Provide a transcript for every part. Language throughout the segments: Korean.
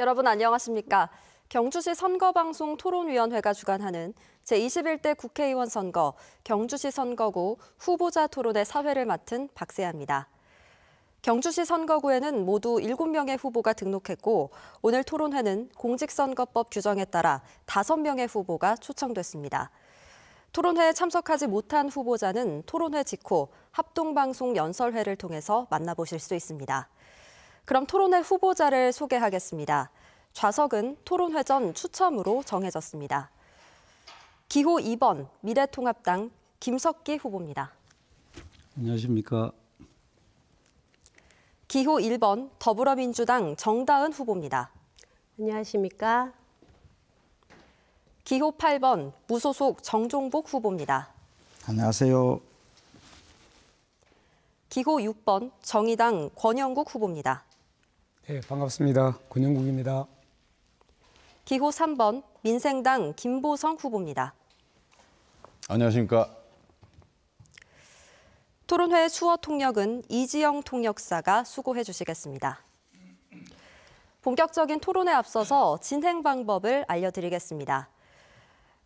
여러분 안녕하십니까? 경주시 선거방송 토론위원회가 주관하는 제21대 국회의원 선거 경주시 선거구 후보자 토론회 사회를 맡은 박세아입니다. 경주시 선거구에는 모두 7명의 후보가 등록했고 오늘 토론회는 공직선거법 규정에 따라 5명의 후보가 초청됐습니다. 토론회에 참석하지 못한 후보자는 토론회 직후 합동방송 연설회를 통해서 만나보실 수 있습니다. 그럼 토론회 후보자를 소개하겠습니다. 좌석은 토론회 전 추첨으로 정해졌습니다. 기호 2번 미래통합당 김석기 후보입니다. 안녕하십니까. 기호 1번 더불어민주당 정다은 후보입니다. 안녕하십니까. 기호 8번 무소속 정종복 후보입니다. 안녕하세요. 기호 6번 정의당 권영국 후보입니다. 네, 반갑습니다. 권영국입니다. 기호 3번 민생당 김보성 후보입니다. 안녕하십니까. 토론회 수어 통역은 이지영 통역사가 수고해 주시겠습니다. 본격적인 토론에 앞서서 진행 방법을 알려드리겠습니다.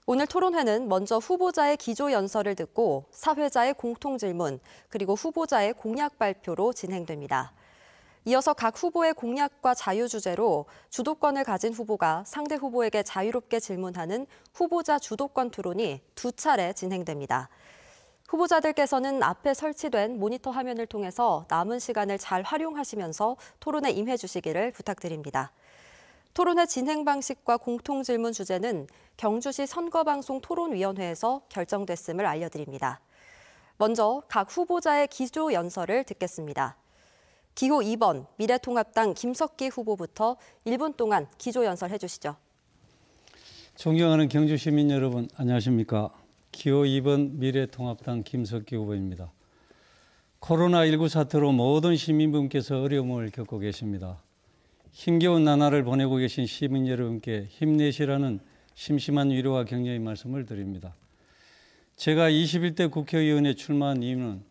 오늘 토론회는 먼저 후보자의 기조 연설을 듣고 사회자의 공통 질문, 그리고 후보자의 공약 발표로 진행됩니다. 이어서 각 후보의 공약과 자유 주제로 주도권을 가진 후보가 상대 후보에게 자유롭게 질문하는 후보자 주도권 토론이 2차례 진행됩니다. 후보자들께서는 앞에 설치된 모니터 화면을 통해서 남은 시간을 잘 활용하시면서 토론에 임해 주시기를 부탁드립니다. 토론회 진행 방식과 공통 질문 주제는 경주시 선거방송 토론위원회에서 결정됐음을 알려드립니다. 먼저 각 후보자의 기조 연설을 듣겠습니다. 기호 2번 미래통합당 김석기 후보부터 1분 동안 기조 연설해 주시죠. 존경하는 경주 시민 여러분, 안녕하십니까. 기호 2번 미래통합당 김석기 후보입니다. 코로나19 사태로 모든 시민분께서 어려움을 겪고 계십니다. 힘겨운 나날을 보내고 계신 시민 여러분께 힘내시라는 심심한 위로와 격려의 말씀을 드립니다. 제가 21대 국회의원에 출마한 이유는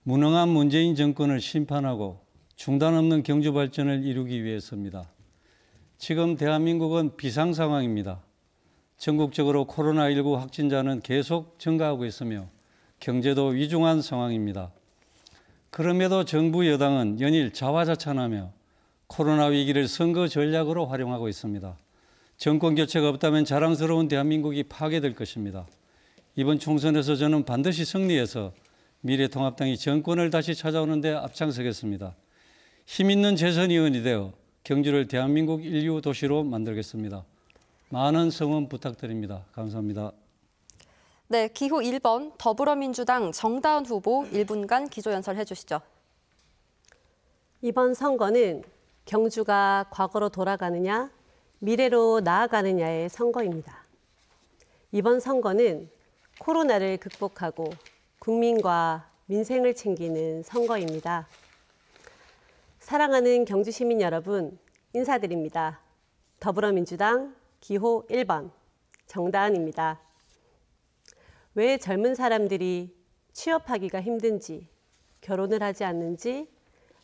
무능한 문재인 정권을 심판하고 중단 없는 경주 발전을 이루기 위해서입니다. 지금 대한민국은 비상 상황입니다. 전국적으로 코로나19 확진자는 계속 증가하고 있으며 경제도 위중한 상황입니다. 그럼에도 정부 여당은 연일 자화자찬하며 코로나 위기를 선거 전략으로 활용하고 있습니다. 정권 교체가 없다면 자랑스러운 대한민국이 파괴될 것입니다. 이번 총선에서 저는 반드시 승리해서 미래통합당이 정권을 다시 찾아오는 데 앞장서겠습니다. 힘있는 재선의원이 되어 경주를 대한민국 인류 도시로 만들겠습니다. 많은 성원 부탁드립니다. 감사합니다. 네, 기호 1번 더불어민주당 정다은 후보 1분간 기조 연설해 주시죠. 이번 선거는 경주가 과거로 돌아가느냐, 미래로 나아가느냐의 선거입니다. 이번 선거는 코로나를 극복하고 국민과 민생을 챙기는 선거입니다. 사랑하는 경주 시민 여러분, 인사드립니다. 더불어민주당 기호 1번 정다은입니다. 왜 젊은 사람들이 취업하기가 힘든지, 결혼을 하지 않는지,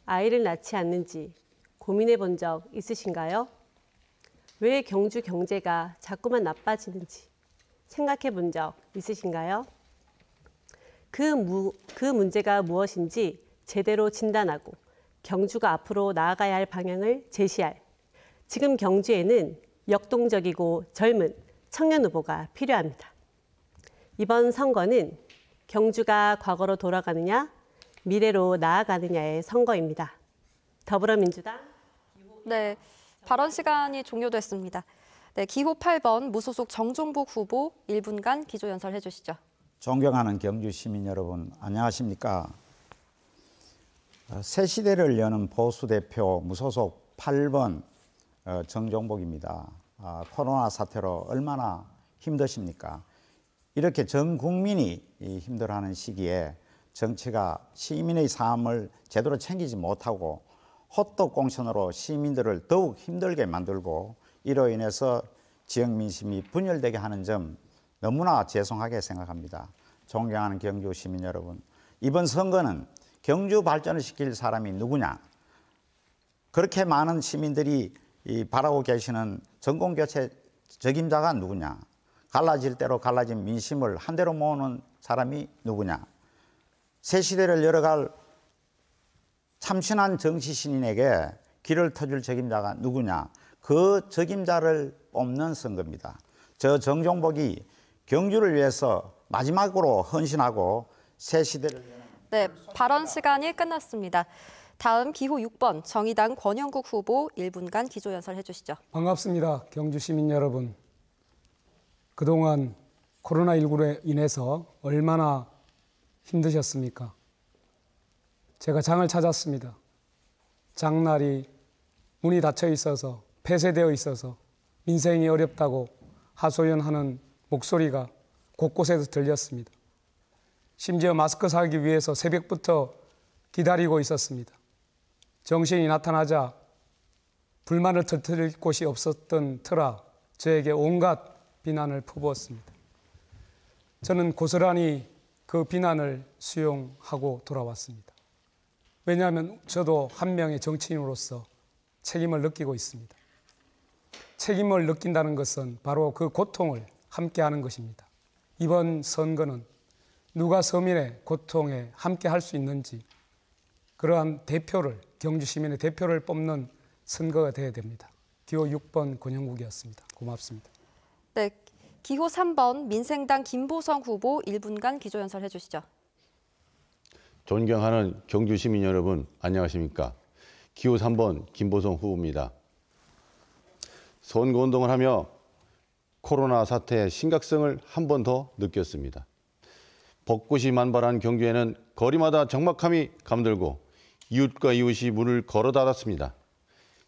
아이를 낳지 않는지 고민해 본 적 있으신가요? 왜 경주 경제가 자꾸만 나빠지는지 생각해 본 적 있으신가요? 그 문제가 무엇인지 제대로 진단하고 경주가 앞으로 나아가야 할 방향을 제시할 지금 경주에는 역동적이고 젊은 청년 후보가 필요합니다. 이번 선거는 경주가 과거로 돌아가느냐, 미래로 나아가느냐의 선거입니다. 더불어민주당 네, 발언 시간이 종료됐습니다. 네, 기호 8번 무소속 정종복 후보 1분간 기조 연설해 주시죠. 존경하는 경주 시민 여러분, 안녕하십니까. 새 시대를 여는 보수 대표 무소속 8번 정종복입니다. 코로나 사태로 얼마나 힘드십니까? 이렇게 전 국민이 힘들어하는 시기에 정치가 시민의 삶을 제대로 챙기지 못하고 호떡 공천으로 시민들을 더욱 힘들게 만들고 이로 인해서 지역 민심이 분열되게 하는 점 너무나 죄송하게 생각합니다. 존경하는 경주 시민 여러분, 이번 선거는 경주 발전을 시킬 사람이 누구냐? 그렇게 많은 시민들이 이 바라고 계시는 정권교체 적임자가 누구냐? 갈라질 대로 갈라진 민심을 한대로 모으는 사람이 누구냐? 새 시대를 열어갈 참신한 정치 신인에게 길을 터줄 적임자가 누구냐? 그 적임자를 뽑는 선거입니다. 저 정종복이 경주를 위해서 마지막으로 헌신하고 새 시대를 네, 발언 시간이 끝났습니다. 다음 기호 6번 정의당 권영국 후보 1분간 기조연설 해주시죠. 반갑습니다. 경주 시민 여러분. 그동안 코로나19로 인해서 얼마나 힘드셨습니까? 제가 장을 찾았습니다. 장날이 문이 닫혀 있어서 폐쇄되어 있어서 민생이 어렵다고 하소연하는 목소리가 곳곳에서 들렸습니다. 심지어 마스크 사기 위해서 새벽부터 기다리고 있었습니다. 정신이 나타나자 불만을 터뜨릴 곳이 없었던 터라 저에게 온갖 비난을 퍼부었습니다. 저는 고스란히 그 비난을 수용하고 돌아왔습니다. 왜냐하면 저도 한 명의 정치인으로서 책임을 느끼고 있습니다. 책임을 느낀다는 것은 바로 그 고통을 함께하는 것입니다. 이번 선거는 누가 서민의 고통에 함께할 수 있는지 그러한 대표를, 경주 시민의 대표를 뽑는 선거가 되어야 됩니다. 기호 6번 권영국이었습니다. 고맙습니다. 네, 기호 3번 민생당 김보성 후보 1분간 기조연설 해주시죠. 존경하는 경주 시민 여러분, 안녕하십니까? 기호 3번 김보성 후보입니다. 선거운동을 하며 코로나 사태의 심각성을 한 번 더 느꼈습니다. 벚꽃이 만발한 경주에는 거리마다 적막함이 감돌고 이웃과 이웃이 문을 걸어 닫았습니다.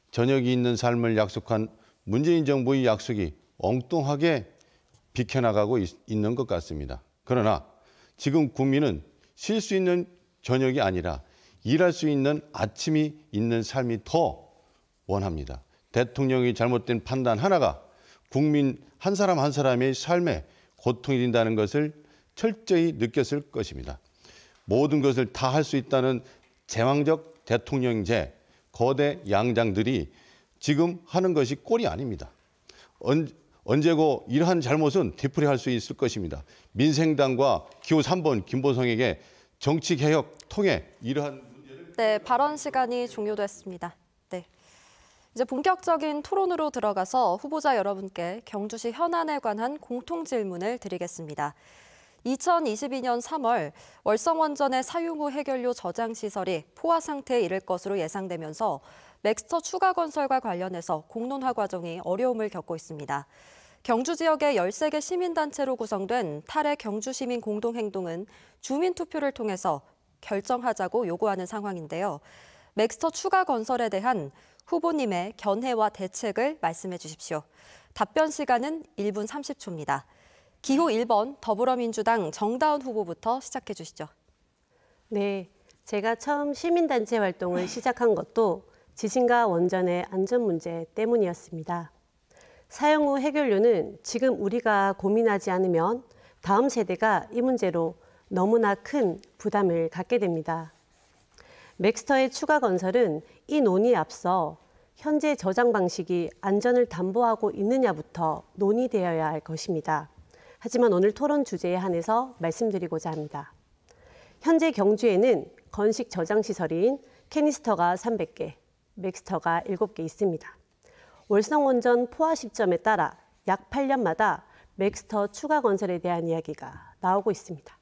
저녁이 있는 삶을 약속한 문재인 정부의 약속이 엉뚱하게 비켜나가고 있는 것 같습니다. 그러나 지금 국민은 쉴 수 있는 저녁이 아니라 일할 수 있는 아침이 있는 삶이 더 원합니다. 대통령이 잘못된 판단 하나가 국민 한 사람 한 사람의 삶에 고통이 된다는 것을 철저히 느꼈을 것입니다. 모든 것을 다 할 수 있다는 제왕적 대통령제 거대 양장들이 지금 하는 것이 꼴이 아닙니다. 언제고 이러한 잘못은 되풀이할 수 있을 것입니다. 민생당과 기호 3번 김보성에게 정치개혁 통해 이러한 문제를... 네, 발언 시간이 종료됐습니다. 네, 이제 본격적인 토론으로 들어가서 후보자 여러분께 경주시 현안에 관한 공통 질문을 드리겠습니다. 2022년 3월 월성원전의 사용 후 해결료 저장 시설이 포화 상태에 이를 것으로 예상되면서 맥스터 추가 건설과 관련해서 공론화 과정이 어려움을 겪고 있습니다. 경주 지역의 13개 시민단체로 구성된 탈의 경주시민 공동행동은 주민투표를 통해서 결정하자고 요구하는 상황인데요. 맥스터 추가 건설에 대한 후보님의 견해와 대책을 말씀해 주십시오. 답변 시간은 1분 30초입니다. 기호 1번 더불어민주당 정다은 후보부터 시작해 주시죠. 네, 제가 처음 시민단체 활동을 시작한 것도 지진과 원전의 안전 문제 때문이었습니다. 사용 후 해결료는 지금 우리가 고민하지 않으면 다음 세대가 이 문제로 너무나 큰 부담을 갖게 됩니다. 맥스터의 추가 건설은 이 논의에 앞서 현재 저장 방식이 안전을 담보하고 있느냐부터 논의되어야 할 것입니다. 하지만 오늘 토론 주제에 한해서 말씀드리고자 합니다. 현재 경주에는 건식 저장 시설인 캐니스터가 300개, 맥스터가 7개 있습니다. 월성원전 포화 시점에 따라 약 8년마다 맥스터 추가 건설에 대한 이야기가 나오고 있습니다.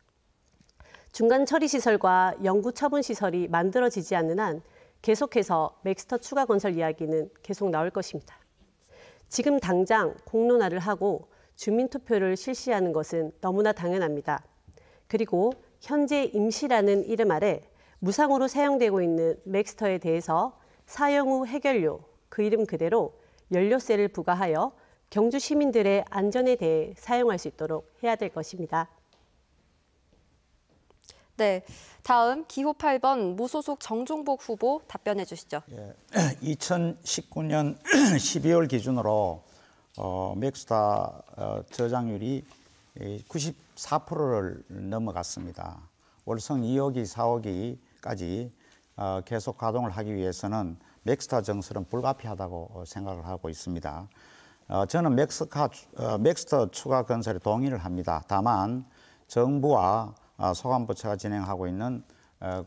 중간 처리 시설과 영구 처분 시설이 만들어지지 않는 한 계속해서 맥스터 추가 건설 이야기는 계속 나올 것입니다. 지금 당장 공론화를 하고 주민투표를 실시하는 것은 너무나 당연합니다. 그리고 현재 임시라는 이름 아래 무상으로 사용되고 있는 맥스터에 대해서 사용 후 해결료, 그 이름 그대로 연료세를 부과하여 경주 시민들의 안전에 대해 사용할 수 있도록 해야 될 것입니다. 네, 다음 기호 8번 무소속 정종복 후보 답변해 주시죠. 2019년 12월 기준으로 맥스터 저장률이 94%를 넘어갔습니다. 월성 2호기, 4호기까지 계속 가동을 하기 위해서는 맥스터 정설은 불가피하다고 생각을 하고 있습니다. 저는 맥스터 추가 건설에 동의를 합니다. 다만 정부와 소관부처가 진행하고 있는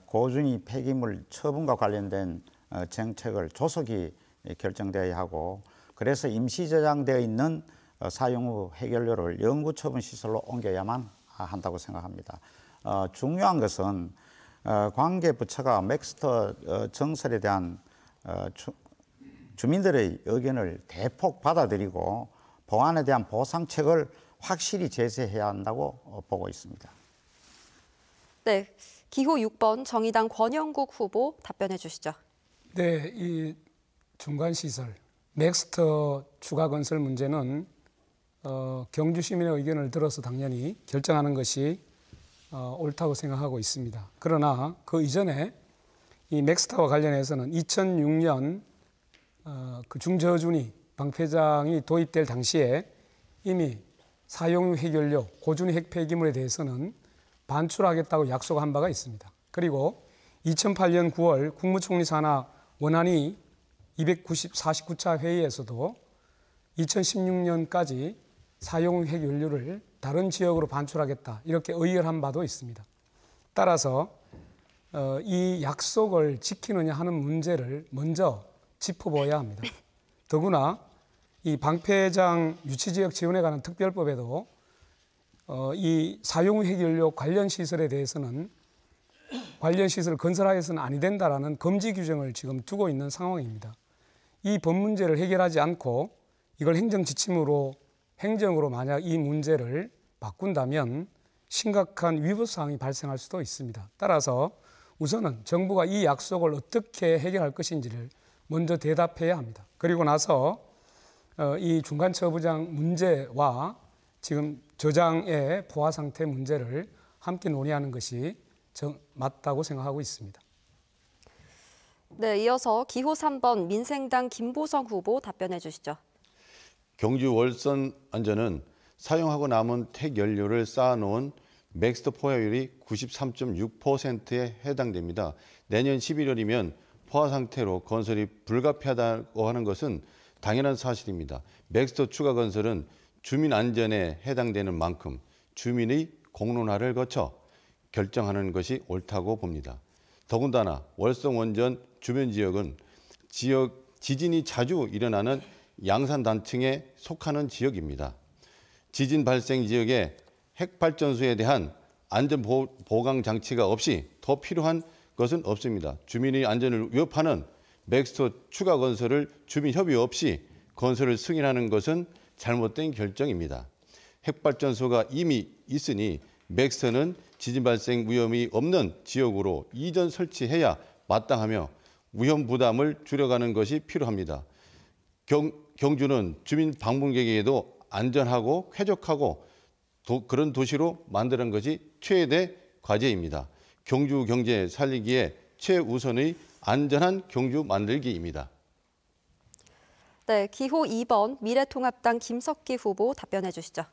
고준위 폐기물 처분과 관련된 정책을 조속히 결정되어야 하고, 그래서 임시 저장되어 있는 사용 후 해결료를 영구 처분 시설로 옮겨야만 한다고 생각합니다. 중요한 것은 관계 부처가 맥스터 정설에 대한 주민들의 의견을 대폭 받아들이고 보안에 대한 보상책을 확실히 제시해야 한다고 보고 있습니다. 네, 기호 6번 정의당 권영국 후보 답변해 주시죠. 네, 이 중간 시설 맥스터 추가 건설 문제는 경주 시민의 의견을 들어서 당연히 결정하는 것이 옳다고 생각하고 있습니다. 그러나 그 이전에 이 맥스터와 관련해서는 2006년 그 중저준위 방패장이 도입될 당시에 이미 사용 해결료 고준위 핵폐기물에 대해서는 반출하겠다고 약속한 바가 있습니다. 그리고 2008년 9월 국무총리 산하 원안위 249차 회의에서도 2016년까지 사용 핵연료를 다른 지역으로 반출하겠다 이렇게 의결한 바도 있습니다. 따라서 이 약속을 지키느냐 하는 문제를 먼저 짚어봐야 합니다. 더구나 이 방패장 유치지역 지원에 관한 특별법에도 이 사용 핵연료 관련 시설에 대해서는 관련 시설 건설하여서는 아니 된다라는 금지 규정을 지금 두고 있는 상황입니다. 이 법 문제를 해결하지 않고 이걸 행정 지침으로 행정으로 만약 이 문제를 바꾼다면 심각한 위법 사항이 발생할 수도 있습니다. 따라서 우선은 정부가 이 약속을 어떻게 해결할 것인지를 먼저 대답해야 합니다. 그리고 나서 이 중간처부장 문제와 지금 저장의 포화 상태 문제를 함께 논의하는 것이 맞다고 생각하고 있습니다. 네, 이어서 기호 3번 민생당 김보성 후보 답변해 주시죠. 경주 월선 안전은 사용하고 남은 택연료를 쌓아놓은 맥스터 포화율이 93.6%에 해당됩니다. 내년 11월이면 포화 상태로 건설이 불가피하다고 하는 것은 당연한 사실입니다. 맥스터 추가 건설은 주민 안전에 해당되는 만큼 주민의 공론화를 거쳐 결정하는 것이 옳다고 봅니다. 더군다나 월성 원전 주변 지역은 지진이 자주 일어나는 양산단층에 속하는 지역입니다. 지진 발생 지역에 핵발전소에 대한 안전 보강 장치가 없이 더 필요한 것은 없습니다. 주민의 안전을 위협하는 맥스터 추가 건설을 주민 협의 없이 건설을 승인하는 것은 잘못된 결정입니다. 핵발전소가 이미 있으니 맥스터는 지진 발생 위험이 없는 지역으로 이전 설치해야 마땅하며 위험 부담을 줄여가는 것이 필요합니다. 경주는 주민 방문객에게도 안전하고 쾌적하고 그런 도시로 만드는 것이 최대 과제입니다. 경주 경제 살리기에 최우선의 안전한 경주 만들기입니다. 네, 기호 2번 미래통합당 김석기 후보 답변해 주시죠.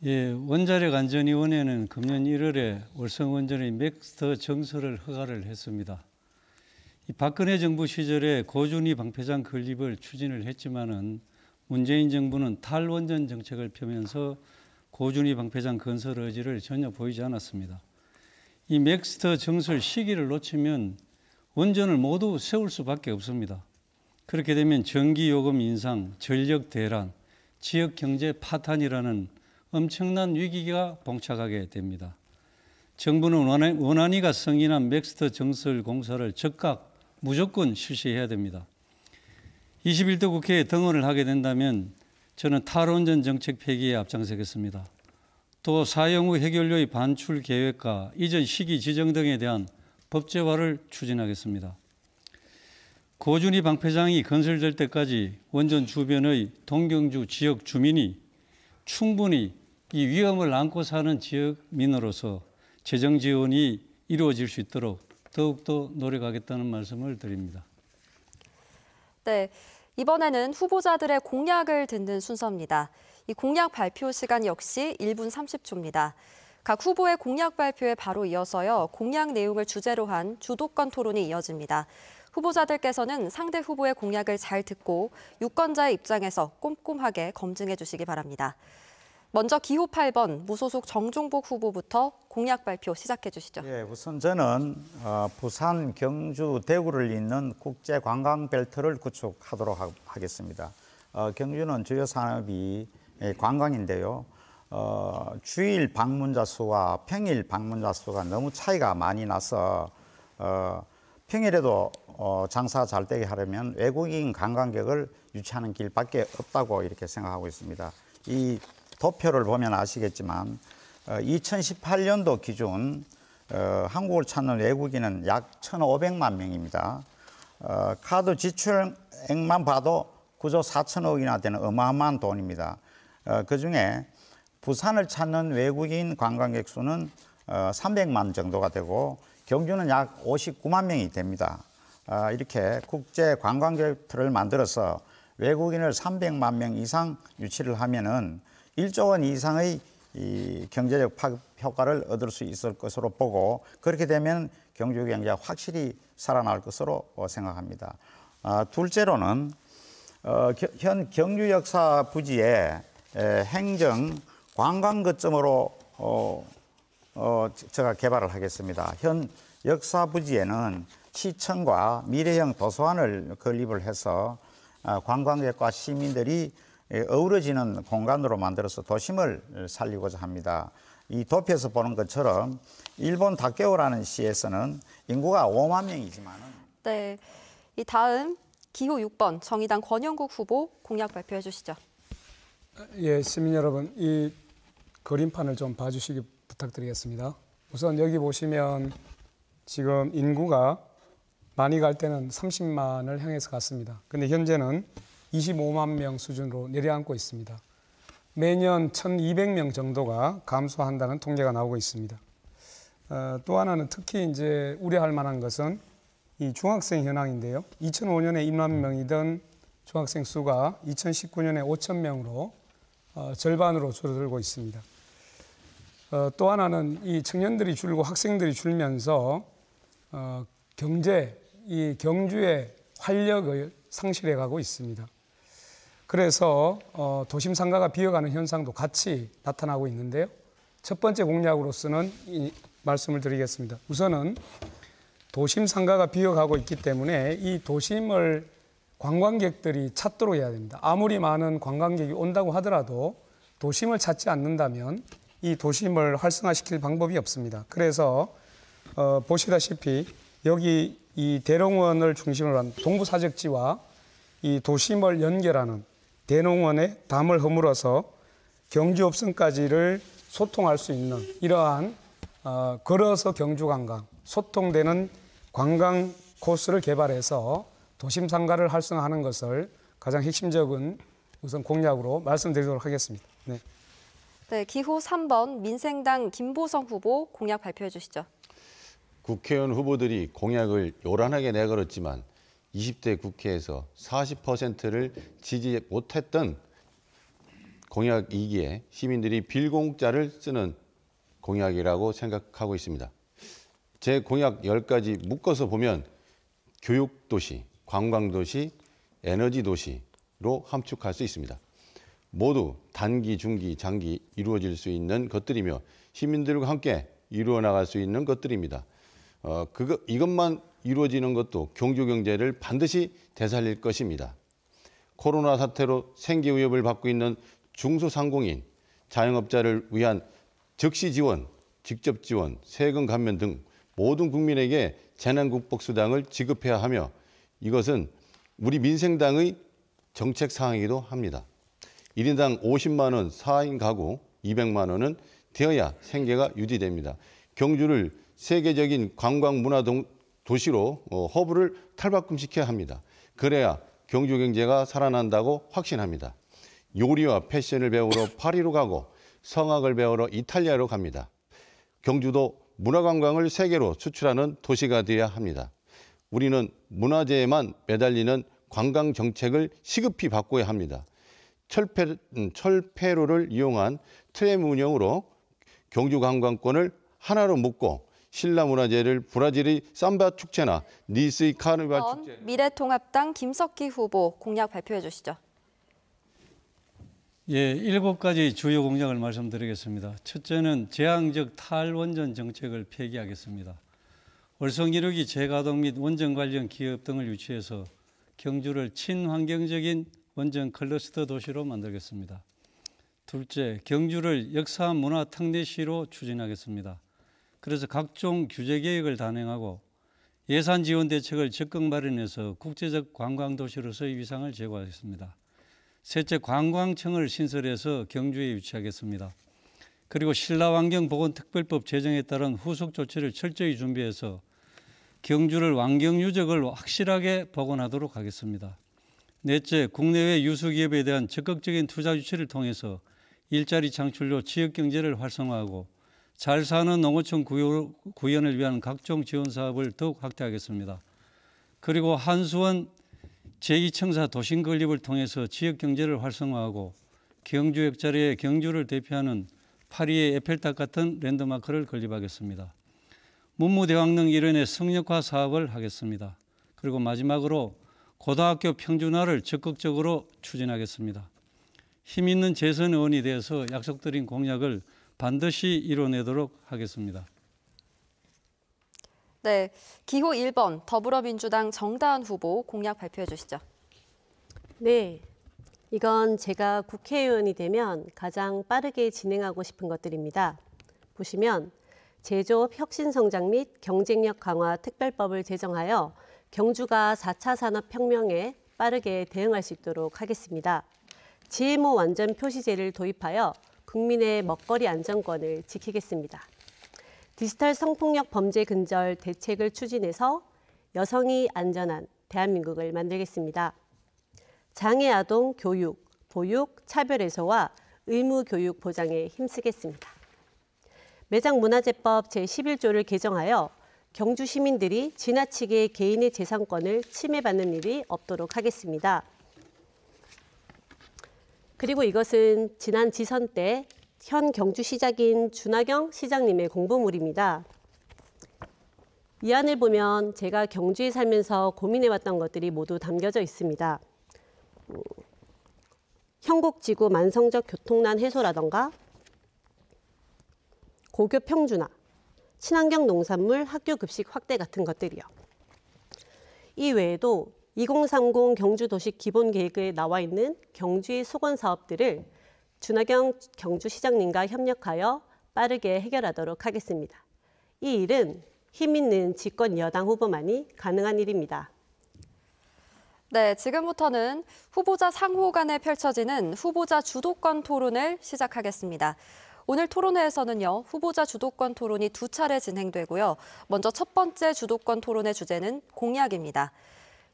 예, 원자력 안전위원회는 금년 1월에 월성 원전의 맥스터 정설을 허가를 했습니다. 이 박근혜 정부 시절에 고준위 방패장 건립을 추진을 했지만은 문재인 정부는 탈원전 정책을 펴면서 고준위 방패장 건설 의지를 전혀 보이지 않았습니다. 이 맥스터 정설 시기를 놓치면 원전을 모두 세울 수밖에 없습니다. 그렇게 되면 전기요금 인상, 전력 대란, 지역 경제 파탄이라는 엄청난 위기가 봉착하게 됩니다. 정부는 원안위가 승인한 맥스터 정설 공사를 즉각 무조건 실시해야 됩니다. 21대 국회에 등원을 하게 된다면 저는 탈원전 정책 폐기에 앞장서겠습니다. 또 사용 후 핵연료의 반출 계획과 이전 시기 지정 등에 대한 법제화를 추진하겠습니다. 고준위 방패장이 건설될 때까지 원전 주변의 동경주 지역 주민이 충분히 이 위험을 안고 사는 지역민으로서 재정 지원이 이루어질 수 있도록 더욱더 노력하겠다는 말씀을 드립니다. 네, 이번에는 후보자들의 공약을 듣는 순서입니다. 이 공약 발표 시간 역시 1분 30초입니다. 각 후보의 공약 발표에 바로 이어서요. 공약 내용을 주제로 한 주도권 토론이 이어집니다. 후보자들께서는 상대 후보의 공약을 잘 듣고 유권자의 입장에서 꼼꼼하게 검증해 주시기 바랍니다. 먼저 기호 8번 무소속 정종복 후보부터 공약 발표 시작해 주시죠. 예, 우선 저는 부산, 경주, 대구를 잇는 국제 관광 벨트를 구축하도록 하겠습니다. 경주는 주요 산업이 관광인데요. 주일 방문자 수와 평일 방문자 수가 너무 차이가 많이 나서 평일에도 장사 잘 되게 하려면 외국인 관광객을 유치하는 길밖에 없다고 이렇게 생각하고 있습니다. 이 도표를 보면 아시겠지만 2018년도 기준 한국을 찾는 외국인은 약 1,500만 명입니다. 카드 지출액만 봐도 9조 4천억이나 되는 어마어마한 돈입니다. 그중에 부산을 찾는 외국인 관광객 수는 300만 정도가 되고 경주는 약 59만 명이 됩니다. 이렇게 국제 관광객들을 만들어서 외국인을 300만 명 이상 유치를 하면은 1조 원 이상의 이 경제적 파급 효과를 얻을 수 있을 것으로 보고 그렇게 되면 경주 경제가 확실히 살아날 것으로 생각합니다. 둘째로는 현 경주 역사 부지에 행정 관광 거점으로 제가 개발을 하겠습니다. 현 역사 부지에는 시청과 미래형 도서관을 건립을 해서 관광객과 시민들이 어우러지는 공간으로 만들어서 도심을 살리고자 합니다. 이 도표에서 보는 것처럼 일본 다케오라는 시에서는 인구가 5만 명이지만은 네, 이 다음 기호 6번 정의당 권영국 후보 공약 발표해 주시죠. 예, 시민 여러분, 이 그림판을 좀 봐주시기 부탁드리겠습니다. 우선 여기 보시면 지금 인구가 많이 갈 때는 30만을 향해서 갔습니다. 근데 현재는 25만 명 수준으로 내려앉고 있습니다. 매년 1,200명 정도가 감소한다는 통계가 나오고 있습니다. 또 하나는 특히 이제 우려할 만한 것은 이 중학생 현황인데요. 2005년에 1만 명이던 중학생 수가 2019년에 5천 명으로 절반으로 줄어들고 있습니다. 또 하나는 이 청년들이 줄고 학생들이 줄면서 이 경주의 활력을 상실해 가고 있습니다. 그래서 도심 상가가 비어가는 현상도 같이 나타나고 있는데요. 첫 번째 공약으로서는 이 말씀을 드리겠습니다. 우선은 도심 상가가 비어가고 있기 때문에 이 도심을 관광객들이 찾도록 해야 됩니다. 아무리 많은 관광객이 온다고 하더라도 도심을 찾지 않는다면 이 도심을 활성화시킬 방법이 없습니다. 그래서 보시다시피 여기 이 대롱원을 중심으로 한 동부사적지와 이 도심을 연결하는 대농원에 담을 허물어서 경주읍성까지를 소통할 수 있는 이러한 걸어서 경주관광, 소통되는 관광 코스를 개발해서 도심 상가를 활성화하는 것을 가장 핵심적인 우선 공약으로 말씀드리도록 하겠습니다. 네. 네, 기호 3번 민생당 김보성 후보 공약 발표해 주시죠. 국회의원 후보들이 공약을 요란하게 내걸었지만 20대 국회에서 40%를 지지 못했던 공약이기에 시민들이 빌공짜를 쓰는 공약이라고 생각하고 있습니다. 제 공약 10가지 묶어서 보면 교육도시, 관광도시, 에너지도시로 함축할 수 있습니다. 모두 단기, 중기, 장기 이루어질 수 있는 것들이며 시민들과 함께 이루어 나갈 수 있는 것들입니다. 이것만 이루어지는 것도 경주 경제를 반드시 되살릴 것입니다. 코로나 사태로 생계 위협을 받고 있는 중소상공인, 자영업자를 위한 즉시 지원, 직접 지원, 세금 감면 등 모든 국민에게 재난 극복 수당을 지급해야 하며 이것은 우리 민생당의 정책 사항이기도 합니다. 1인당 50만 원 4인 가구 200만 원은 되어야 생계가 유지됩니다. 경주를 세계적인 관광 문화 도시로 허브를 탈바꿈시켜야 합니다. 그래야 경주 경제가 살아난다고 확신합니다. 요리와 패션을 배우러 파리로 가고 성악을 배우러 이탈리아로 갑니다. 경주도 문화관광을 세계로 수출하는 도시가 되어야 합니다. 우리는 문화재에만 매달리는 관광 정책을 시급히 바꿔야 합니다. 철폐로를 이용한 트램 운영으로 경주 관광권을 하나로 묶고 신라 문화재를 브라질의 삼바 축제나 니스의 카르니발 축제. 미래통합당 김석기 후보 공약 발표해 주시죠. 예, 7가지 주요 공약을 말씀드리겠습니다. 첫째는 재앙적 탈원전 정책을 폐기하겠습니다. 월성 1호기 재가동 및 원전 관련 기업 등을 유치해서 경주를 친환경적인 원전 클러스터 도시로 만들겠습니다. 둘째, 경주를 역사 문화 특례시로 추진하겠습니다. 그래서 각종 규제 계획을 단행하고 예산 지원 대책을 적극 마련해서 국제적 관광 도시로서의 위상을 제고하겠습니다. 셋째, 관광청을 신설해서 경주에 유치하겠습니다. 그리고 신라환경보건특별법 제정에 따른 후속 조치를 철저히 준비해서 경주를 환경유적을 확실하게 복원하도록 하겠습니다. 넷째, 국내외 유수기업에 대한 적극적인 투자 유치를 통해서 일자리 창출로 지역경제를 활성화하고 잘 사는 농어촌 구현을 위한 각종 지원 사업을 더욱 확대하겠습니다. 그리고 한수원 제2청사 도심 건립을 통해서 지역 경제를 활성화하고 경주 역자리에 경주를 대표하는 파리의 에펠탑 같은 랜드마크를 건립하겠습니다. 문무대왕릉 일원의 성역화 사업을 하겠습니다. 그리고 마지막으로 고등학교 평준화를 적극적으로 추진하겠습니다. 힘 있는 재선 의원이 되어서 약속드린 공약을 반드시 이뤄내도록 하겠습니다. 네, 기호 1번 더불어민주당 정다은 후보 공약 발표해 주시죠. 네, 이건 제가 국회의원이 되면 가장 빠르게 진행하고 싶은 것들입니다. 보시면 제조업 혁신 성장 및 경쟁력 강화 특별법을 제정하여 경주가 4차 산업혁명에 빠르게 대응할 수 있도록 하겠습니다. GMO 완전 표시제를 도입하여 국민의 먹거리 안전권을 지키겠습니다. 디지털 성폭력 범죄 근절 대책을 추진해서 여성이 안전한 대한민국을 만들겠습니다. 장애 아동 교육, 보육, 차별 해소와 의무 교육 보장에 힘쓰겠습니다. 매장문화재법 제11조를 개정하여 경주 시민들이 지나치게 개인의 재산권을 침해받는 일이 없도록 하겠습니다. 그리고 이것은 지난 지선 때 현 경주시장인 준하경 시장님의 공보물입니다. 이 안을 보면 제가 경주에 살면서 고민해왔던 것들이 모두 담겨져 있습니다. 형곡지구 만성적 교통난 해소라던가 고교 평준화, 친환경 농산물 학교 급식 확대 같은 것들이요. 이 외에도 2030 경주도시 기본계획에 나와 있는 경주의 소건 사업들을 준하경 경주시장님과 협력하여 빠르게 해결하도록 하겠습니다. 이 일은 힘 있는 집권 여당 후보만이 가능한 일입니다. 네, 지금부터는 후보자 상호 간에 펼쳐지는 후보자 주도권 토론을 시작하겠습니다. 오늘 토론회에서는요, 후보자 주도권 토론이 2차례 진행되고요. 먼저 첫 번째 주도권 토론의 주제는 공약입니다.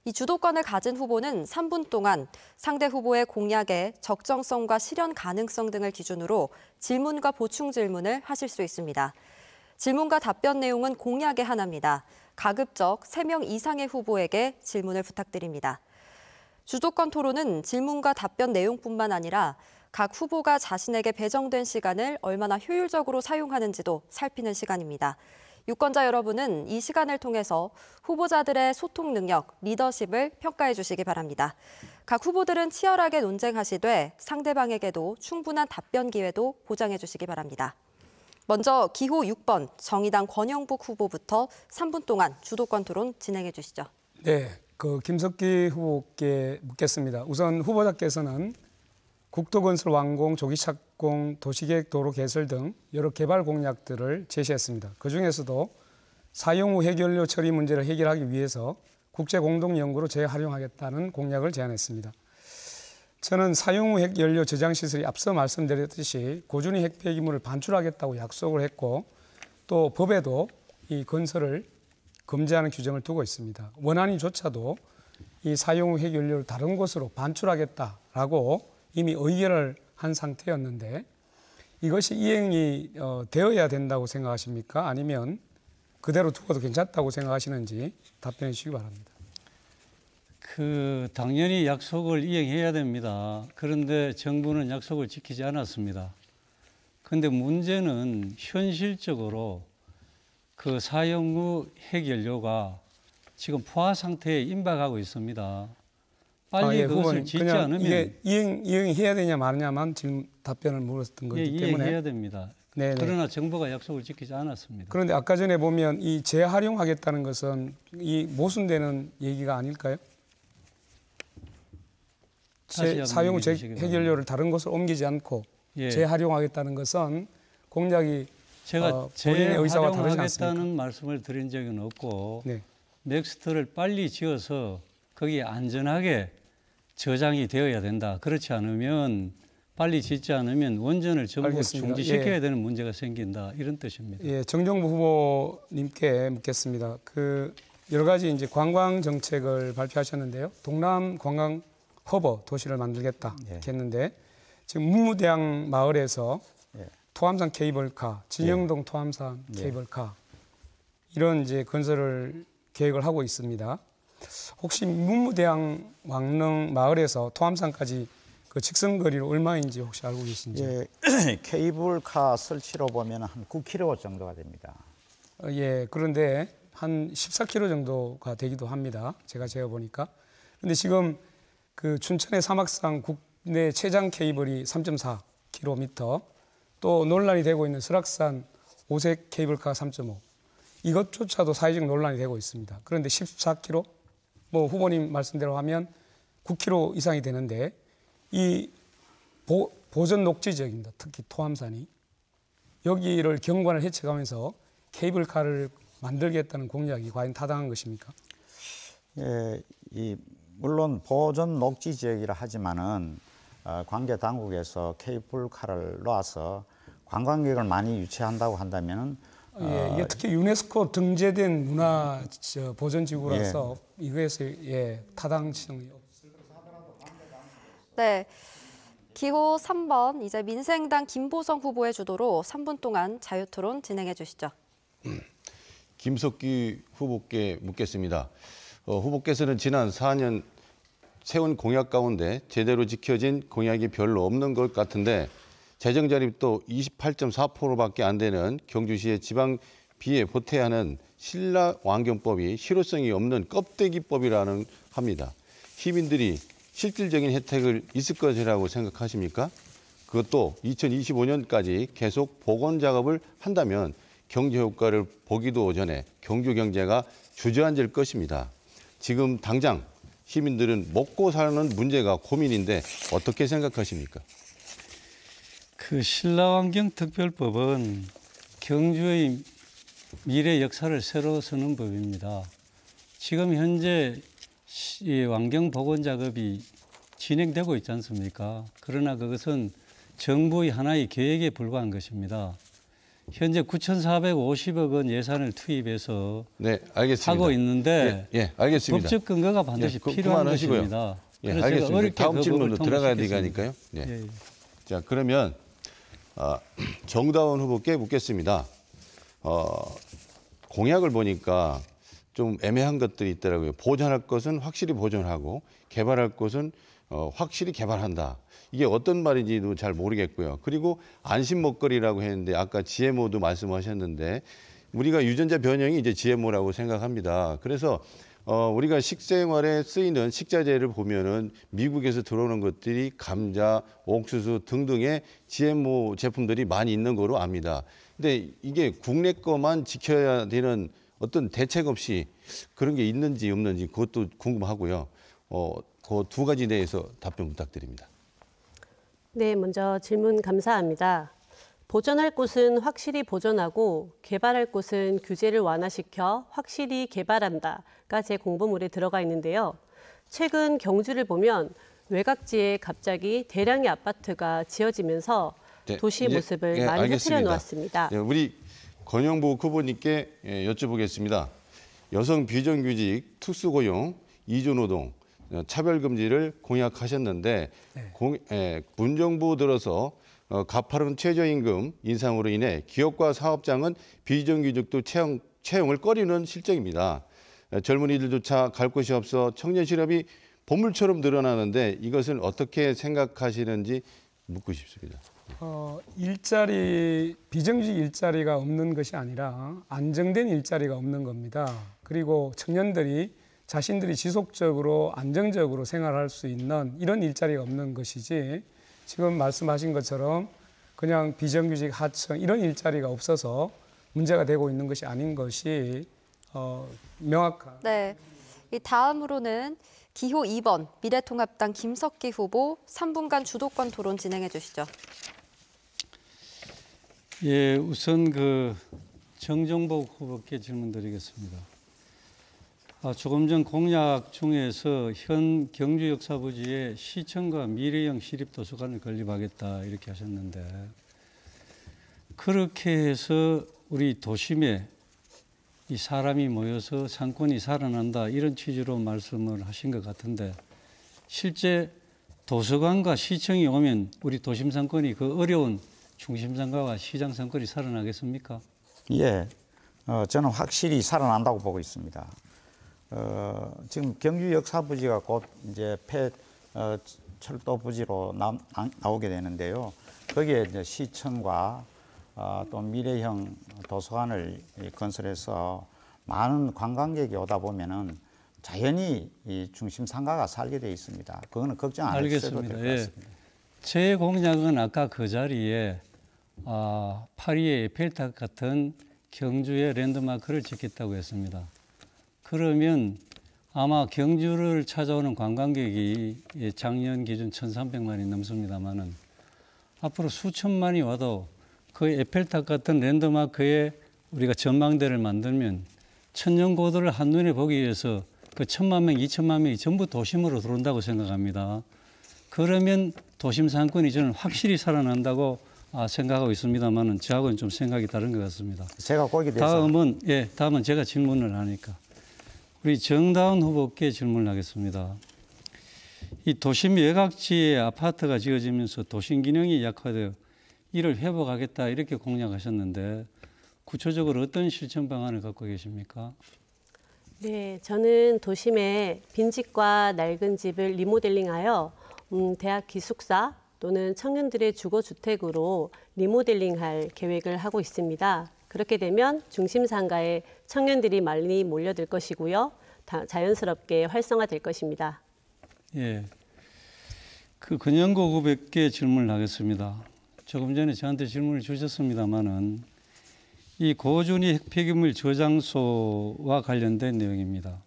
이 주도권을 가진 후보는 3분 동안 상대 후보의 공약의 적정성과 실현 가능성 등을 기준으로 질문과 보충 질문을 하실 수 있습니다. 질문과 답변 내용은 공약의 하나입니다. 가급적 3명 이상의 후보에게 질문을 부탁드립니다. 주도권 토론은 질문과 답변 내용뿐만 아니라 각 후보가 자신에게 배정된 시간을 얼마나 효율적으로 사용하는지도 살피는 시간입니다. 유권자 여러분은 이 시간을 통해서 후보자들의 소통 능력, 리더십을 평가해 주시기 바랍니다. 각 후보들은 치열하게 논쟁하시되 상대방에게도 충분한 답변 기회도 보장해 주시기 바랍니다. 먼저 기호 6번 정의당 권영북 후보부터 3분 동안 주도권 토론 진행해 주시죠. 네, 김석기 후보께 묻겠습니다. 우선 후보자께서는 국토건설 완공, 조기 착공, 도시계획 도로 개설 등 여러 개발 공약들을 제시했습니다. 그중에서도 사용 후 해결료 처리 문제를 해결하기 위해서 국제공동연구로 재활용하겠다는 공약을 제안했습니다. 저는 사용 후 핵연료 저장 시설이 앞서 말씀드렸듯이 고준위 핵 폐기물을 반출하겠다고 약속을 했고 또 법에도 이 건설을 금지하는 규정을 두고 있습니다. 원안위조차도 이 사용 후 핵연료를 다른 곳으로 반출하겠다라고 이미 의결을 한 상태였는데 이것이 이행이 되어야 된다고 생각하십니까? 아니면 그대로 두고도 괜찮다고 생각하시는지 답변해 주시기 바랍니다. 당연히 약속을 이행해야 됩니다. 그런데 정부는 약속을 지키지 않았습니다. 근데 문제는 현실적으로 그 사용 후 핵연료가 지금 포화 상태에 임박하고 있습니다. 빨리 예, 그것을 후보님, 짓지 그냥 않으면 이게 이행해야 되냐 마냐만 지금 답변을 물었던 거기 때문에 이행해야 됩니다. 네네. 그러나 정부가 약속을 지키지 않았습니다. 그런데 아까 전에 보면 이 재활용하겠다는 것은 이 모순되는 얘기가 아닐까요? 다시 한번 사용 후 얘기해 주시기 핵연료를 다른 곳으로 옮기지 않고 예. 재활용하겠다는 것은 공약이 제가 본인의 의사와 다르지 않습니까? 재활용하겠다는 말씀을 드린 적은 없고 네. 넥스트를 빨리 지어서 거기에 안전하게 저장이 되어야 된다. 그렇지 않으면 빨리 짓지 않으면 원전을 전부 알겠습니다. 중지시켜야 예. 되는 문제가 생긴다. 이런 뜻입니다. 예, 정정부 후보님께 묻겠습니다. 그 여러 가지 이제 관광 정책을 발표하셨는데요. 동남 관광 허브 도시를 만들겠다 이렇게 했는데 지금 문무대항 마을에서 예. 토암산 케이블카, 진영동 토암산 케이블카 이런 이제 건설을 계획을 하고 있습니다. 혹시 문무대항 왕릉 마을에서 토암산까지 그 직선 거리로 얼마인지 혹시 알고 계신지? 예, 케이블카 설치로 보면 한 9km 정도가 됩니다. 예, 그런데 한 14km 정도가 되기도 합니다. 제가 재어보니까. 근데 지금 그 춘천의 사막산 국내 최장 케이블이 3.4km, 또 논란이 되고 있는 설악산 오색 케이블카 3.5, 이것조차도 사회적 논란이 되고 있습니다. 그런데 14km, 뭐 후보님 말씀대로 하면 9km 이상이 되는데 이 보전 녹지 지역입니다. 특히 토암산이. 여기를 경관을 해쳐가면서 케이블카를 만들겠다는 공약이 과연 타당한 것입니까? 예, 물론 보전 녹지 지역이라 하지만은 관계 당국에서 케이블카를 놓아서 관광객을 많이 유치한다고 한다면은 예, 이게 특히 유네스코 등재된 문화 보전지구라서 이거에서 타당성이 없습니다. 네. 기호 3번 이제 민생당 김보성 후보의 주도로 3분 동안 자유토론 진행해 주시죠. 김석기 후보께 묻겠습니다. 후보께서는 지난 4년 세운 공약 가운데 제대로 지켜진 공약이 별로 없는 것 같은데 재정 자립도 28.4%밖에 안 되는 경주시의 지방 비에 보태야 하는 신라환경법이 실효성이 없는 껍데기법이라는 합니다. 시민들이 실질적인 혜택을 있을 것이라고 생각하십니까? 그것도 2025년까지 계속 복원 작업을 한다면 경제 효과를 보기도 전에 경주 경제가 주저앉을 것입니다. 지금 당장 시민들은 먹고 사는 문제가 고민인데 어떻게 생각하십니까? 그 신라환경특별법은 경주의 미래 역사를 새로 쓰는 법입니다. 지금 현재 이 환경 복원 작업이 진행되고 있지 않습니까? 그러나 그것은 정부의 하나의 계획에 불과한 것입니다. 현재 9,450억 원 예산을 투입해서 네, 알겠습니다. 하고 있는데 알겠습니다. 법적 근거가 반드시 필요한 그만하시고요. 것입니다. 예, 그래서 알겠습니다. 어렵게 다음 그 질문으로 법을 들어가야 통과시켰습니다. 되니까요. 네. 예. 자, 그러면 정다운 후보께 묻겠습니다. 공약을 보니까 좀 애매한 것들이 있더라고요. 보존할 것은 확실히 보존하고 개발할 것은 확실히 개발한다. 이게 어떤 말인지도 잘 모르겠고요. 그리고 안심 먹거리라고 했는데 아까 GMO도 말씀하셨는데 우리가 유전자 변형이 이제 GMO라고 생각합니다. 그래서 우리가 식생활에 쓰이는 식자재를 보면은 미국에서 들어오는 것들이 감자, 옥수수 등등의 GMO 제품들이 많이 있는 거로 압니다. 근데 이게 국내 거만 지켜야 되는 어떤 대책 없이 그런 게 있는지 없는지 그것도 궁금하고요. 그 두 가지 대해서 답변 부탁드립니다. 네, 먼저 질문 감사합니다. 보존할 곳은 확실히 보존하고 개발할 곳은 규제를 완화시켜 확실히 개발한다가 제 공보물에 들어가 있는데요. 최근 경주를 보면 외곽지에 갑자기 대량의 아파트가 지어지면서 네, 도시 모습을 많이 흐트려 놓았습니다. 네, 우리 권영복 후보님께 여쭤보겠습니다. 여성 비정규직 특수고용, 이주노동, 차별금지를 공약하셨는데 문정부 들어서 가파른 최저임금 인상으로 인해 기업과 사업장은 비정규직도 채용을 꺼리는 실정입니다. 젊은이들조차 갈 곳이 없어 청년 실업이 보물처럼 늘어나는데 이것을 어떻게 생각하시는지 묻고 싶습니다. 비정규직 일자리가 없는 것이 아니라 안정된 일자리가 없는 겁니다. 그리고 청년들이 자신들이 지속적으로 안정적으로 생활할 수 있는 이런 일자리가 없는 것이지, 지금 말씀하신 것처럼 그냥 비정규직 하청 이런 일자리가 없어서 문제가 되고 있는 것이 아닌 것이 명확한. 네. 이 다음으로는 기호 2번 미래통합당 김석기 후보 3분간 주도권 토론 진행해 주시죠. 예, 우선 정정복 후보께 질문드리겠습니다. 조금 전 공약 중에서 현 경주역사부지에 시청과 미래형 시립도서관을 건립하겠다 이렇게 하셨는데, 그렇게 해서 우리 도심에 이 사람이 모여서 상권이 살아난다 이런 취지로 말씀을 하신 것 같은데, 실제 도서관과 시청이 오면 우리 도심 상권이 그 어려운 중심 상가와 시장 상권이 살아나겠습니까? 예, 저는 확실히 살아난다고 보고 있습니다. 지금 경주 역사부지가 곧 이제 철도 부지로 나오게 되는데요. 거기에 이제 시청과 또 미래형 도서관을 건설해서 많은 관광객이 오다 보면은 자연히 이 중심 상가가 살게 돼 있습니다. 그거는 걱정 안 하셔도 될 것 같습니다. 예. 제 공약은 아까 그 자리에 파리의 에펠탑 같은 경주의 랜드마크를 짓겠다고 했습니다. 그러면 아마 경주를 찾아오는 관광객이 작년 기준 1,300만이 넘습니다만은 앞으로 수천만이 와도 그 에펠탑 같은 랜드마크에 우리가 전망대를 만들면 천년고도를 한눈에 보기 위해서 그 1,000만 명, 2,000만 명이 전부 도심으로 들어온다고 생각합니다. 그러면 도심 상권이 저는 확실히 살아난다고 생각하고 있습니다만은 저하고는 좀 생각이 다른 것 같습니다. 제가 거기에 대해서 다음은 제가 질문을 하니까 우리 정다운 후보께 질문하겠습니다. 이 도심 외곽지에 아파트가 지어지면서 도심 기능이 약화되어 이를 회복하겠다 이렇게 공약하셨는데, 구체적으로 어떤 실천 방안을 갖고 계십니까? 네, 저는 도심의 빈집과 낡은 집을 리모델링하여 대학 기숙사 또는 청년들의 주거주택으로 리모델링할 계획을 하고 있습니다. 그렇게 되면 중심 상가에 청년들이 많이 몰려들 것이고요. 자연스럽게 활성화될 것입니다. 예, 근영고 후보께 질문을 하겠습니다. 조금 전에 저한테 질문을 주셨습니다마는 이 고준위 핵폐기물 저장소와 관련된 내용입니다.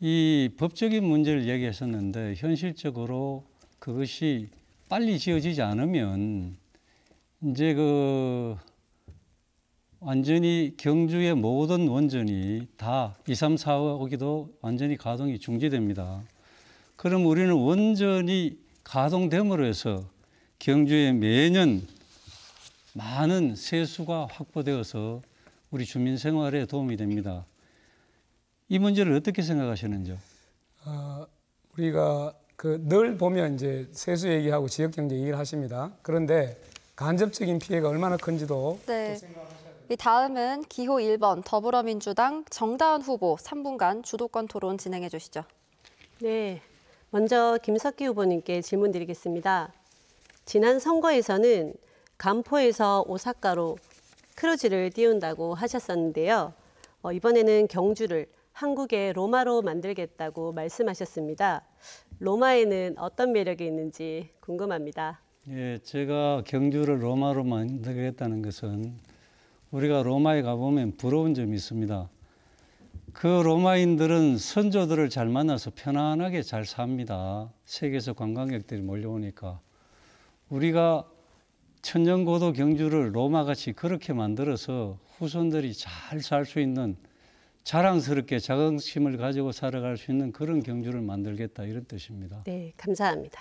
이 법적인 문제를 얘기하셨는데 현실적으로 그것이 빨리 지어지지 않으면 이제 완전히 경주의 모든 원전이 다 2, 3, 4호기도 완전히 가동이 중지됩니다. 그럼 우리는 원전이 가동됨으로 해서 경주에 매년 많은 세수가 확보되어서 우리 주민 생활에 도움이 됩니다. 이 문제를 어떻게 생각하시는지요? 우리가 늘 보면 이제 세수 얘기하고 지역 경제 얘기를 하십니다. 그런데 간접적인 피해가 얼마나 큰지도 네. 이 다음은 기호 1번 더불어민주당 정다은 후보 3분간 주도권 토론 진행해 주시죠. 네, 먼저 김석기 후보님께 질문드리겠습니다. 지난 선거에서는 간포에서 오사카로 크루즈를 띄운다고 하셨었는데요. 이번에는 경주를 한국의 로마로 만들겠다고 말씀하셨습니다. 로마에는 어떤 매력이 있는지 궁금합니다. 예, 제가 경주를 로마로 만들겠다는 것은 우리가 로마에 가보면 부러운 점이 있습니다. 그 로마인들은 선조들을 잘 만나서 편안하게 잘 삽니다. 세계에서 관광객들이 몰려오니까. 우리가 천년고도 경주를 로마같이 그렇게 만들어서 후손들이 잘 살 수 있는, 자랑스럽게 자긍심을 가지고 살아갈 수 있는 그런 경주를 만들겠다, 이런 뜻입니다. 네, 감사합니다.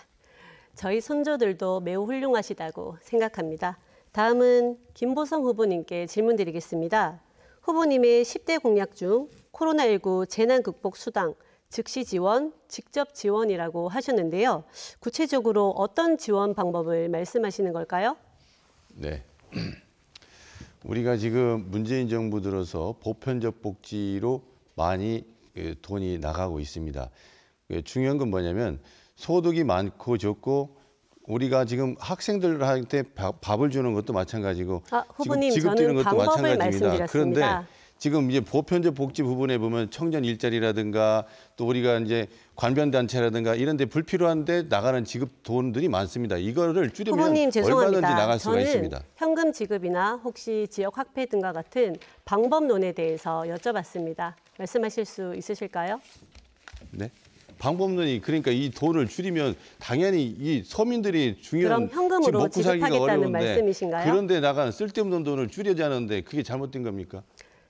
저희 선조들도 매우 훌륭하시다고 생각합니다. 다음은 김보성 후보님께 질문드리겠습니다. 후보님의 10대 공약 중 코로나19 재난극복 수당, 즉시 지원, 직접 지원이라고 하셨는데요. 구체적으로 어떤 지원 방법을 말씀하시는 걸까요? 네. 우리가 지금 문재인 정부 들어서 보편적 복지로 많이 돈이 나가고 있습니다. 중요한 건 뭐냐면 소득이 많고 적고 우리가 지금 학생들한테 밥을 주는 것도 마찬가지고 후보님, 지금 지급 드리는 저는 것도 방법을 마찬가지입니다. 말씀드렸습니다. 그런데 지금 이제 보편적 복지 부분에 보면 청년 일자리라든가 또 우리가 이제 관변 단체라든가 이런 데 불필요한데 나가는 지급 돈들이 많습니다. 이거를 줄이면 후보님 죄송합니다. 얼마든지 나갈 수가 저는 있습니다. 현금 지급이나 혹시 지역 확대 등과 같은 방법론에 대해서 여쭤봤습니다. 말씀하실 수 있으실까요? 네. 방법론이 그러니까 이 돈을 줄이면 당연히 이 서민들이 중요한 그럼 현금으로 지금 먹고 살기가 지급하겠다는 어려운데 말씀이신가요? 그런데 나가는 쓸데없는 돈을 줄여야 하는데 그게 잘못된 겁니까?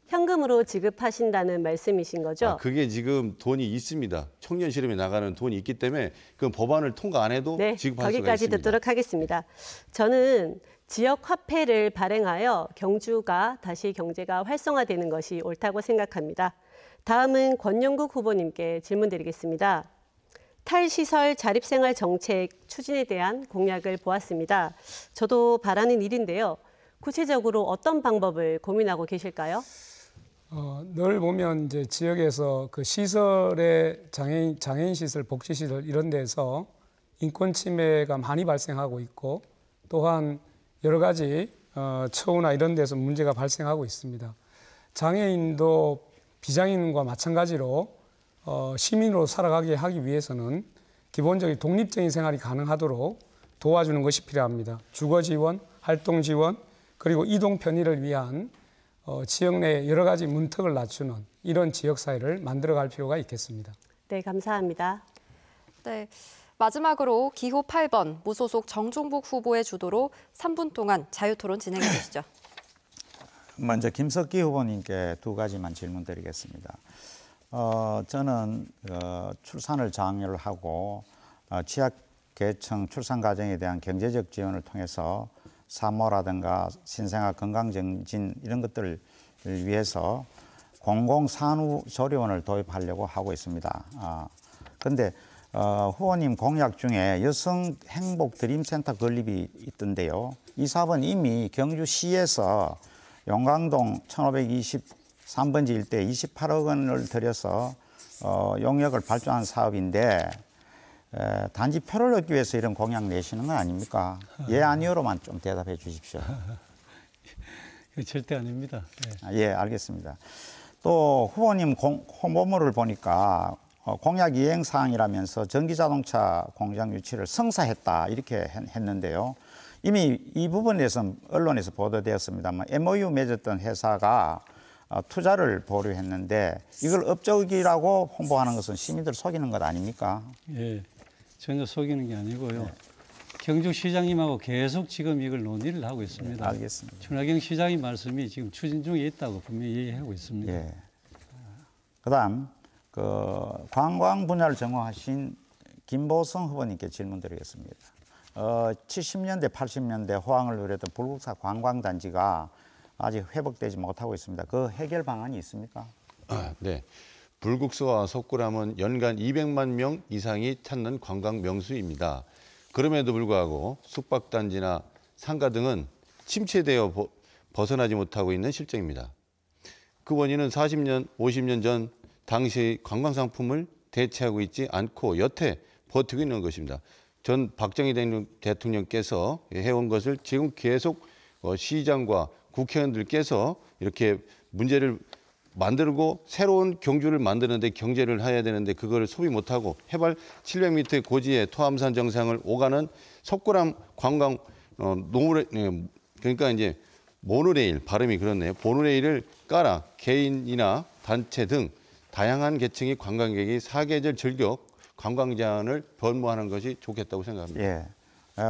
현금으로 지급하신다는 말씀이신 거죠? 그게 지금 돈이 있습니다. 청년 실업에 나가는 돈이 있기 때문에 그 법안을 통과 안 해도 네, 지급할 수가 거기까지 있습니다. 듣도록 하겠습니다. 저는 지역 화폐를 발행하여 경주가 다시 경제가 활성화되는 것이 옳다고 생각합니다. 다음은 권영국 후보님께 질문드리겠습니다. 탈시설 자립생활 정책 추진에 대한 공약을 보았습니다. 저도 바라는 일인데요. 구체적으로 어떤 방법을 고민하고 계실까요? 늘 보면 이제 지역에서 그 시설의 장애인 시설, 복지 시설 이런 데서 인권 침해가 많이 발생하고 있고 또한 여러 가지 처우나 이런 데서 문제가 발생하고 있습니다. 장애인도 비장애인과 마찬가지로 시민으로 살아가게 하기 위해서는 기본적인 독립적인 생활이 가능하도록 도와주는 것이 필요합니다. 주거 지원, 활동 지원, 그리고 이동 편의를 위한 지역 내 여러 가지 문턱을 낮추는 이런 지역 사회를 만들어갈 필요가 있겠습니다. 네, 감사합니다. 네. 마지막으로 기호 8번 무소속 정종복 후보의 주도로 3분 동안 자유토론 진행해 주시죠. 먼저 김석기 후보님께 두 가지만 질문드리겠습니다. 저는 출산을 장려를 하고 취약계층 출산 가정에 대한 경제적 지원을 통해서 산모라든가 신생아 건강증진 이런 것들을 위해서 공공산후조리원을 도입하려고 하고 있습니다. 그런데 후보님 공약 중에 여성 행복 드림센터 건립이 있던데요. 이 사업은 이미 경주시에서 용강동 1523번지 일대 28억 원을 들여서 용역을 발주한 사업인데 단지 표를 얻기 위해서 이런 공약 내시는 건 아닙니까? 예, 아니요로만 좀 대답해 주십시오. 절대 아닙니다. 네. 예, 알겠습니다. 또 후보님 홍보물을 보니까 공약 이행 사항이라면서 전기자동차 공장 유치를 성사했다 이렇게 했는데요. 이미 이 부분에 대해서 언론에서 보도되었습니다만 MOU 맺었던 회사가 투자를 보류했는데 이걸 업적이라고 홍보하는 것은 시민들 속이는 것 아닙니까? 예, 전혀 속이는 게 아니고요. 경주시장님하고 계속 지금 이걸 논의를 하고 있습니다. 알겠습니다. 준하경 시장님 말씀이 지금 추진 중에 있다고 분명히 얘기하고 있습니다. 예. 그다음 관광 분야를 전공하신 김보성 후보님께 질문드리겠습니다. 70년대, 80년대 호황을 누렸던 불국사 관광단지가 아직 회복되지 못하고 있습니다. 그 해결 방안이 있습니까? 네. 불국사와 석굴암은 연간 200만 명 이상이 찾는 관광 명소입니다. 그럼에도 불구하고 숙박단지나 상가 등은 침체되어 벗어나지 못하고 있는 실정입니다. 그 원인은 40년, 50년 전 당시 관광 상품을 대체하고 있지 않고 여태 버티고 있는 것입니다. 전 박정희 대통령께서 해온 것을 지금 계속 시장과 국회의원들께서 이렇게 문제를 만들고 새로운 경주를 만드는데 경제를 해야 되는데 그걸 소비 못하고 해발 700m 고지의 토암산 정상을 오가는 석굴암 관광 그러니까 이제 모노레일 발음이 그렇네요. 모노레일을 깔아 개인이나 단체 등 다양한 계층의 관광객이 사계절 즐겨 관광 제한을 변모하는 것이 좋겠다고 생각합니다. 예.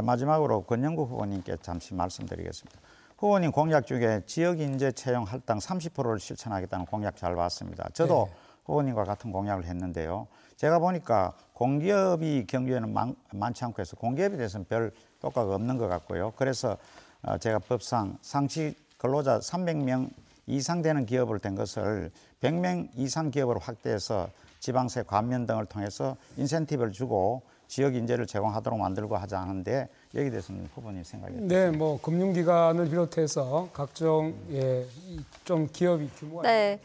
마지막으로 권영국 후보님께 잠시 말씀드리겠습니다. 후보님 공약 중에 지역 인재 채용 할당 30%를 실천하겠다는 공약 잘 봤습니다. 저도 네. 후보님과 같은 공약을 했는데요. 제가 보니까 공기업이 경주에는 많지 않고 해서 공기업에 대해서는 별 효과가 없는 것 같고요. 그래서 제가 법상 상시 근로자 300명 이상 되는 기업으로 된 것을 100명 이상 기업으로 확대해서 지방세 감면 등을 통해서 인센티브를 주고 지역 인재를 제공하도록 만들고 하자 하는데 여기에 대해서는 후보님 생각이 어떠세요? 네, 뭐 금융기관을 비롯해서 각종 좀 기업이 규모가 네.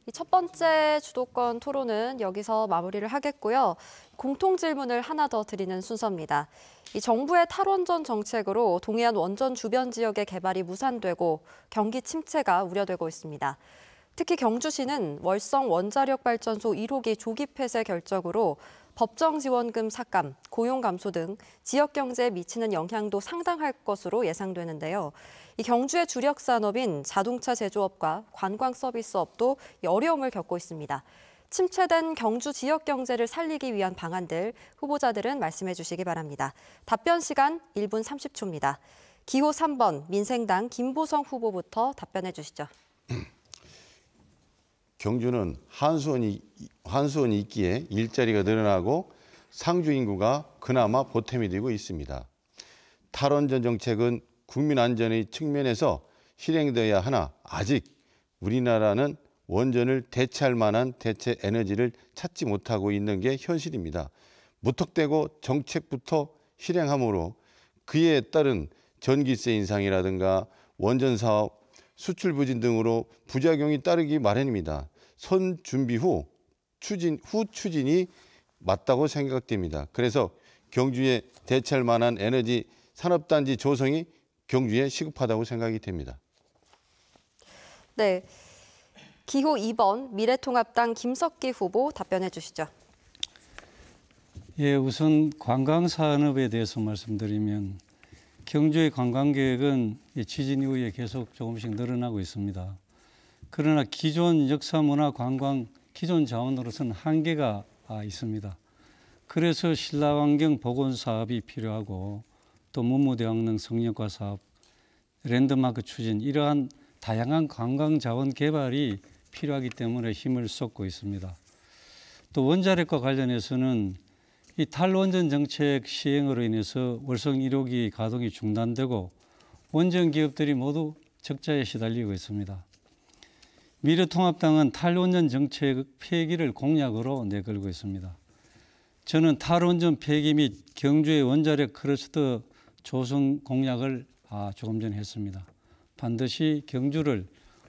이 첫 번째 주도권 토론은 여기서 마무리를 하겠고요. 공통 질문을 하나 더 드리는 순서입니다. 이 정부의 탈원전 정책으로 동해안 원전 주변 지역의 개발이 무산되고 경기 침체가 우려되고 있습니다. 특히 경주시는 월성 원자력 발전소 1호기 조기 폐쇄 결정으로 법정 지원금 삭감, 고용 감소 등 지역 경제에 미치는 영향도 상당할 것으로 예상되는데요. 이 경주의 주력 산업인 자동차 제조업과 관광 서비스업도 어려움을 겪고 있습니다. 침체된 경주 지역 경제를 살리기 위한 방안들 후보자들은 말씀해 주시기 바랍니다. 답변 시간 1분 30초입니다. 기호 3번 민생당 김보성 후보부터 답변해 주시죠. 경주는 한수원이 있기에 일자리가 늘어나고 상주 인구가 그나마 보탬이 되고 있습니다. 탈원전 정책은 국민 안전의 측면에서 실행되어야 하나 아직 우리나라는 원전을 대체할 만한 대체 에너지를 찾지 못하고 있는 게 현실입니다. 무턱대고 정책부터 실행함으로 그에 따른 전기세 인상이라든가 원전 사업, 수출 부진 등으로 부작용이 따르기 마련입니다. 선 준비 후 추진이 맞다고 생각됩니다. 그래서 경주에 대체할 만한 에너지 산업단지 조성이 경주에 시급하다고 생각이 됩니다. 네, 기호 2번 미래통합당 김석기 후보 답변해 주시죠. 예, 우선 관광산업에 대해서 말씀드리면 경주의 관광객은 취진 이후에 계속 조금씩 늘어나고 있습니다. 그러나 기존 역사문화관광 기존 자원으로서는 한계가 있습니다. 그래서 신라환경 복원 사업이 필요하고 또 문무대왕릉 성역화 사업, 랜드마크 추진 이러한 다양한 관광 자원 개발이 필요하기 때문에 힘을 쏟고 있습니다. 또 원자력과 관련해서는 이 탈원전 정책 시행으로 인해서 월성 1호기 가동이 중단되고 원전 기업들이 모두 적자에 시달리고 있습니다. 미래통합당은 탈원전 정책 폐기를 공약으로 내걸고 있습니다. 저는 탈원전 폐기 및 경주의 원자력 클러스터 조성 공약을 조금 전에 했습니다. 반드시 경주를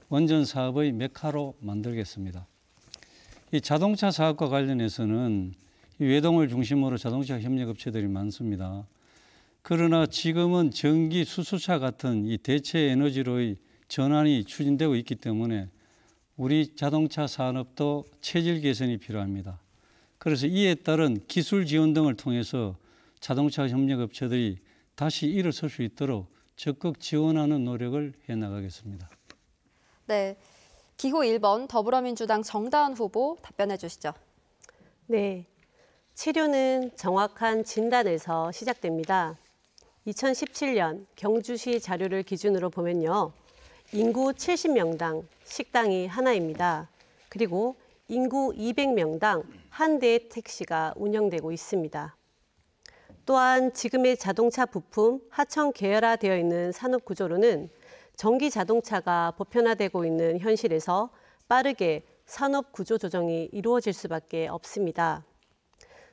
원전 사업의 메카로 만들겠습니다. 이 자동차 사업과 관련해서는 이 외동을 중심으로 자동차 협력업체들이 많습니다. 그러나 지금은 전기 수소차 같은 이 대체 에너지로의 전환이 추진되고 있기 때문에 우리 자동차 산업도 체질 개선이 필요합니다. 그래서 이에 따른 기술 지원 등을 통해서 자동차 협력업체들이 다시 일어설 수 있도록 적극 지원하는 노력을 해나가겠습니다. 네, 기호 1번 더불어민주당 정다은 후보 답변해 주시죠. 네, 치료는 정확한 진단에서 시작됩니다. 2017년 경주시 자료를 기준으로 보면요. 인구 70명당 식당이 하나입니다. 그리고 인구 200명당 한 대의 택시가 운영되고 있습니다. 또한 지금의 자동차 부품 하청 계열화되어 있는 산업 구조로는 전기 자동차가 보편화되고 있는 현실에서 빠르게 산업 구조 조정이 이루어질 수밖에 없습니다.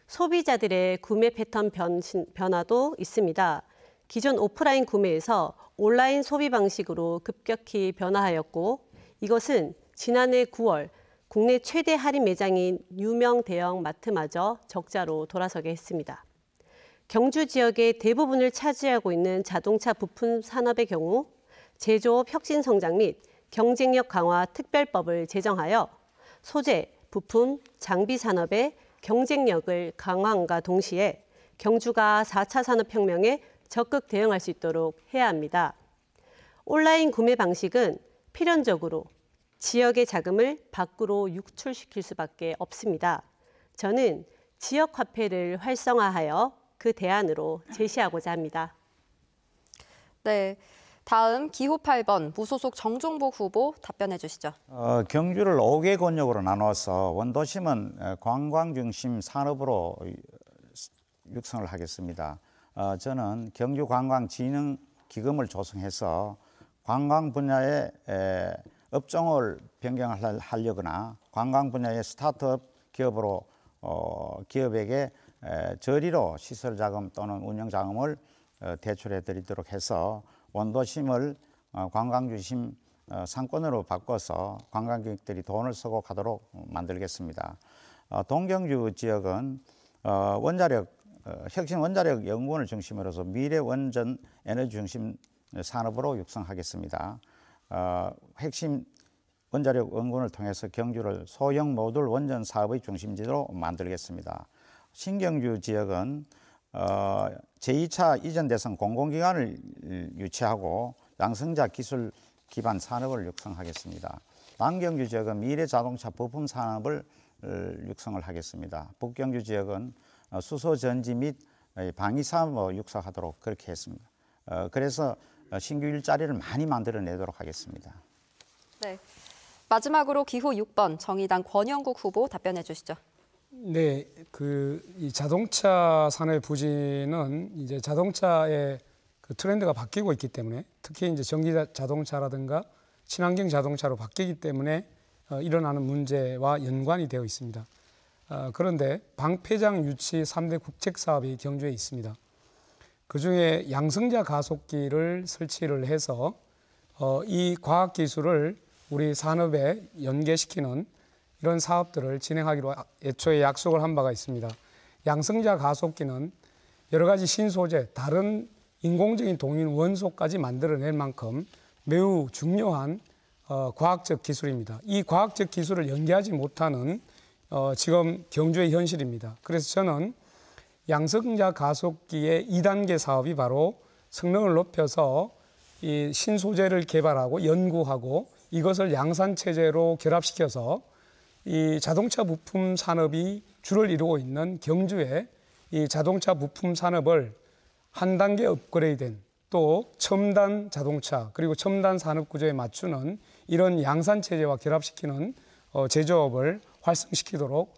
소비자들의 구매 패턴 변화도 있습니다. 기존 오프라인 구매에서 온라인 소비 방식으로 급격히 변화하였고 이것은 지난해 9월 국내 최대 할인 매장인 유명 대형 마트마저 적자로 돌아서게 했습니다. 경주 지역의 대부분을 차지하고 있는 자동차 부품 산업의 경우 제조업 혁신 성장 및 경쟁력 강화 특별법을 제정하여 소재, 부품, 장비 산업의 경쟁력을 강화함과 동시에 경주가 4차 산업혁명에 적극 대응할 수 있도록 해야 합니다. 온라인 구매 방식은 필연적으로 지역의 자금을 밖으로 유출시킬 수밖에 없습니다. 저는 지역 화폐를 활성화하여 그 대안으로 제시하고자 합니다. 네, 다음 기호 8번 무소속 정종복 후보 답변해 주시죠. 경주를 5개 권역으로 나눠서 원도심은 관광 중심 산업으로 육성을 하겠습니다. 저는 경주관광진흥기금을 조성해서 관광 분야의 업종을 변경하려거나 관광 분야의 스타트업 기업에게 저리로 시설 자금 또는 운영 자금을 대출해 드리도록 해서 원도심을 관광 중심 상권으로 바꿔서 관광객들이 돈을 쓰고 가도록 만들겠습니다. 동경주 지역은 혁신 원자력 연구원을 중심으로서 미래 원전 에너지 중심 산업으로 육성하겠습니다. 핵심 원자력 연구원을 통해서 경주를 소형 모듈 원전 사업의 중심지로 만들겠습니다. 신경주 지역은 제2차 이전 대상 공공기관을 유치하고 양성자 기술 기반 산업을 육성하겠습니다. 남경주 지역은 미래 자동차 부품 산업을 육성을 하겠습니다. 북경주 지역은 수소 전지 및 방위 산업을 육성하도록 그렇게 했습니다. 그래서 신규 일자리를 많이 만들어내도록 하겠습니다. 네. 마지막으로 기호 6번 정의당 권영국 후보 답변해 주시죠. 네, 이 자동차 산업의 부진은 이제 자동차의 그 트렌드가 바뀌고 있기 때문에 특히 이제 전기 자동차라든가 친환경 자동차로 바뀌기 때문에 일어나는 문제와 연관이 되어 있습니다. 그런데 방폐장 유치 3대 국책 사업이 경주에 있습니다. 그중에 양성자 가속기를 설치를 해서 이 과학 기술을 우리 산업에 연계시키는 이런 사업들을 진행하기로 애초에 약속을 한 바가 있습니다. 양성자 가속기는 여러 가지 신소재, 다른 인공적인 동인 원소까지 만들어낼 만큼 매우 중요한 과학적 기술입니다. 이 과학적 기술을 연계하지 못하는 지금 경주의 현실입니다. 그래서 저는 양성자 가속기의 2단계 사업이 바로 성능을 높여서 이 신소재를 개발하고 연구하고 이것을 양산체제로 결합시켜서 이 자동차 부품 산업이 주를 이루고 있는 경주의 이 자동차 부품 산업을 한 단계 업그레이드된 또 첨단 자동차 그리고 첨단 산업 구조에 맞추는 이런 양산체제와 결합시키는 제조업을 활성시키도록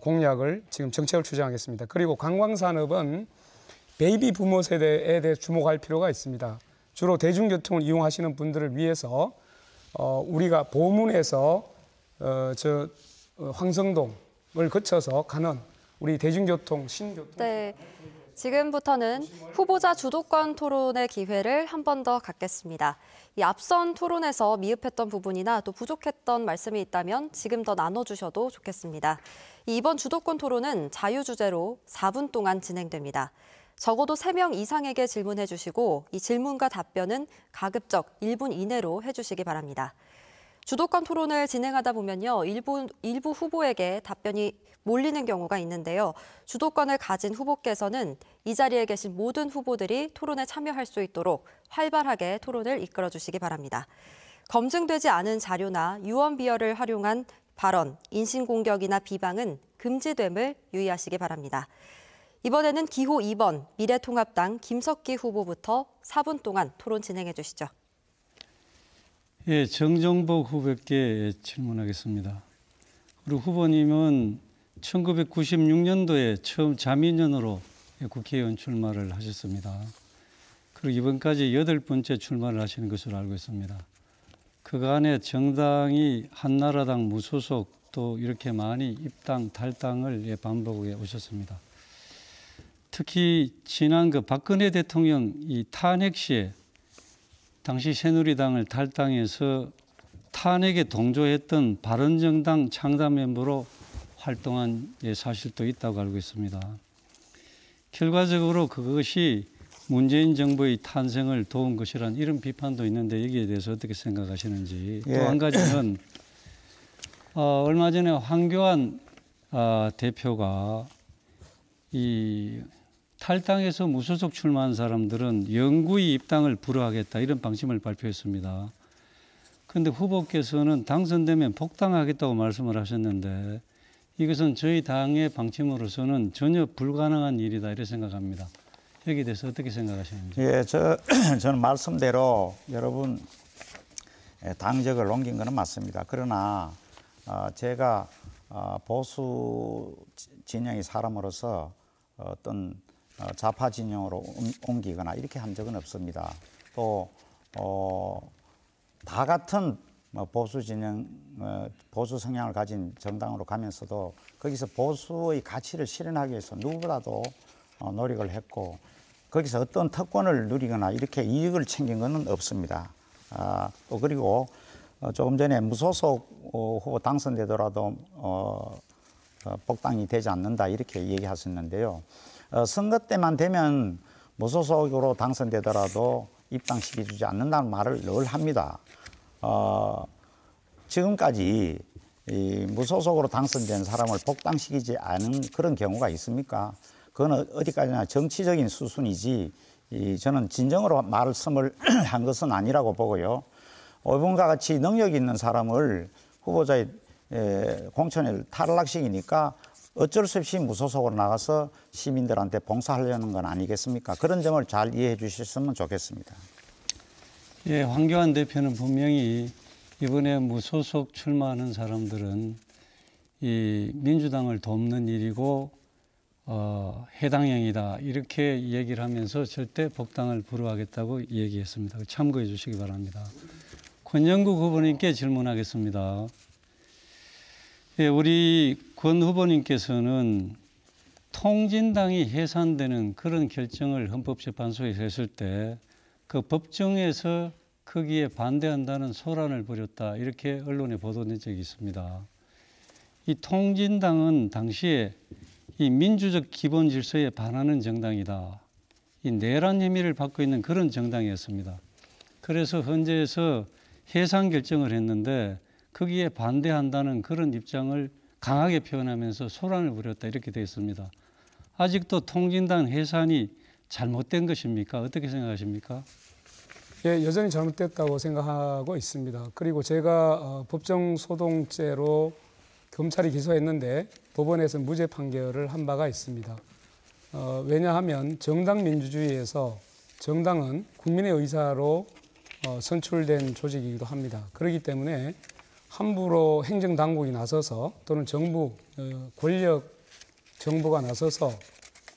공약을 지금 정책을 추진하겠습니다. 그리고 관광산업은 베이비 부모 세대에 대해 주목할 필요가 있습니다. 주로 대중교통을 이용하시는 분들을 위해서 우리가 보문에서 황성동을 거쳐서 가는 우리 대중교통, 신교통. 네. 지금부터는 후보자 주도권 토론의 기회를 한 번 더 갖겠습니다. 이 앞선 토론에서 미흡했던 부분이나 또 부족했던 말씀이 있다면 지금 더 나눠주셔도 좋겠습니다. 이번 주도권 토론은 자유주제로 4분 동안 진행됩니다. 적어도 3명 이상에게 질문해 주시고 이 질문과 답변은 가급적 1분 이내로 해주시기 바랍니다. 주도권 토론을 진행하다 보면요, 일부 후보에게 답변이 몰리는 경우가 있는데요. 주도권을 가진 후보께서는 이 자리에 계신 모든 후보들이 토론에 참여할 수 있도록 활발하게 토론을 이끌어 주시기 바랍니다. 검증되지 않은 자료나 유언비어를 활용한 발언, 인신공격이나 비방은 금지됨을 유의하시기 바랍니다. 이번에는 기호 2번 미래통합당 김석기 후보부터 4분 동안 토론 진행해 주시죠. 예, 정정복 후보께 질문하겠습니다. 우리 후보님은 1996년도에 처음 자민련으로 국회의원 출마를 하셨습니다. 그리고 이번까지 8번째 출마를 하시는 것으로 알고 있습니다. 그간에 정당이 한나라당 무소속 또 이렇게 많이 입당, 탈당을 반복해 오셨습니다. 특히 지난 박근혜 대통령 이 탄핵 시에 당시 새누리당을 탈당해서 탄핵에 동조했던 바른정당 창당 멤버로 활동한 사실도 있다고 알고 있습니다. 결과적으로 그것이 문재인 정부의 탄생을 도운 것이란 이런 비판도 있는데 여기에 대해서 어떻게 생각하시는지. 또 한 가지는 얼마 전에 황교안 대표가 이 탈당해서 무소속 출마한 사람들은 영구히 입당을 불허하겠다 이런 방침을 발표했습니다. 그런데 후보께서는 당선되면 복당하겠다고 말씀을 하셨는데 이것은 저희 당의 방침으로서는 전혀 불가능한 일이다 이렇게 생각합니다. 여기에 대해서 어떻게 생각하시는지. 예, 저는 말씀대로 여러분 당적을 옮긴 것은 맞습니다. 그러나 제가 보수 진영의 사람으로서 어떤 좌파 진영으로 옮기거나 이렇게 한 적은 없습니다. 또 다 같은 보수 진영, 보수 성향을 가진 정당으로 가면서도 거기서 보수의 가치를 실현하기 위해서 누구보다도 노력을 했고 거기서 어떤 특권을 누리거나 이렇게 이익을 챙긴 것은 없습니다. 또 그리고 조금 전에 무소속 후보 당선되더라도 복당이 되지 않는다 이렇게 얘기하셨는데요. 선거 때만 되면 무소속으로 당선되더라도 입당시켜주지 않는다는 말을 늘 합니다. 지금까지 이 무소속으로 당선된 사람을 복당시키지 않은 그런 경우가 있습니까? 그건 어디까지나 정치적인 수순이지 저는 진정으로 말씀을 한 것은 아니라고 보고요. 이분과 같이 능력 있는 사람을 후보자의 공천을 탈락시키니까 어쩔 수 없이 무소속으로 나가서 시민들한테 봉사하려는 건 아니겠습니까? 그런 점을 잘 이해해 주셨으면 좋겠습니다. 예, 황교안 대표는 분명히 이번에 무소속 출마하는 사람들은 이 민주당을 돕는 일이고 해당형이다 이렇게 얘기를 하면서 절대 복당을 불허하겠다고 얘기했습니다. 참고해 주시기 바랍니다. 권영국 후보님께 질문하겠습니다. 예, 우리 권 후보님께서는 통진당이 해산되는 그런 결정을 헌법재판소에서 했을 때 그 법정에서 거기에 반대한다는 소란을 벌였다 이렇게 언론에 보도된 적이 있습니다. 이 통진당은 당시에 이 민주적 기본 질서에 반하는 정당이다. 이 내란 혐의를 받고 있는 그런 정당이었습니다. 그래서 헌재에서 해산 결정을 했는데 거기에 반대한다는 그런 입장을 강하게 표현하면서 소란을 벌였다 이렇게 되어 있습니다. 아직도 통진당 해산이 잘못된 것입니까? 어떻게 생각하십니까? 예, 여전히 잘못됐다고 생각하고 있습니다. 그리고 제가 법정소동죄로 검찰이 기소했는데 법원에서 무죄 판결을 한 바가 있습니다. 왜냐하면 정당 민주주의에서 정당은 국민의 의사로 선출된 조직이기도 합니다. 그렇기 때문에 함부로 행정당국이 나서서 또는 정부, 권력 정부가 나서서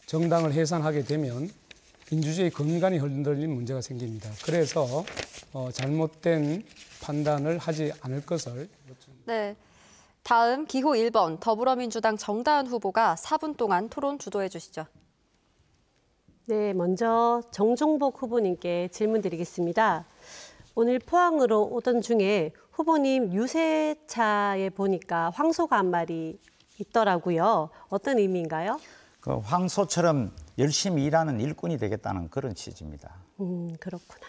정당을 해산하게 되면 민주주의 근간이 흔들리는 문제가 생깁니다. 그래서 잘못된 판단을 하지 않을 것을. 네. 다음 기호 1번 더불어민주당 정다은 후보가 4분 동안 토론 주도해 주시죠. 네, 먼저 정종복 후보님께 질문 드리겠습니다. 오늘 포항으로 오던 중에 후보님 유세차에 보니까 황소가 한 마리 있더라고요. 어떤 의미인가요? 그 황소처럼 열심히 일하는 일꾼이 되겠다는 그런 취지입니다. 그렇구나.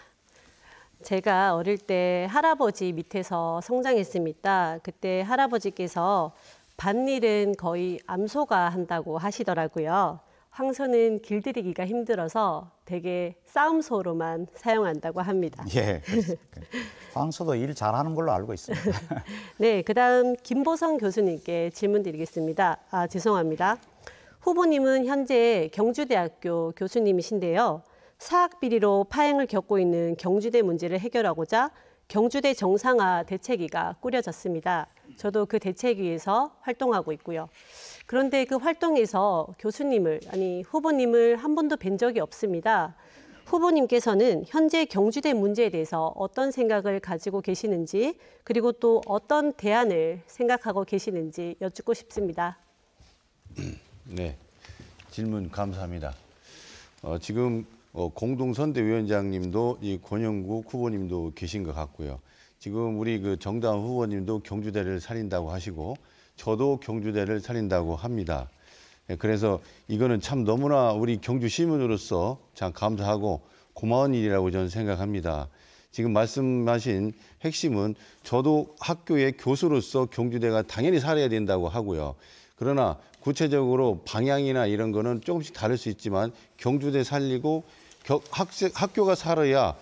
제가 어릴 때 할아버지 밑에서 성장했습니다. 그때 할아버지께서 밭일은 거의 암소가 한다고 하시더라고요. 황소는 길들이기가 힘들어서 되게 싸움소로만 사용한다고 합니다. 예, 황소도 일 잘하는 걸로 알고 있습니다. 네, 그다음 김보성 교수님께 질문 드리겠습니다. 죄송합니다. 후보님은 현재 경주대학교 교수님이신데요. 사학비리로 파행을 겪고 있는 경주대 문제를 해결하고자 경주대 정상화 대책위가 꾸려졌습니다. 저도 그 대책위에서 활동하고 있고요. 그런데 그 활동에서 후보님을 한 번도 뵌 적이 없습니다. 후보님께서는 현재 경주대 문제에 대해서 어떤 생각을 가지고 계시는지, 그리고 또 어떤 대안을 생각하고 계시는지 여쭙고 싶습니다. 네, 질문 감사합니다. 지금 공동선대위원장님도 이 권영국 후보님도 계신 것 같고요. 지금 우리 그 정다은 후보님도 경주대를 살린다고 하시고 저도 경주대를 살린다고 합니다. 그래서 이거는 참 너무나 우리 경주 시민으로서 참 감사하고 고마운 일이라고 저는 생각합니다. 지금 말씀하신 핵심은 저도 학교의 교수로서 경주대가 당연히 살아야 된다고 하고요. 그러나 구체적으로 방향이나 이런 거는 조금씩 다를 수 있지만 경주대 살리고 학교가 살아야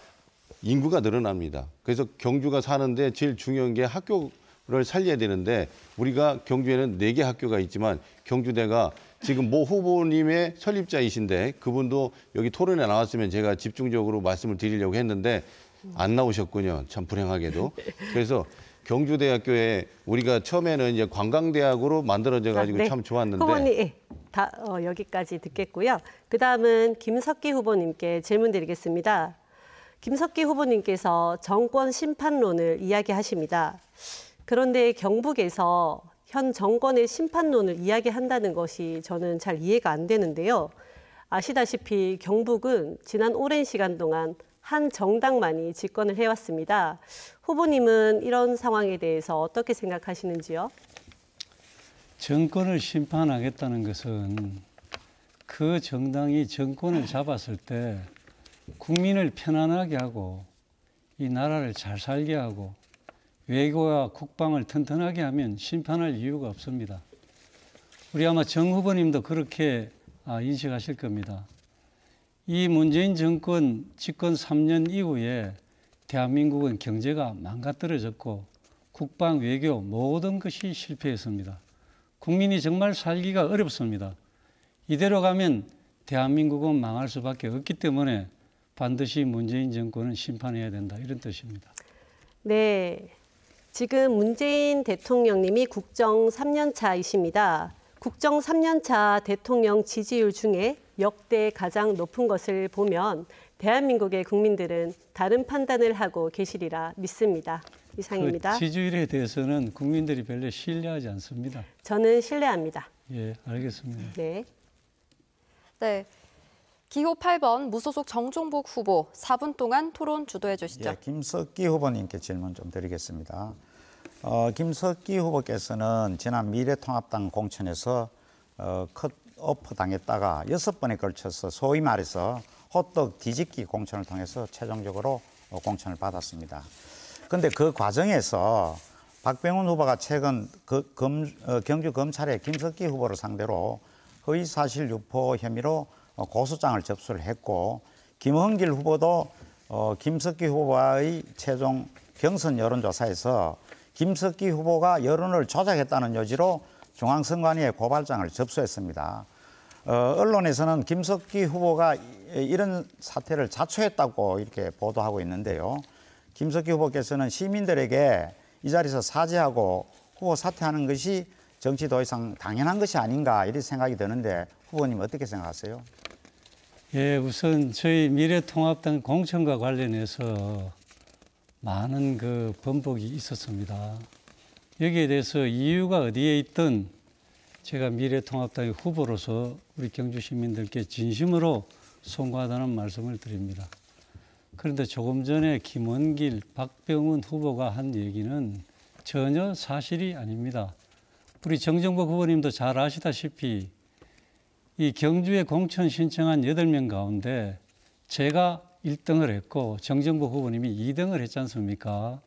인구가 늘어납니다. 그래서 경주가 사는데 제일 중요한 게 학교를 살려야 되는데 우리가 경주에는 4개 학교가 있지만 경주대가 지금 모 후보님의 설립자이신데 그분도 여기 토론에 나왔으면 제가 집중적으로 말씀을 드리려고 했는데 안 나오셨군요. 참 불행하게도. 그래서 경주대학교에 우리가 처음에는 이제 관광대학으로 만들어져 가지고 네. 참 좋았는데 후보님 여기까지 듣겠고요. 그다음은 김석기 후보님께 질문 드리겠습니다. 김석기 후보님께서 정권 심판론을 이야기하십니다. 그런데 경북에서 현 정권의 심판론을 이야기한다는 것이 저는 잘 이해가 안 되는데요. 아시다시피 경북은 지난 오랜 시간 동안 한 정당만이 집권을 해왔습니다. 후보님은 이런 상황에 대해서 어떻게 생각하시는지요? 정권을 심판하겠다는 것은 그 정당이 정권을 잡았을 때 국민을 편안하게 하고 이 나라를 잘 살게 하고 외교와 국방을 튼튼하게 하면 심판할 이유가 없습니다. 우리 아마 정 후보님도 그렇게 인식하실 겁니다. 이 문재인 정권 집권 3년 이후에 대한민국은 경제가 망가뜨려졌고 국방, 외교 모든 것이 실패했습니다. 국민이 정말 살기가 어렵습니다. 이대로 가면 대한민국은 망할 수밖에 없기 때문에 반드시 문재인 정권은 심판해야 된다, 이런 뜻입니다. 네, 지금 문재인 대통령님이 국정 3년 차이십니다. 국정 3년 차 대통령 지지율 중에 역대 가장 높은 것을 보면 대한민국의 국민들은 다른 판단을 하고 계시리라 믿습니다. 이상입니다. 그 지지율에 대해서는 국민들이 별로 신뢰하지 않습니다. 저는 신뢰합니다. 예, 알겠습니다. 네. 네. 기호 8번 무소속 정종복 후보 4분 동안 토론 주도해 주시죠. 예, 김석기 후보님께 질문 좀 드리겠습니다. 김석기 후보께서는 지난 미래통합당 공천에서 컷오프 당했다가 6번에 걸쳐서 소위 말해서 호떡 뒤집기 공천을 통해서 최종적으로 공천을 받았습니다. 그런데 그 과정에서 박병훈 후보가 최근 경주 검찰의 김석기 후보를 상대로 허위사실 유포 혐의로 고소장을 접수를 했고, 김흥길 후보도 김석기 후보와의 최종 경선 여론조사에서 김석기 후보가 여론을 조작했다는 요지로 중앙선관위에 고발장을 접수했습니다. 언론에서는 김석기 후보가 이런 사태를 자초했다고 이렇게 보도하고 있는데요. 김석기 후보께서는 시민들에게 이 자리에서 사죄하고 후보 사퇴하는 것이 정치 도의상 당연한 것이 아닌가 이런 생각이 드는데 후보님 어떻게 생각하세요? 예, 우선 저희 미래통합당 공천과 관련해서 많은 그 번복이 있었습니다. 여기에 대해서 이유가 어디에 있든 제가 미래통합당의 후보로서 우리 경주 시민들께 진심으로 송구하다는 말씀을 드립니다. 그런데 조금 전에 김원길, 박병훈 후보가 한 얘기는 전혀 사실이 아닙니다. 우리 정정복 후보님도 잘 아시다시피 이 경주에 공천 신청한 8명 가운데 제가 1등을 했고 정정복 후보님이 2등을 했지 않습니까?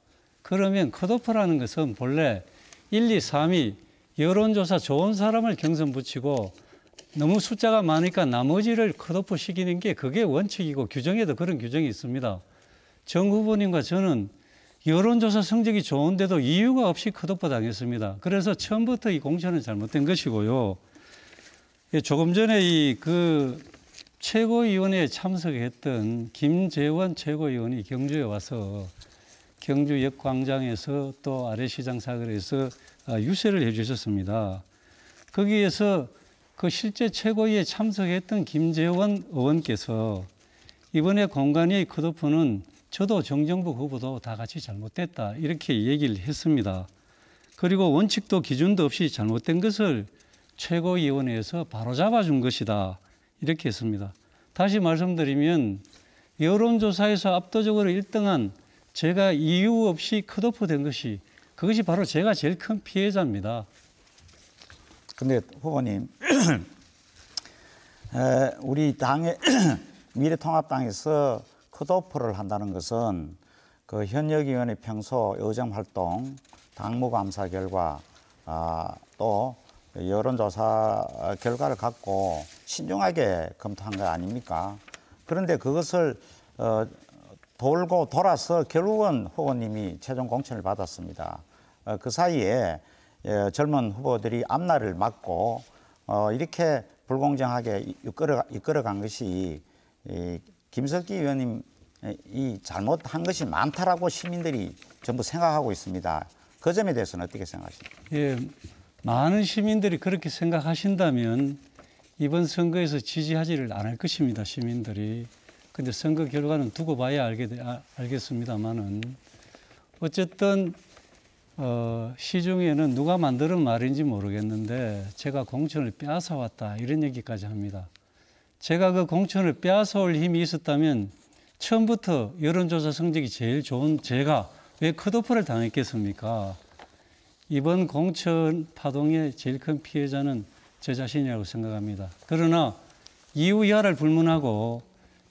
그러면 컷오프라는 것은 본래 1, 2, 3위 여론조사 좋은 사람을 경선 붙이고 너무 숫자가 많으니까 나머지를 컷오프 시키는 게 그게 원칙이고 규정에도 그런 규정이 있습니다. 정 후보님과 저는 여론조사 성적이 좋은데도 이유가 없이 컷오프 당했습니다. 그래서 처음부터 이 공천은 잘못된 것이고요. 조금 전에 그 최고위원회에 참석했던 김재원 최고위원이 경주에 와서 경주 역광장에서 또 아래시장 사거리에서 유세를 해주셨습니다. 거기에서 그 실제 최고위에 참석했던 김재원 의원께서 이번에 공관위의 컷오프는 저도 정정복 후보도 다 같이 잘못됐다 이렇게 얘기를 했습니다. 그리고 원칙도 기준도 없이 잘못된 것을 최고위원회에서 바로잡아준 것이다 이렇게 했습니다. 다시 말씀드리면 여론조사에서 압도적으로 1등한 제가 이유 없이 컷오프 된 것이 그것이 바로 제가 제일 큰 피해자입니다. 근데 후보님, 우리 당의 미래통합당에서 컷오프를 한다는 것은 그 현역 의원의 평소 의정 활동, 당무 감사 결과, 또 여론조사 결과를 갖고 신중하게 검토한 거 아닙니까? 그런데 그것을 돌고 돌아서 결국은 후보님이 최종 공천을 받았습니다. 그 사이에 젊은 후보들이 앞날을 막고 이렇게 불공정하게 이끌어간 것이 김석기 의원님 이 잘못한 것이 많다라고 시민들이 전부 생각하고 있습니다. 그 점에 대해서는 어떻게 생각하십니까? 예, 많은 시민들이 그렇게 생각하신다면 이번 선거에서 지지하지를 않을 것입니다. 시민들이. 근데 선거 결과는 두고 봐야 알겠습니다만은 어쨌든 시중에는 누가 만드는 말인지 모르겠는데 제가 공천을 빼앗아 왔다 이런 얘기까지 합니다. 제가 그 공천을 빼앗아 올 힘이 있었다면 처음부터 여론조사 성적이 제일 좋은 제가 왜 컷오프를 당했겠습니까? 이번 공천 파동의 제일 큰 피해자는 저 자신이라고 생각합니다. 그러나 이후 이하를 불문하고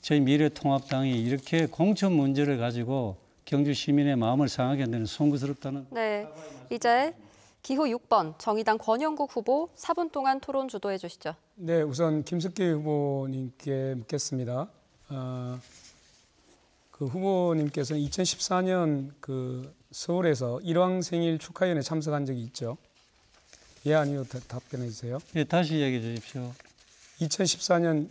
저희 미래통합당이 이렇게 공천 문제를 가지고 경주 시민의 마음을 상하게 되는 송구스럽다는. 네, 이제 기호 6번 정의당 권영국 후보 4분 동안 토론 주도해 주시죠. 네, 우선 김석기 후보님께 묻겠습니다. 그 후보님께서는 2014년 그 서울에서 일왕 생일 축하연에 참석한 적이 있죠? 예, 아니요, 답변해 주세요. 예, 다시 얘기해 주십시오. 2014년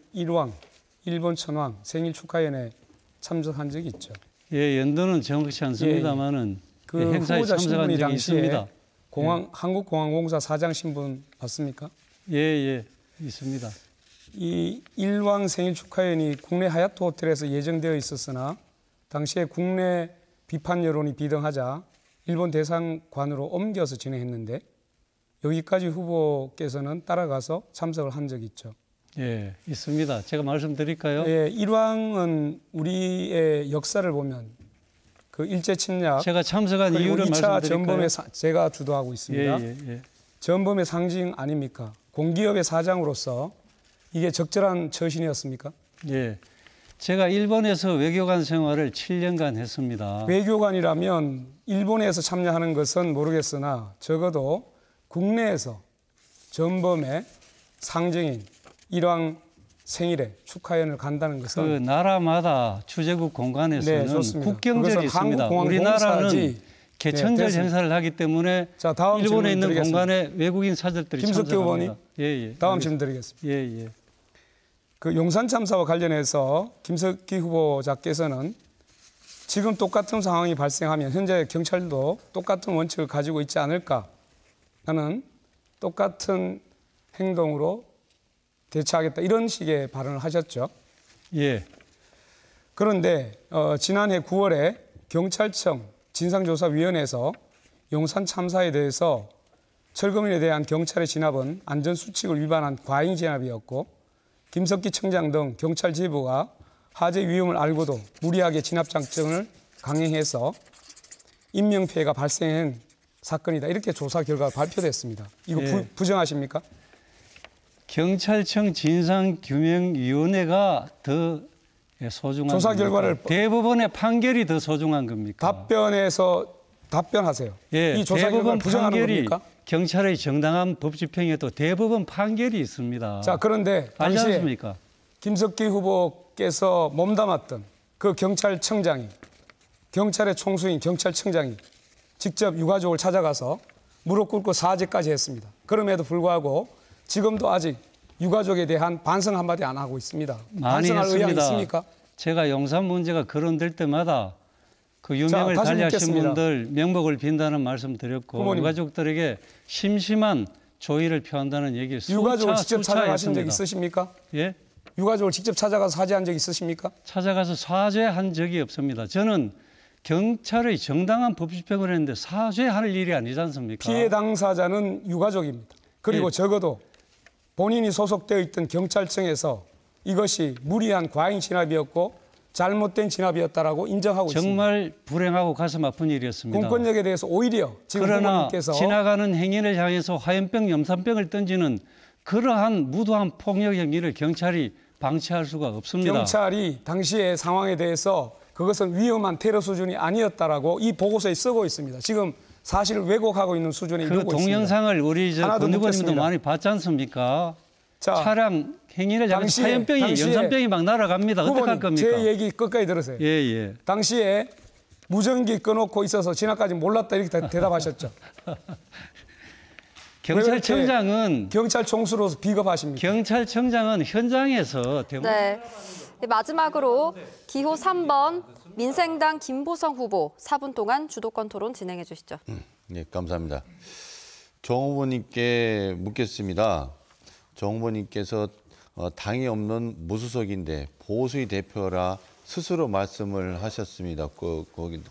일본 천황 생일 축하연에 참석한 적이 있죠. 예, 연도는 정확치 않습니다만은 그 행사에 후보자 참석한 신분이 적이 당시에 있습니다. 한국공항공사 사장 신분 맞습니까? 예, 있습니다. 이 일왕 생일 축하연이 국내 하얏트 호텔에서 예정되어 있었으나 당시에 국내 비판 여론이 비등하자 일본 대사관으로 옮겨서 진행했는데 여기까지 후보께서는 따라가서 참석을 한 적이 있죠. 예, 있습니다. 제가 말씀드릴까요? 예, 일왕은 우리의 역사를 보면 그 일제 침략, 제가 참석한 그리고 이유를 2차 말씀드릴까요? 전범의 제가 주도하고 있습니다. 예. 전범의 상징 아닙니까? 공기업의 사장으로서 이게 적절한 처신이었습니까? 예. 제가 일본에서 외교관 생활을 7년간 했습니다. 외교관이라면 일본에서 참여하는 것은 모르겠으나 적어도 국내에서 전범의 상징인 일왕 생일에 축하연을 간다는 그 것은 나라마다 주재국 공간에서는 네, 좋습니다. 국경절이 그것은 있습니다. 한국공항공사지. 우리나라는 개천절 네, 행사를 하기 때문에 자, 다음 일본에 질문 있는 드리겠습니다. 공간에 외국인 사절들이 김석기 참석합니다. 후보님, 다음 질문 드리겠습니다. 예. 그 용산 참사와 관련해서 김석기 후보자께서는 지금 똑같은 상황이 발생하면 현재 경찰도 똑같은 원칙을 가지고 있지 않을까라는 똑같은 행동으로 대처하겠다 이런 식의 발언을 하셨죠. 예. 그런데 지난해 9월에 경찰청 진상조사위원회에서 용산 참사에 대해서 철거민에 대한 경찰의 진압은 안전수칙을 위반한 과잉 진압이었고 김석기 청장 등 경찰 지휘부가 화재 위험을 알고도 무리하게 진압 작전을 강행해서 인명피해가 발생한 사건이다. 이렇게 조사 결과가 발표됐습니다. 이거 예. 부정하십니까? 경찰청 진상규명위원회가 더 소중한 조사 겁니까? 결과를 대법원의 판결이 더 소중한 겁니까? 답변하세요. 예, 이 조사 결과를 대법원 부정하는 판결이 겁니까? 경찰의 정당한 법 집행에도 대법원 판결이 있습니다. 자, 그런데 알지 당시에 않습니까? 김석기 후보께서 몸담았던 그 경찰청장이 경찰의 총수인 경찰청장이 직접 유가족을 찾아가서 무릎 꿇고 사죄까지 했습니다. 그럼에도 불구하고 지금도 아직 유가족에 대한 반성 한마디 안 하고 있습니다. 많이 반성할 의향 했습니다. 있습니까? 제가 용산 문제가 거론될 때마다 그 유명을 다시 달리하신 묻겠습니다. 분들 명복을 빈다는 말씀 드렸고 후보님. 유가족들에게 심심한 조의를 표한다는 얘기를 유가족을 직접 찾아가신 적 했습니다. 있으십니까? 예? 유가족을 직접 찾아가서 사죄한 적 있으십니까? 찾아가서 사죄한 적이 없습니다. 저는 경찰의 정당한 법 집행을 했는데 사죄할 일이 아니지 않습니까? 피해 당사자는 유가족입니다. 그리고 예. 적어도 본인이 소속되어 있던 경찰청에서 이것이 무리한 과잉 진압이었고 잘못된 진압이었다라고 인정하고 있습니다. 정말 불행하고 가슴 아픈 일이었습니다. 공권력에 대해서 오히려 지금 그러나 후보님께서 지나가는 행인을 향해서 화염병, 염산병을 던지는 그러한 무도한 폭력 행위를 경찰이 방치할 수가 없습니다. 경찰이 당시의 상황에 대해서 그것은 위험한 테러 수준이 아니었다라고 이 보고서에 쓰고 있습니다. 지금 사실을 왜곡하고 있는 수준에 그 이르고 있습니다. 동영상을 우리 하나 더 권 의원님도 묻겠습니다. 많이 봤지 않습니까? 자, 차량 행인을 향해서 당시에- 화염병이, 당시에 염산병이 막 날아갑니다. 어떡할 후보님, 겁니까? 제 얘기 끝까지 들으세요. 예. 당시에 무전기 꺼놓고 있어서 지나까지 몰랐다 이렇게 대답하셨죠. 경찰청장은 경찰 총수로서 비겁하십니까? 경찰청장은 현장에서 대부분 네. 마지막으로 기호 3번 민생당 김보성 후보 4분 동안 주도권 토론 진행해 주시죠. 네, 감사합니다. 정 후보님께 묻겠습니다. 정 후보님께서 당이 없는 무소속인데 보수의 대표라 스스로 말씀을 하셨습니다. 거기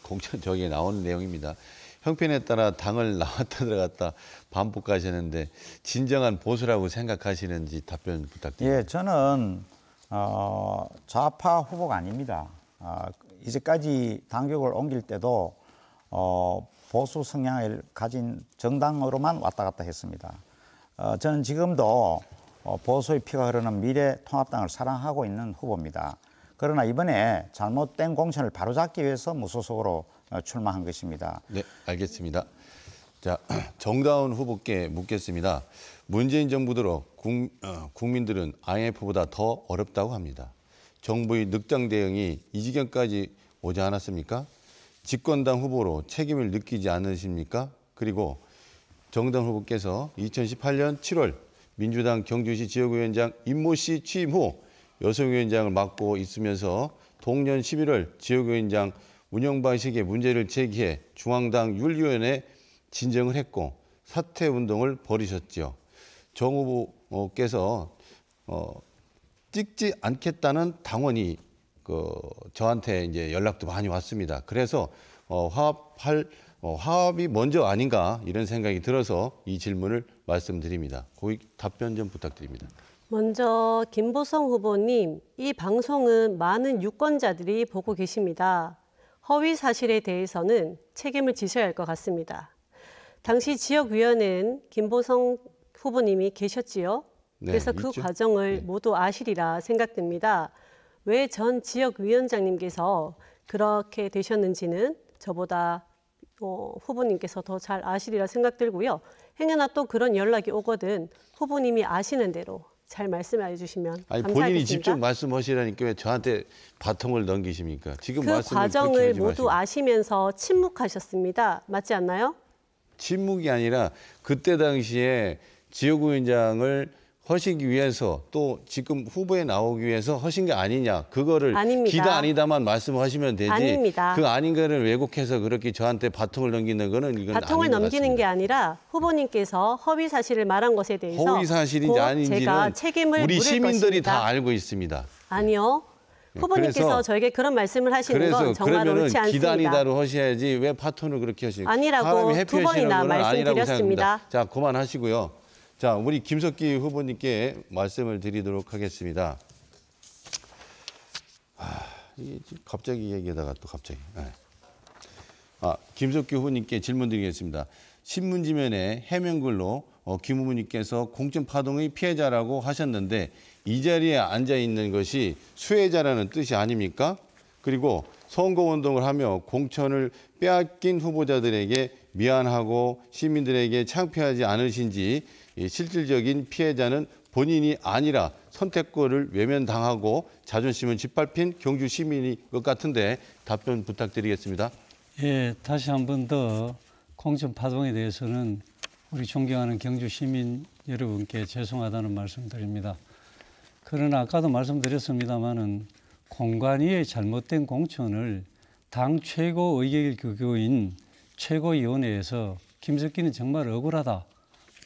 저기에 나오는 내용입니다. 형편에 따라 당을 나왔다 들어갔다 반복하셨는데 진정한 보수라고 생각하시는지 답변 부탁드립니다. 예, 저는 좌파 후보가 아닙니다. 이제까지 당적을 옮길 때도 보수 성향을 가진 정당으로만 왔다 갔다 했습니다. 저는 지금도 보수의 피가 흐르는 미래통합당을 사랑하고 있는 후보입니다. 그러나 이번에 잘못된 공천을 바로잡기 위해서 무소속으로 출마한 것입니다. 네, 알겠습니다. 자, 정다운 후보께 묻겠습니다. 문재인 정부 들어 국민들은 IMF보다 더 어렵다고 합니다. 정부의 늑장 대응이 이 지경까지 오지 않았습니까? 집권당 후보로 책임을 느끼지 않으십니까? 그리고 정다운 후보께서 2018년 7월 민주당 경주시 지역위원장 임모 씨 취임 후 여성위원장을 맡고 있으면서 동년 11월 지역위원장 운영 방식에 문제를 제기해 중앙당 윤리위원회에 진정을 했고 사퇴 운동을 벌이셨죠. 정 후보께서 찍지 않겠다는 당원이 저한테 이제 연락도 많이 왔습니다. 그래서 화합이 먼저 아닌가 이런 생각이 들어서 이 질문을 말씀드립니다. 고위 답변 좀 부탁드립니다. 먼저 김보성 후보님, 이 방송은 많은 유권자들이 보고 계십니다. 허위 사실에 대해서는 책임을 지셔야 할 것 같습니다. 당시 지역위원회는 김보성 후보님이 계셨지요. 네, 그래서 그 있죠. 과정을 네. 모두 아시리라 생각됩니다. 왜 전 지역위원장님께서 그렇게 되셨는지는 저보다 후보님께서 더 잘 아시리라 생각들고요. 행여나 또 그런 연락이 오거든 후보님이 아시는 대로 잘 말씀해 주시면 아니 감사하겠습니다. 본인이 직접 말씀하시라니까 왜 저한테 바통을 넘기십니까? 지금 그 말씀을 과정을 그렇게 하지 모두 마시고. 아시면서 침묵하셨습니다. 맞지 않나요? 침묵이 아니라 그때 당시에 지역위원장을 하시기 위해서 또 지금 후보에 나오기 위해서 하신 게 아니냐. 그거를 아닙니다. 기다 아니다만 말씀하시면 되지. 아닙니다. 그 아닌 거를 왜곡해서 그렇게 저한테 바통을 넘기는 거는 이건 바통을 아닌 것 넘기는 같습니다. 게 아니라 후보님께서 허위 사실을 말한 것에 대해서 허위 사실인지 곧 아닌지는 제가 책임을 우리 물을 시민들이 것입니다. 다 알고 있습니다. 아니요. 후보님께서 그래서- 저에게 그런 말씀을 하시는 건 그래서 정말 그러면은 옳지 않습니다. 기다리다로 하셔야지 왜 파톤을 그렇게 하시니까 아니라고 사람이 두 회피하시는 번이나 거는 아니라고 말씀드렸습니다. 생각합니다. 자, 그만하시고요. 자, 우리 김석기 후보님께 말씀을 드리도록 하겠습니다. 이게 갑자기 얘기하다가 또 갑자기. 네. 김석기 후보님께 질문드리겠습니다. 신문지면에 해명글로 김 후보님께서 공천 파동의 피해자라고 하셨는데 이 자리에 앉아 있는 것이 수혜자라는 뜻이 아닙니까? 그리고 선거운동을 하며 공천을 빼앗긴 후보자들에게 미안하고 시민들에게 창피하지 않으신지 실질적인 피해자는 본인이 아니라 선택권을 외면당하고 자존심은 짓밟힌 경주 시민인 것 같은데 답변 부탁드리겠습니다. 예, 다시 한 번 더 공천 파동에 대해서는 우리 존경하는 경주 시민 여러분께 죄송하다는 말씀드립니다. 그러나 아까도 말씀드렸습니다마는 공관위의 잘못된 공천을 당 최고 의결기구인 최고위원회에서 김석기는 정말 억울하다.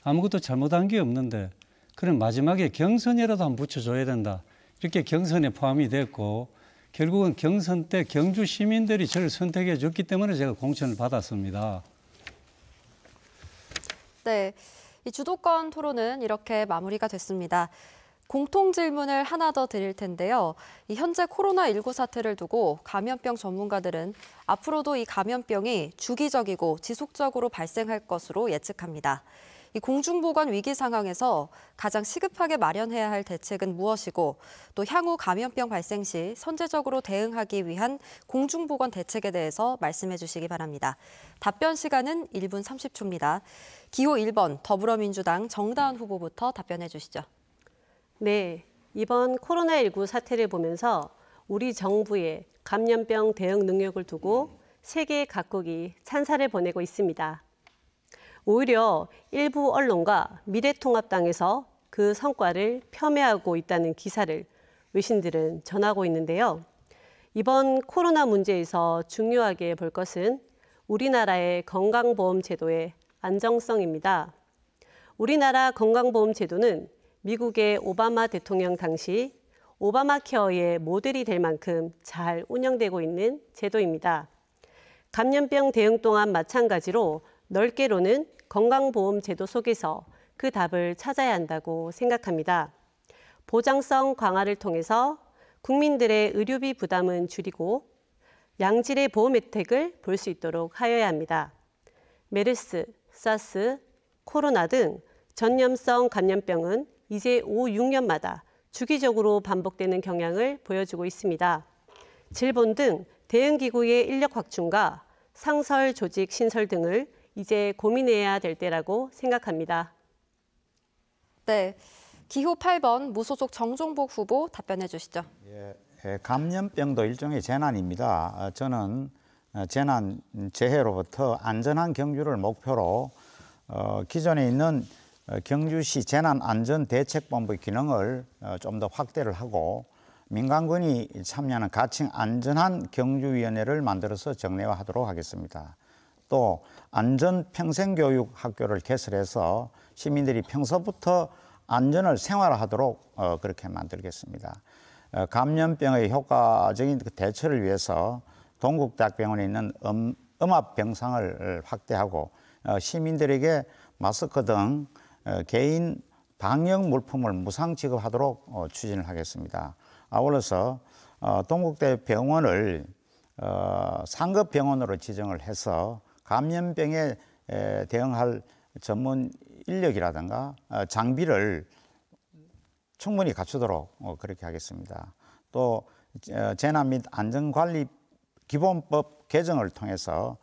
아무것도 잘못한 게 없는데 그럼 마지막에 경선이라도 한번 붙여줘야 된다. 이렇게 경선에 포함이 됐고 결국은 경선 때 경주 시민들이 저를 선택해 줬기 때문에 제가 공천을 받았습니다. 네, 이 주도권 토론은 이렇게 마무리가 됐습니다. 공통 질문을 하나 더 드릴 텐데요. 이 현재 코로나19 사태를 두고 감염병 전문가들은 앞으로도 이 감염병이 주기적이고 지속적으로 발생할 것으로 예측합니다. 이 공중보건 위기 상황에서 가장 시급하게 마련해야 할 대책은 무엇이고 또 향후 감염병 발생 시 선제적으로 대응하기 위한 공중보건 대책에 대해서 말씀해 주시기 바랍니다. 답변 시간은 1분 30초입니다. 기호 1번 더불어민주당 정다은 후보부터 답변해 주시죠. 네, 이번 코로나19 사태를 보면서 우리 정부의 감염병 대응 능력을 두고 세계 각국이 찬사를 보내고 있습니다. 오히려 일부 언론과 미래통합당에서 그 성과를 폄훼하고 있다는 기사를 외신들은 전하고 있는데요. 이번 코로나 문제에서 중요하게 볼 것은 우리나라의 건강보험 제도의 안정성입니다. 우리나라 건강보험 제도는 미국의 오바마 대통령 당시 오바마 케어의 모델이 될 만큼 잘 운영되고 있는 제도입니다. 감염병 대응 또한 마찬가지로 넓게로는 건강보험 제도 속에서 그 답을 찾아야 한다고 생각합니다. 보장성 강화를 통해서 국민들의 의료비 부담은 줄이고 양질의 보험 혜택을 볼 수 있도록 하여야 합니다. 메르스, 사스, 코로나 등 전염성 감염병은 이제 5, 6년마다 주기적으로 반복되는 경향을 보여주고 있습니다. 질본 등 대응기구의 인력 확충과 상설 조직 신설 등을 이제 고민해야 될 때라고 생각합니다. 네, 기호 8번 무소속 정종복 후보 답변해 주시죠. 감염병도 일종의 재난입니다. 저는 재난 재해로부터 안전한 경주를 목표로 기존에 있는 경주시 재난안전대책본부의 기능을 좀 더 확대를 하고 민간군이 참여하는 가칭 안전한 경주위원회를 만들어서 정례화하도록 하겠습니다. 또 안전평생교육 학교를 개설해서 시민들이 평소부터 안전을 생활화하도록 그렇게 만들겠습니다. 감염병의 효과적인 대처를 위해서 동국대학병원에 있는 음압병상을 확대하고 시민들에게 마스크 등 개인 방역 물품을 무상 지급하도록 추진을 하겠습니다. 아울러서 동국대병원을 상급 병원으로 지정을 해서 감염병에 대응할 전문 인력이라든가 장비를 충분히 갖추도록 그렇게 하겠습니다. 또 재난 및 안전관리 기본법 개정을 통해서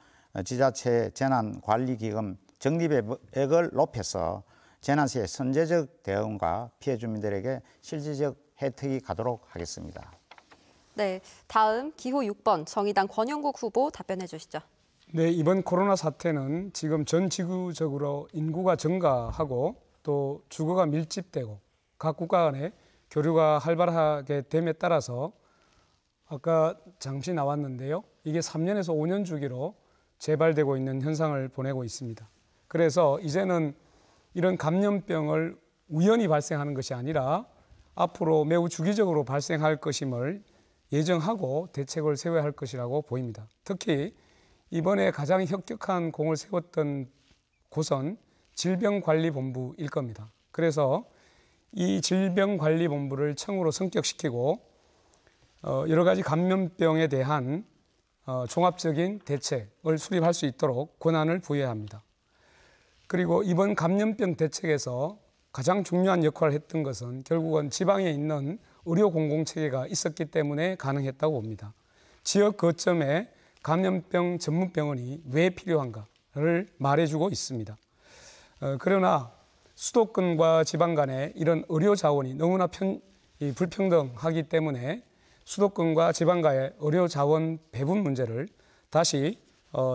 지자체 재난관리기금 적립액을 높여서 재난 시에 선제적 대응과 피해 주민들에게 실질적 혜택이 가도록 하겠습니다. 네, 다음 기호 6번 정의당 권영국 후보 답변해 주시죠. 네, 이번 코로나 사태는 지금 전 지구적으로 인구가 증가하고 또 주거가 밀집되고 각 국가 간의 교류가 활발하게 됨에 따라서 아까 잠시 나왔는데요. 이게 3년에서 5년 주기로 재발되고 있는 현상을 보내고 있습니다. 그래서 이제는 이런 감염병을 우연히 발생하는 것이 아니라 앞으로 매우 주기적으로 발생할 것임을 예정하고 대책을 세워야 할 것이라고 보입니다. 특히 이번에 가장 혁혁한 공을 세웠던 곳은 질병관리본부일 겁니다. 그래서 이 질병관리본부를 청으로 성격시키고 여러 가지 감염병에 대한 종합적인 대책을 수립할 수 있도록 권한을 부여해야 합니다. 그리고 이번 감염병 대책에서 가장 중요한 역할을 했던 것은 결국은 지방에 있는 의료 공공체계가 있었기 때문에 가능했다고 봅니다. 지역 거점에 감염병 전문병원이 왜 필요한가를 말해주고 있습니다. 그러나 수도권과 지방 간의 이런 의료 자원이 너무나 불평등하기 때문에 수도권과 지방과의 의료 자원 배분 문제를 다시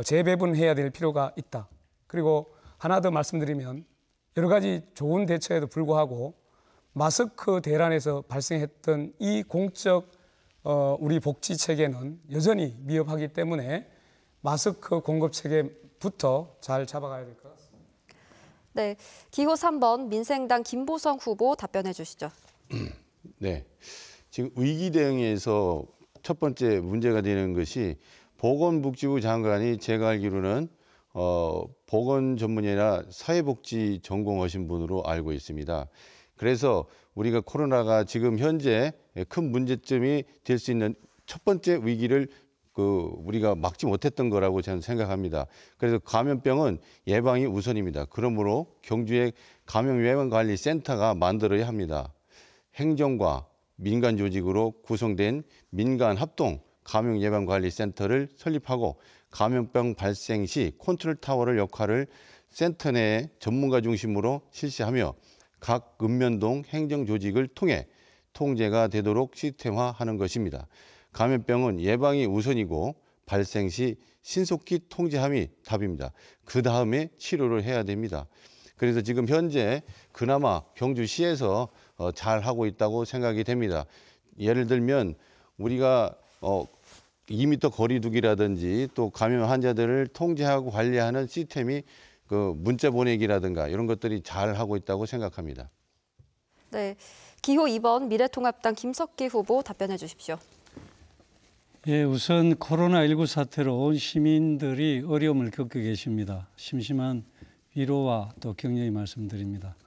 재배분해야 될 필요가 있다. 그리고 하나 더 말씀드리면 여러 가지 좋은 대처에도 불구하고 마스크 대란에서 발생했던 이 공적 우리 복지 체계는 여전히 미흡하기 때문에 마스크 공급 체계부터 잘 잡아가야 될 것 같습니다. 네, 기호 3번 민생당 김보성 후보 답변해 주시죠. 네, 지금 위기 대응에서 첫 번째 문제가 되는 것이 보건복지부 장관이 제가 알기로는 보건 전문이 아니라 사회복지 전공하신 분으로 알고 있습니다. 그래서 우리가 코로나가 지금 현재 큰 문제점이 될 수 있는 첫 번째 위기를 우리가 막지 못했던 거라고 저는 생각합니다. 그래서 감염병은 예방이 우선입니다. 그러므로 경주에 감염예방관리센터가 만들어야 합니다. 행정과 민간 조직으로 구성된 민간 합동 감염예방관리센터를 설립하고 감염병 발생 시 컨트롤 타워를 역할을 센터 내 전문가 중심으로 실시하며 각 읍면동 행정조직을 통해 통제가 되도록 시스템화하는 것입니다. 감염병은 예방이 우선이고 발생 시 신속히 통제함이 답입니다. 그 다음에 치료를 해야 됩니다. 그래서 지금 현재 그나마 경주시에서 잘 하고 있다고 생각이 됩니다. 예를 들면 우리가 2m 거리두기라든지 또 감염 환자들을 통제하고 관리하는 시스템이 문자 보내기라든가 이런 것들이 잘 하고 있다고 생각합니다. 네, 기호 2번 미래통합당 김석기 후보 답변해 주십시오. 예, 우선 코로나19 사태로 온 시민들이 어려움을 겪고 계십니다. 심심한 위로와 또 격려의 말씀드립니다.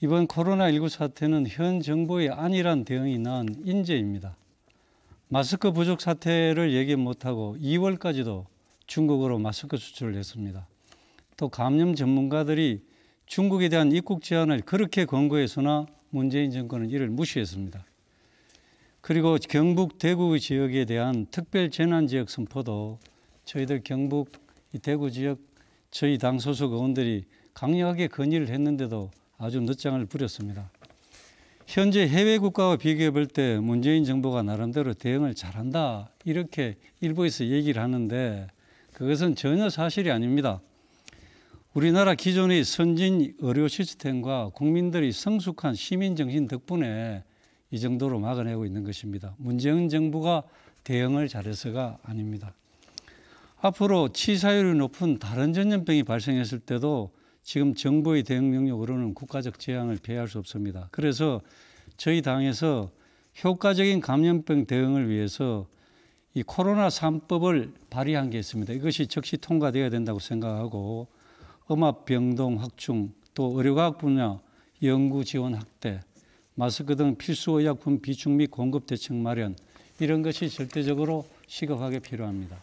이번 코로나19 사태는 현 정부의 안일한 대응이 낳은 인재입니다. 마스크 부족 사태를 얘기 못하고 2월까지도 중국으로 마스크 수출을 했습니다. 또 감염 전문가들이 중국에 대한 입국 제한을 그렇게 권고해서나 문재인 정권은 이를 무시했습니다. 그리고 경북 대구 지역에 대한 특별 재난지역 선포도 저희들 경북 대구 지역 저희 당 소속 의원들이 강력하게 건의를 했는데도 아주 늦장을 부렸습니다. 현재 해외 국가와 비교해 볼 때 문재인 정부가 나름대로 대응을 잘한다 이렇게 일부에서 얘기를 하는데 그것은 전혀 사실이 아닙니다. 우리나라 기존의 선진 의료 시스템과 국민들이 성숙한 시민 정신 덕분에 이 정도로 막아내고 있는 것입니다. 문재인 정부가 대응을 잘해서가 아닙니다. 앞으로 치사율이 높은 다른 전염병이 발생했을 때도 지금 정부의 대응 능력으로는 국가적 재앙을 피할 수 없습니다. 그래서 저희 당에서 효과적인 감염병 대응을 위해서 이 코로나 3법을 발의한 게 있습니다. 이것이 즉시 통과되어야 된다고 생각하고 음압 병동 확충, 또 의료과학 분야 연구 지원 확대, 마스크 등 필수 의약품 비축 및 공급 대책 마련 이런 것이 절대적으로 시급하게 필요합니다.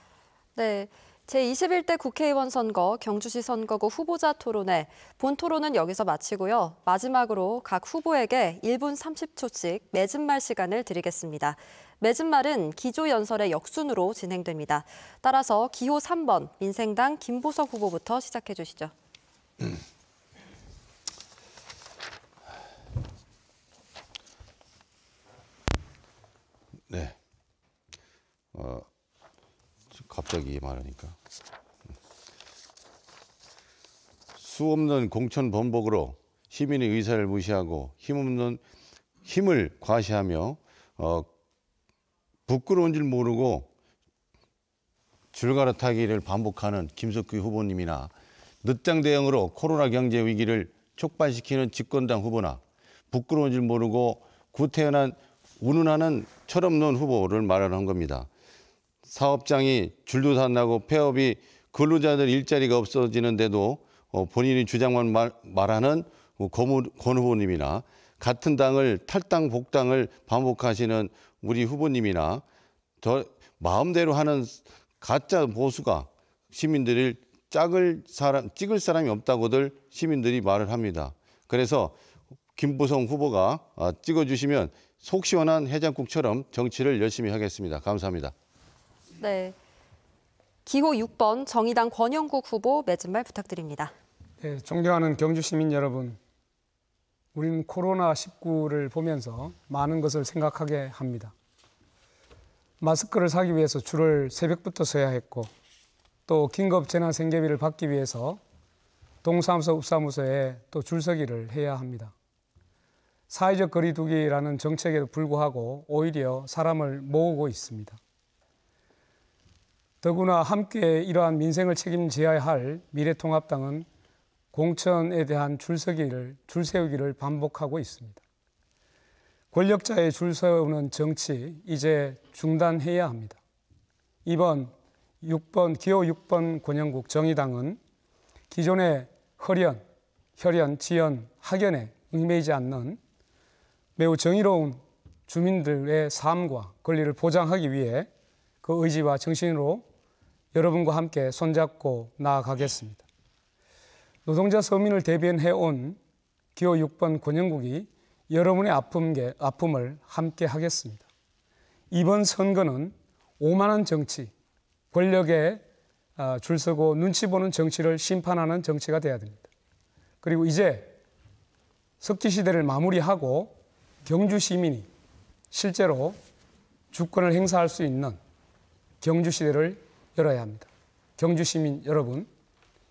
네. 제21대 국회의원 선거 경주시 선거구 후보자 토론회 본 토론은 여기서 마치고요. 마지막으로 각 후보에게 1분 30초씩 맺은말 시간을 드리겠습니다. 맺은말은 기조연설의 역순으로 진행됩니다. 따라서 기호 3번 민생당 김보석 후보부터 시작해 주시죠. 네. 갑자기 말하니까. 수없는 공천 번복으로 시민의 의사를 무시하고 힘을 과시하며 부끄러운 줄 모르고 줄갈아타기를 반복하는 김석규 후보님이나 늦장 대응으로 코로나 경제 위기를 촉발시키는 집권당 후보나 부끄러운 줄 모르고 구태연한 운운하는 철없는 후보를 말하는 겁니다. 사업장이 줄도 안 나고 폐업이 근로자들 일자리가 없어지는데도 본인이 주장만 말하는 권 후보님이나 같은 당을 탈당 복당을 반복하시는 우리 후보님이나 더 마음대로 하는 가짜 보수가 시민들을 찍을 사람이 없다고들 시민들이 말을 합니다. 그래서 김보성 후보가 찍어주시면 속 시원한 해장국처럼 정치를 열심히 하겠습니다. 감사합니다. 네. 기호 6번 정의당 권영국 후보 맺은말 부탁드립니다. 네, 존경하는 경주 시민 여러분, 우리는 코로나19를 보면서 많은 것을 생각하게 합니다. 마스크를 사기 위해서 줄을 새벽부터 서야 했고 또 긴급 재난 생계비를 받기 위해서 동사무소, 읍사무소에 또 줄서기를 해야 합니다. 사회적 거리 두기라는 정책에도 불구하고 오히려 사람을 모으고 있습니다. 더구나 함께 이러한 민생을 책임져야 할 미래통합당은 공천에 대한 줄 세우기를 반복하고 있습니다. 권력자의 줄 세우는 정치 이제 중단해야 합니다. 이번 기호 6번 권영국 정의당은 기존의 혈연, 지연, 학연에 얽매이지 않는 매우 정의로운 주민들의 삶과 권리를 보장하기 위해 그 의지와 정신으로 여러분과 함께 손잡고 나아가겠습니다. 노동자 서민을 대변해온 기호 6번 권영국이 여러분의 아픔을 함께 하겠습니다. 이번 선거는 오만한 정치, 권력에 줄서고 눈치 보는 정치를 심판하는 정치가 돼야 됩니다. 그리고 이제 석기 시대를 마무리하고 경주 시민이 실제로 주권을 행사할 수 있는 경주 시대를 열어야 합니다. 경주 시민 여러분,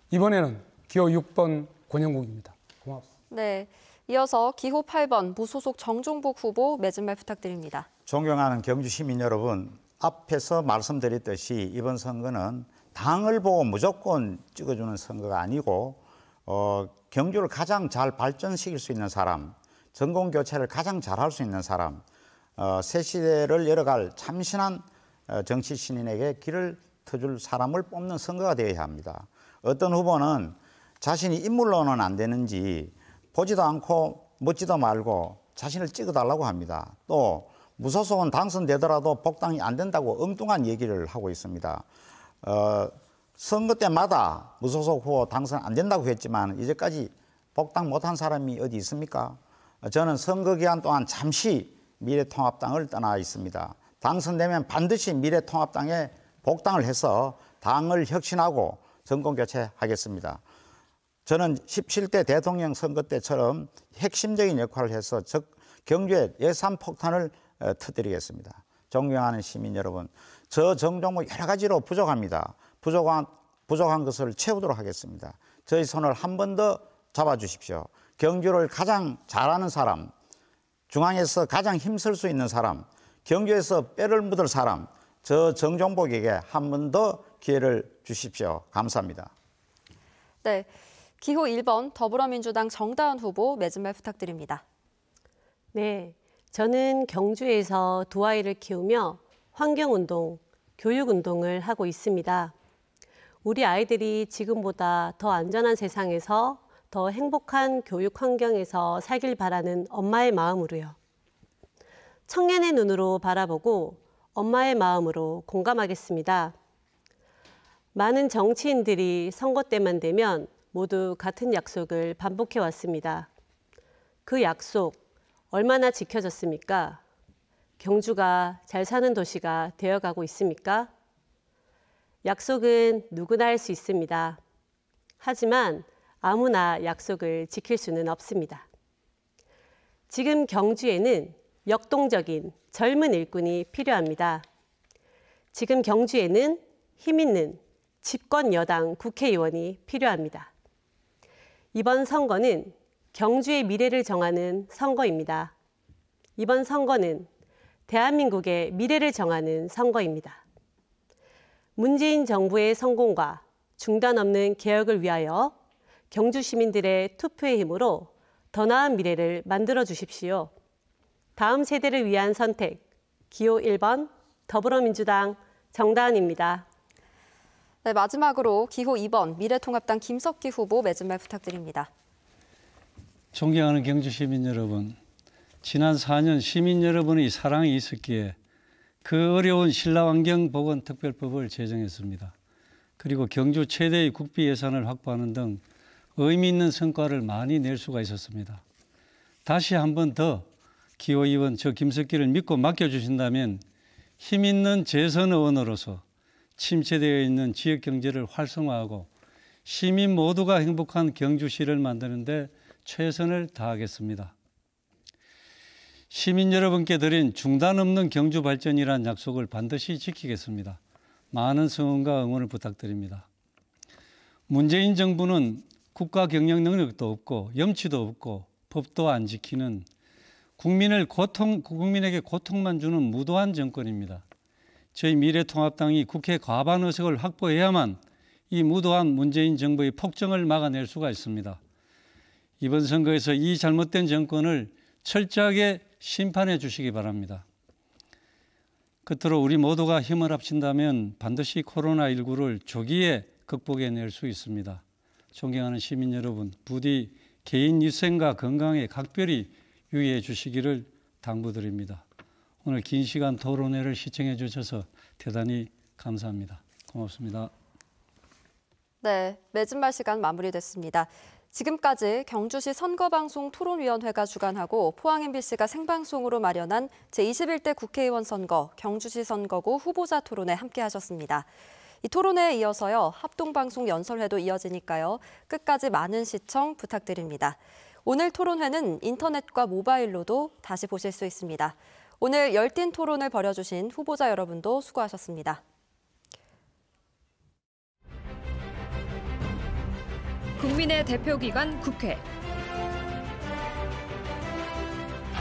이번에는 기호 6번 권영국입니다. 고맙습니다. 네. 이어서 기호 8번 무소속 정종복 후보 맺은말 부탁드립니다. 존경하는 경주 시민 여러분, 앞에서 말씀드렸듯이 이번 선거는 당을 보고 무조건 찍어주는 선거가 아니고 경주를 가장 잘 발전시킬 수 있는 사람, 전공교체를 가장 잘할 수 있는 사람, 새 시대를 열어갈 참신한 정치 신인에게 길을 터줄 사람을 뽑는 선거가 되어야 합니다. 어떤 후보는 자신이 인물로는 안 되는지 보지도 않고 묻지도 말고 자신을 찍어달라고 합니다. 또 무소속은 당선되더라도 복당이 안 된다고 엉뚱한 얘기를 하고 있습니다. 선거 때마다 무소속 후보 당선 안 된다고 했지만 이제까지 복당 못한 사람이 어디 있습니까? 저는 선거 기간 동안 잠시 미래통합당을 떠나 있습니다. 당선되면 반드시 미래통합당에 복당을 해서 당을 혁신하고 정권교체하겠습니다. 저는 17대 대통령 선거 때처럼 핵심적인 역할을 해서 경주에 예산 폭탄을 터뜨리겠습니다. 존경하는 시민 여러분, 저 정종목 여러 가지로 부족합니다. 부족한 것을 채우도록 하겠습니다. 저희 손을 한 번 더 잡아주십시오. 경주를 가장 잘하는 사람, 중앙에서 가장 힘쓸 수 있는 사람, 경주에서 뼈를 묻을 사람, 저 정종복에게 한 번 더 기회를 주십시오. 감사합니다. 네, 기호 1번 더불어민주당 정다은 후보 매진말 부탁드립니다. 네, 저는 경주에서 두 아이를 키우며 환경운동, 교육운동을 하고 있습니다. 우리 아이들이 지금보다 더 안전한 세상에서 더 행복한 교육 환경에서 살길 바라는 엄마의 마음으로요. 청년의 눈으로 바라보고 엄마의 마음으로 공감하겠습니다. 많은 정치인들이 선거 때만 되면 모두 같은 약속을 반복해 왔습니다. 그 약속 얼마나 지켜졌습니까? 경주가 잘 사는 도시가 되어가고 있습니까? 약속은 누구나 할 수 있습니다. 하지만 아무나 약속을 지킬 수는 없습니다. 지금 경주에는 역동적인 젊은 일꾼이 필요합니다. 지금 경주에는 힘있는 집권 여당 국회의원이 필요합니다. 이번 선거는 경주의 미래를 정하는 선거입니다. 이번 선거는 대한민국의 미래를 정하는 선거입니다. 문재인 정부의 성공과 중단 없는 개혁을 위하여 경주 시민들의 투표의 힘으로 더 나은 미래를 만들어 주십시오. 다음 세대를 위한 선택, 기호 1번 더불어민주당 정다은입니다. 네, 마지막으로 기호 2번 미래통합당 김석기 후보 매진말 부탁드립니다. 존경하는 경주 시민 여러분, 지난 4년 시민 여러분의 사랑이 있었기에 그 어려운 신라환경보건특별법을 제정했습니다. 그리고 경주 최대의 국비 예산을 확보하는 등 의미 있는 성과를 많이 낼 수가 있었습니다. 다시 한 번 더 기호 2번 저 김석기를 믿고 맡겨주신다면 힘 있는 재선 의원으로서 침체되어 있는 지역 경제를 활성화하고 시민 모두가 행복한 경주시를 만드는 데 최선을 다하겠습니다. 시민 여러분께 드린 중단 없는 경주 발전이란 약속을 반드시 지키겠습니다. 많은 성원과 응원을 부탁드립니다. 문재인 정부는 국가 경영 능력도 없고 염치도 없고 법도 안 지키는 국민에게 고통만 주는 무도한 정권입니다. 저희 미래통합당이 국회 과반 의석을 확보해야만 이 무도한 문재인 정부의 폭정을 막아낼 수가 있습니다. 이번 선거에서 이 잘못된 정권을 철저하게 심판해 주시기 바랍니다. 끝으로 우리 모두가 힘을 합친다면 반드시 코로나19를 조기에 극복해낼 수 있습니다. 존경하는 시민 여러분, 부디 개인 위생과 건강에 각별히 유의해 주시기를 당부드립니다. 오늘 긴 시간 토론회를 시청해 주셔서 대단히 감사합니다. 고맙습니다. 네, 매진말 시간 마무리됐습니다. 지금까지 경주시 선거방송 토론위원회가 주관하고 포항 MBC가 생방송으로 마련한 제21대 국회의원 선거 경주시 선거구 후보자 토론회 함께하셨습니다. 이 토론회에 이어서요, 합동방송 연설회도 이어지니까요. 끝까지 많은 시청 부탁드립니다. 오늘 토론회는 인터넷과 모바일로도 다시 보실 수 있습니다. 오늘 열띤 토론을 벌여주신 후보자 여러분도 수고하셨습니다. 국민의 대표기관 국회.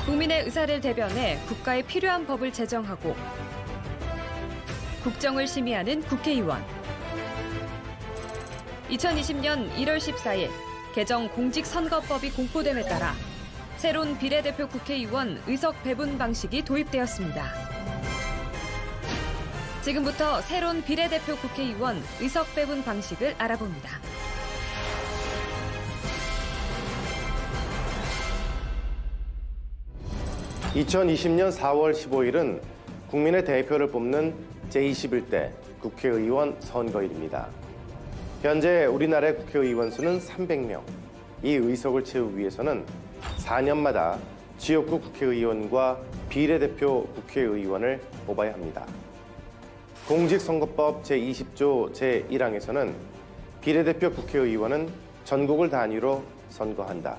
국민의 의사를 대변해 국가에 필요한 법을 제정하고 국정을 심의하는 국회의원. 2020년 1월 14일 개정 공직선거법이 공포됨에 따라 새로운 비례대표 국회의원 의석 배분 방식이 도입되었습니다. 지금부터 새로운 비례대표 국회의원 의석 배분 방식을 알아봅니다. 2020년 4월 15일은 국민의 대표를 뽑는 제21대 국회의원 선거일입니다. 현재 우리나라의 국회의원 수는 300명. 이 의석을 채우기 위해서는 4년마다 지역구 국회의원과 비례대표 국회의원을 뽑아야 합니다. 공직선거법 제20조 제1항에서는 비례대표 국회의원은 전국을 단위로 선거한다.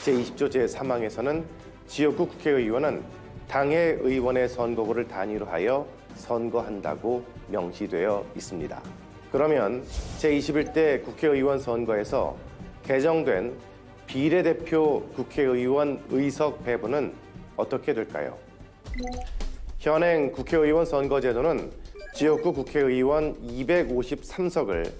제20조 제3항에서는 지역구 국회의원은 당의 의원의 선거구를 단위로 하여 선거한다고 명시되어 있습니다. 그러면 제21대 국회의원 선거에서 개정된 비례대표 국회의원 의석 배분은 어떻게 될까요? 현행 국회의원 선거제도는 지역구 국회의원 253석을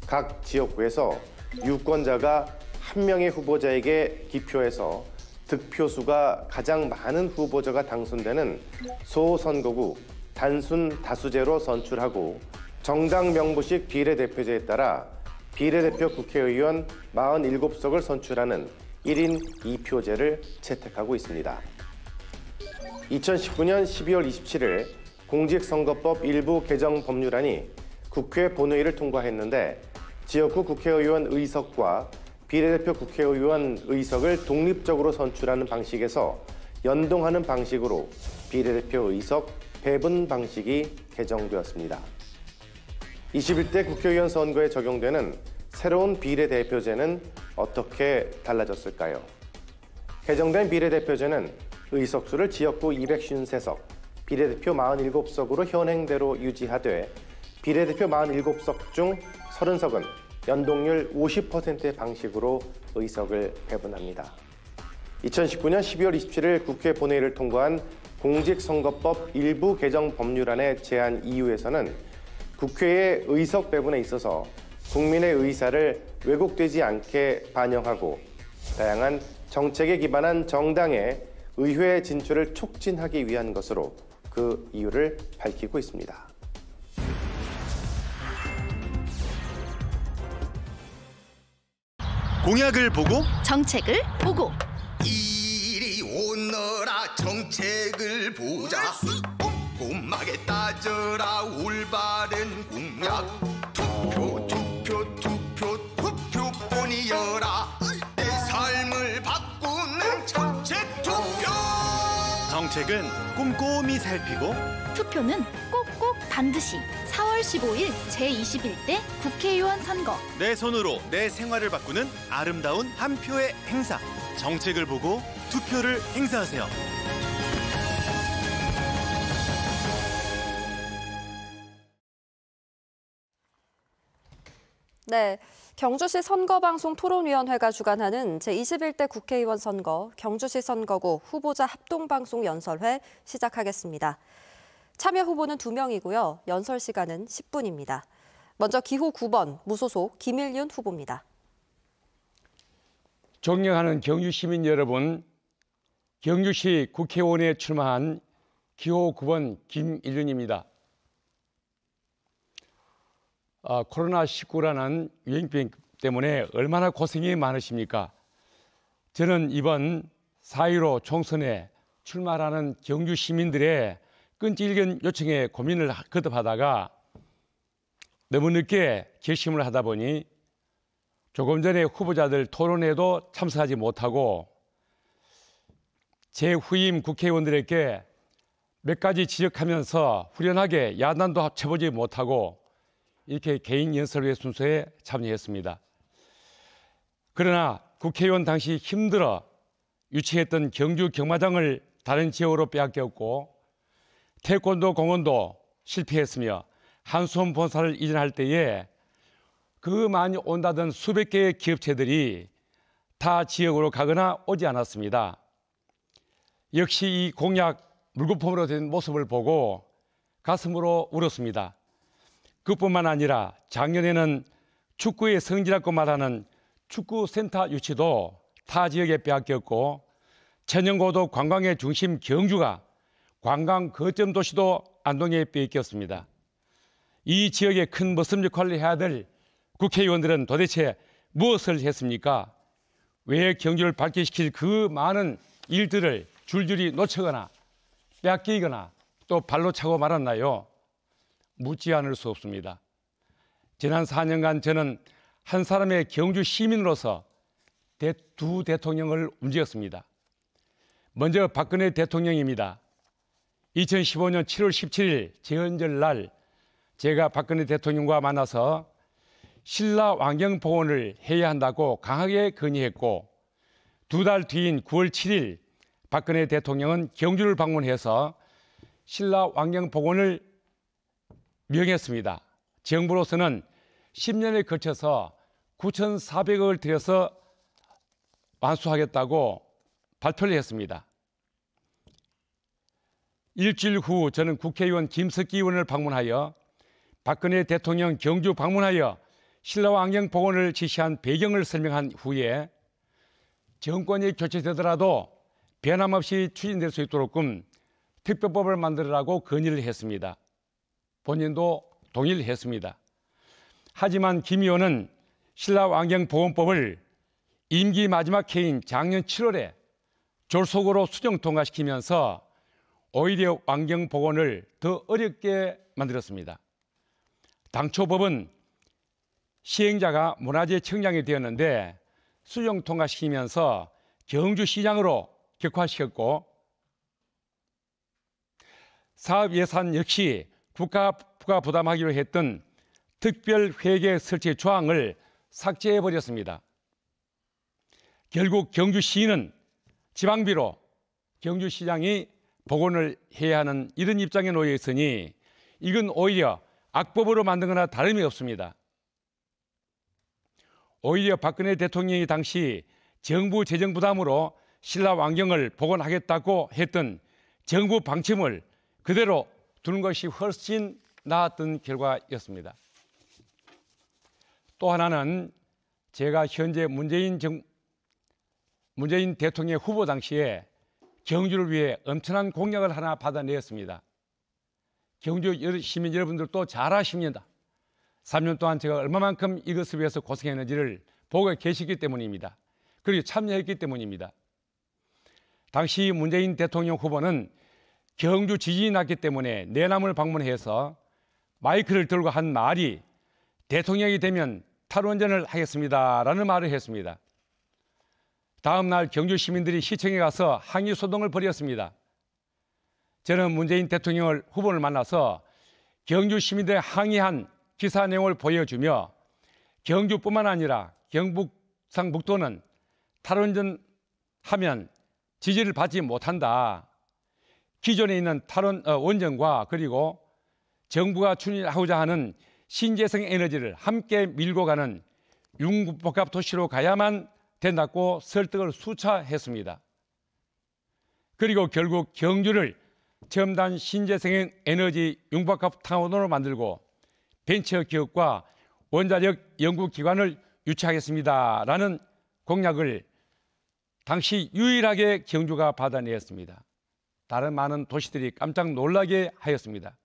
각 지역구에서 유권자가 한 명의 후보자에게 기표해서 득표수가 가장 많은 후보자가 당선되는 소선거구 단순 다수제로 선출하고 정당 명부식 비례대표제에 따라 비례대표 국회의원 47석을 선출하는 1인 2표제를 채택하고 있습니다. 2019년 12월 27일 공직선거법 일부 개정 법률안이 국회 본회의를 통과했는데 지역구 국회의원 의석과 비례대표 국회의원 의석을 독립적으로 선출하는 방식에서 연동하는 방식으로 비례대표 의석 배분 방식이 개정되었습니다. 21대 국회의원 선거에 적용되는 새로운 비례대표제는 어떻게 달라졌을까요? 개정된 비례대표제는 의석수를 지역구 253석, 비례대표 47석으로 현행대로 유지하되 비례대표 47석 중 30석은 연동률 50%의 방식으로 의석을 배분합니다. 2019년 12월 27일 국회 본회의를 통과한 공직선거법 일부 개정 법률안의 제안 이유에서는 국회의 의석 배분에 있어서 국민의 의사를 왜곡되지 않게 반영하고 다양한 정책에 기반한 정당의 의회 진출을 촉진하기 위한 것으로 그 이유를 밝히고 있습니다. 공약을 보고 정책을 보고 이리 오너라 정책을 보자 꼼꼼하게 따져라 올바른 공약 투표뿐이여라 내 삶을 바꾸는 정책 투표 정책은 꼼꼼히 살피고 투표는 꼭꼭 반드시 4월 15일 제21대 국회의원 선거 내 손으로 내 생활을 바꾸는 아름다운 한 표의 행사 정책을 보고 투표를 행사하세요. 네, 경주시 선거방송 토론위원회가 주관하는 제21대 국회의원 선거 경주시 선거구 후보자 합동방송 연설회 시작하겠습니다. 참여 후보는 2명이고요. 연설 시간은 10분입니다. 먼저 기호 9번 무소속 김일윤 후보입니다. 존경하는 경주 시민 여러분, 경주시 국회의원에 출마한 기호 9번 김일윤입니다. 코로나19라는 유행병 때문에 얼마나 고생이 많으십니까? 저는 이번 4.15 총선에 출마하는 경주 시민들의 끈질긴 요청에 고민을 거듭하다가 너무 늦게 결심을 하다 보니 조금 전에 후보자들 토론회도 참석하지 못하고 제 후임 국회의원들에게 몇 가지 지적하면서 후련하게 야단도 쳐보지 못하고 이렇게 개인 연설회 순서에 참여했습니다. 그러나 국회의원 당시 힘들어 유치했던 경주 경마장을 다른 지역으로 빼앗겼고 태권도 공원도 실패했으며 한수원 본사를 이전할 때에 그 많이 온다던 수백 개의 기업체들이 타 지역으로 가거나 오지 않았습니다. 역시 이 공약 물거품으로 된 모습을 보고 가슴으로 울었습니다. 그뿐만 아니라 작년에는 축구의 성지라고 말하는 축구센터 유치도 타 지역에 빼앗겼고 천연고도 관광의 중심 경주가 관광 거점 도시도 안동에 빼앗겼습니다. 이 지역에 큰 모습 역할을 해야 될 국회의원들은 도대체 무엇을 했습니까? 왜 경주를 발전시킬 그 많은 일들을 줄줄이 놓치거나 빼앗기거나 또 발로 차고 말았나요? 묻지 않을 수 없습니다. 지난 4년간 저는 한 사람의 경주 시민으로서 두 대통령을 움직였습니다. 먼저 박근혜 대통령입니다. 2015년 7월 17일 제헌절날 제가 박근혜 대통령과 만나서 신라 왕경 복원을 해야 한다고 강하게 건의했고, 2달 뒤인 9월 7일 박근혜 대통령은 경주를 방문해서 신라 왕경 복원을 명했습니다. 정부로서는 10년에 걸쳐서 9,400억을 들여서 완수하겠다고 발표를 했습니다. 일주일 후 저는 국회의원 김석기 의원을 방문하여 박근혜 대통령 경주 방문하여 신라 왕경 복원을 지시한 배경을 설명한 후에 정권이 교체되더라도 변함없이 추진될 수 있도록끔 특별법을 만들으라고 건의를 했습니다. 본인도 동의를 했습니다. 하지만 김 의원은 신라 왕경 복원법을 임기 마지막 해인 작년 7월에 졸속으로 수정 통과시키면서 오히려 왕경 복원을 더 어렵게 만들었습니다. 당초 법은 시행자가 문화재청장이 되었는데 수정 통과시키면서 경주시장으로 격화시켰고, 사업 예산 역시 국가가 부담하기로 했던 특별회계 설치 조항을 삭제해버렸습니다. 결국 경주시는 지방비로 경주시장이 복원을 해야 하는 이런 입장에 놓여 있으니 이건 오히려 악법으로 만든 거나 다름이 없습니다. 오히려 박근혜 대통령이 당시 정부 재정 부담으로 신라 왕경을 복원하겠다고 했던 정부 방침을 그대로 두는 것이 훨씬 나았던 결과였습니다. 또 하나는 제가 현재 문재인 대통령 후보 당시에 경주를 위해 엄청난 공약을 하나 받아내었습니다. 경주 시민 여러분들도 잘 아십니다. 3년 동안 제가 얼마만큼 이것을 위해서 고생했는지를 보고 계시기 때문입니다. 그리고 참여했기 때문입니다. 당시 문재인 대통령 후보는 경주 지진이 났기 때문에 내남을 방문해서 마이크를 들고 한 말이 대통령이 되면 탈원전을 하겠습니다라는 말을 했습니다. 다음 날 경주 시민들이 시청에 가서 항의 소동을 벌였습니다. 저는 문재인 대통령 후보를 만나서 경주 시민들의 항의한 기사 내용을 보여주며 경주뿐만 아니라 경북상북도는 탈원전하면 지지를 받지 못한다. 기존에 있는 원전과 그리고 정부가 추진하고자 하는 신재생 에너지를 함께 밀고 가는 융복합 도시로 가야만 된다고 설득을 수차 했습니다. 그리고 결국 경주를 첨단 신재생 에너지 융복합 타운으로 만들고 벤처기업과 원자력 연구기관을 유치하겠습니다라는 공약을 당시 유일하게 경주가 받아내었습니다. 다른 많은 도시들이 깜짝 놀라게 하였습니다.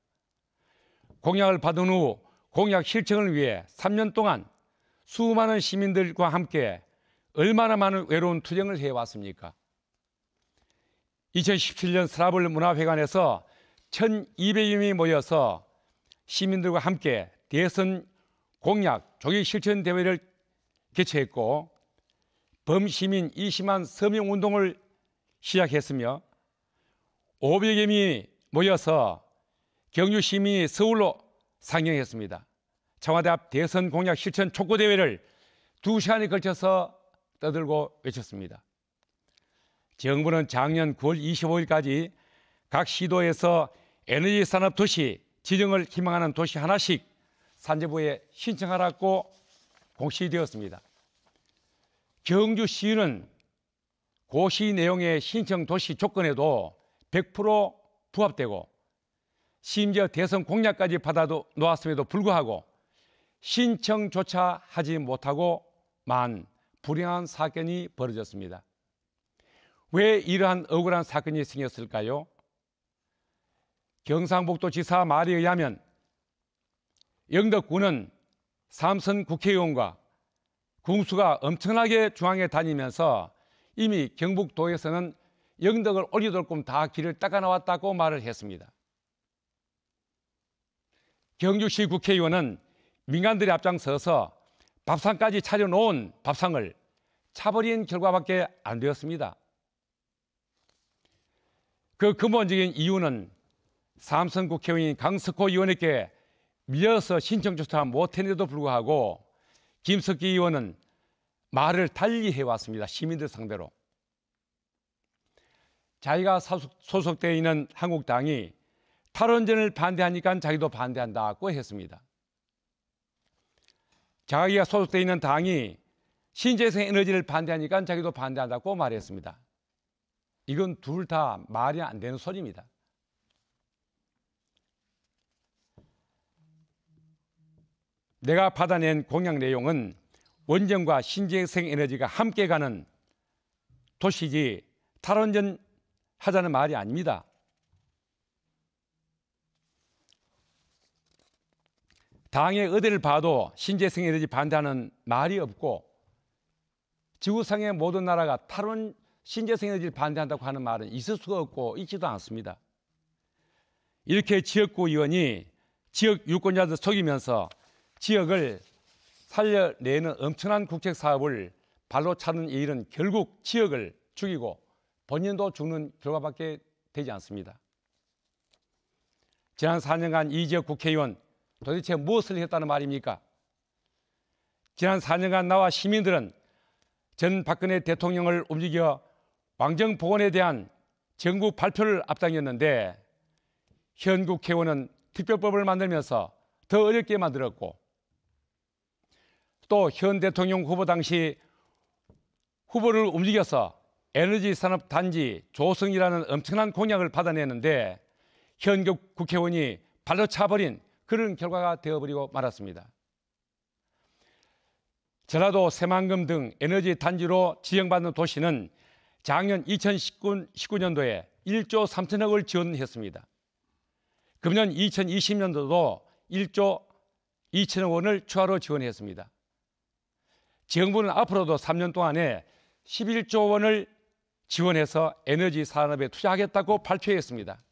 공약을 받은 후 공약 실천을 위해 3년 동안 수많은 시민들과 함께 얼마나 많은 외로운 투쟁을 해왔습니까? 2017년 스라블 문화회관에서 1,200여 명이 모여서 시민들과 함께 대선 공약 조기 실천 대회를 개최했고, 범시민 20만 서명 운동을 시작했으며 500여 명이 모여서 경주 시민이 서울로 상영했습니다. 청와대 앞 대선 공약 실천 촉구 대회를 2시간에 걸쳐서 떠들고 외쳤습니다. 정부는 작년 9월 25일까지 각 시도에서 에너지 산업 도시 지정을 희망하는 도시 하나씩 산재부에 신청하라고 공시되었습니다. 경주시는 고시 내용의 신청 도시 조건에도 100% 부합되고 심지어 대선 공약까지 받아 놓았음에도 불구하고 신청조차 하지 못하고만 불행한 사건이 벌어졌습니다. 왜 이러한 억울한 사건이 생겼을까요? 경상북도지사 말에 의하면 영덕군은 삼선 국회의원과 군수가 엄청나게 중앙에 다니면서 이미 경북도에서는 영덕을 오리돌 꿈 다 길을 닦아 나왔다고 말을 했습니다. 경주시 국회의원은 민간들이 앞장서서 밥상까지 차려놓은 밥상을 차버린 결과밖에 안 되었습니다. 그 근본적인 이유는 삼선 국회의원인 강석호 의원에게 밀려서 신청조차 못했는데도 불구하고 김석기 의원은 말을 달리 해왔습니다. 시민들 상대로. 자기가 소속되어 있는 한국당이 탈원전을 반대하니까 자기도 반대한다고 했습니다. 자기가 소속되어 있는 당이 신재생 에너지를 반대하니까 자기도 반대한다고 말했습니다. 이건 둘 다 말이 안 되는 소리입니다. 내가 받아낸 공약 내용은 원전과 신재생 에너지가 함께 가는 도시지 탈원전 하자는 말이 아닙니다. 당의 의대를 봐도 신재생 에너지 반대하는 말이 없고 지구상의 모든 나라가 신재생 에너지를 반대한다고 하는 말은 있을 수가 없고 있지도 않습니다. 이렇게 지역구 의원이 지역 유권자들 속이면서 지역을 살려내는 엄청난 국책 사업을 발로 차는 이 일은 결국 지역을 죽이고 본인도 죽는 결과밖에 되지 않습니다. 지난 4년간 이 지역 국회의원 도대체 무엇을 했다는 말입니까? 지난 4년간 나와 시민들은 전 박근혜 대통령을 움직여 왕정복원에 대한 정부 발표를 앞당겼는데 현 국회의원은 특별법을 만들면서 더 어렵게 만들었고 또 현 대통령 후보 당시 후보를 움직여서 에너지산업단지 조성이라는 엄청난 공약을 받아내는데 현 국회의원이 발로 차버린 그런 결과가 되어버리고 말았습니다. 전라도 새만금 등 에너지 단지로 지정받는 도시는 작년 2019년도에 1조 3천억을 지원했습니다. 금년 2020년도도 1조 2천억 원을 추가로 지원했습니다. 정부는 앞으로도 3년 동안에 11조 원을 지원해서 에너지 산업에 투자하겠다고 발표했습니다.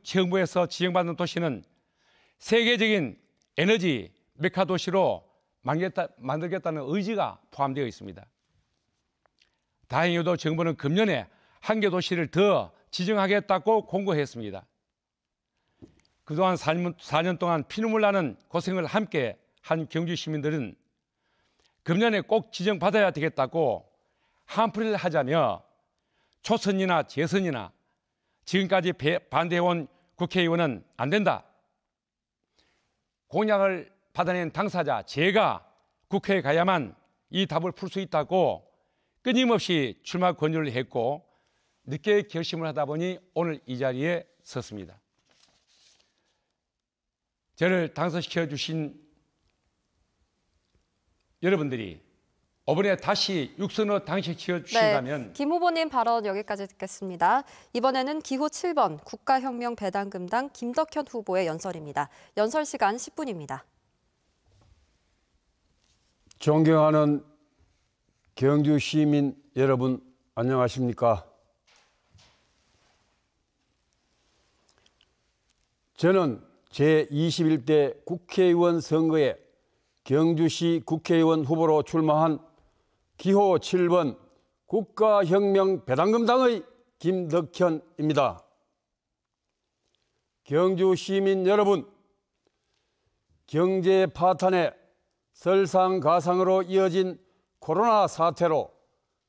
정부에서 지정받는 도시는 세계적인 에너지 메카 도시로 만들겠다는 의지가 포함되어 있습니다. 다행히도 정부는 금년에 한 개 도시를 더 지정하겠다고 공고했습니다. 그동안 4년 동안 피눈물 나는 고생을 함께 한 경주 시민들은 금년에 꼭 지정받아야 되겠다고 한풀이를 하자며 초선이나 재선이나 지금까지 반대해온 국회의원은 안 된다. 공약을 받아낸 당사자 제가 국회에 가야만 이 답을 풀 수 있다고 끊임없이 출마 권유를 했고 늦게 결심을 하다 보니 오늘 이 자리에 섰습니다. 저를 당선시켜 주신 여러분들이 이번에 다시 육선으로 당선시켜 주신다면 김 후보님 발언 여기까지 듣겠습니다. 이번에는 기호 7번 국가혁명 배당금당 김덕현 후보의 연설입니다. 연설 시간 10분입니다. 존경하는 경주 시민 여러분, 안녕하십니까? 저는 제21대 국회의원 선거에 경주시 국회의원 후보로 출마한 기호 7번 국가혁명 배당금당의 김덕현입니다. 경주 시민 여러분, 경제 파탄에 설상가상으로 이어진 코로나 사태로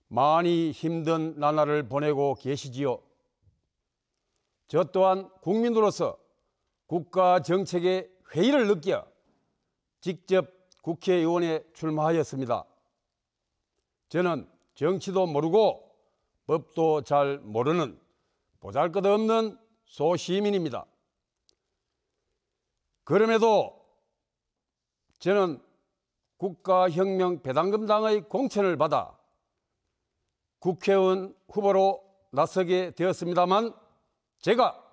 많이 힘든 나날을 보내고 계시지요. 저 또한 국민으로서 국가 정책의 회의를 느껴 직접 국회의원에 출마하였습니다. 저는 정치도 모르고 법도 잘 모르는 보잘것없는 소시민입니다. 그럼에도 저는 국가혁명 배당금당의 공천을 받아 국회의원 후보로 나서게 되었습니다만 제가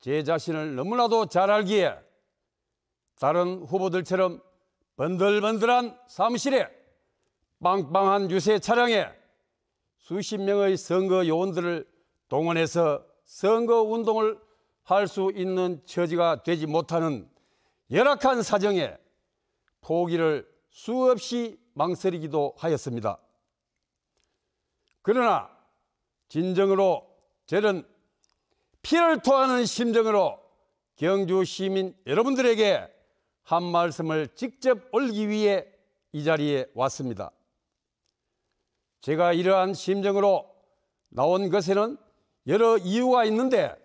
제 자신을 너무나도 잘 알기에 다른 후보들처럼 번들번들한 사무실에 빵빵한 유세 차량에 수십 명의 선거 요원들을 동원해서 선거 운동을 할 수 있는 처지가 되지 못하는 열악한 사정에 포기를 수없이 망설이기도 하였습니다. 그러나 진정으로 저는 피를 토하는 심정으로 경주 시민 여러분들에게 한 말씀을 직접 올리기 위해 이 자리에 왔습니다. 제가 이러한 심정으로 나온 것에는 여러 이유가 있는데,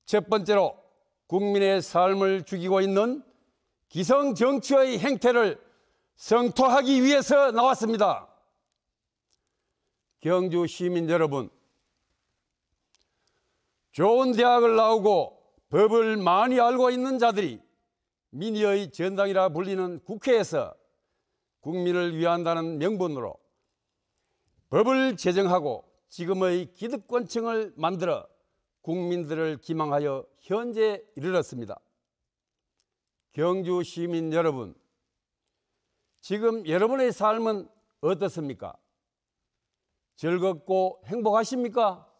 첫 번째로 국민의 삶을 죽이고 있는 기성정치의 행태를 성토하기 위해서 나왔습니다. 경주 시민 여러분, 좋은 대학을 나오고 법을 많이 알고 있는 자들이 민의의 전당이라 불리는 국회에서 국민을 위한다는 명분으로 법을 제정하고 지금의 기득권층을 만들어 국민들을 기망하여 현재 이르렀습니다. 경주 시민 여러분, 지금 여러분의 삶은 어떻습니까? 즐겁고 행복하십니까?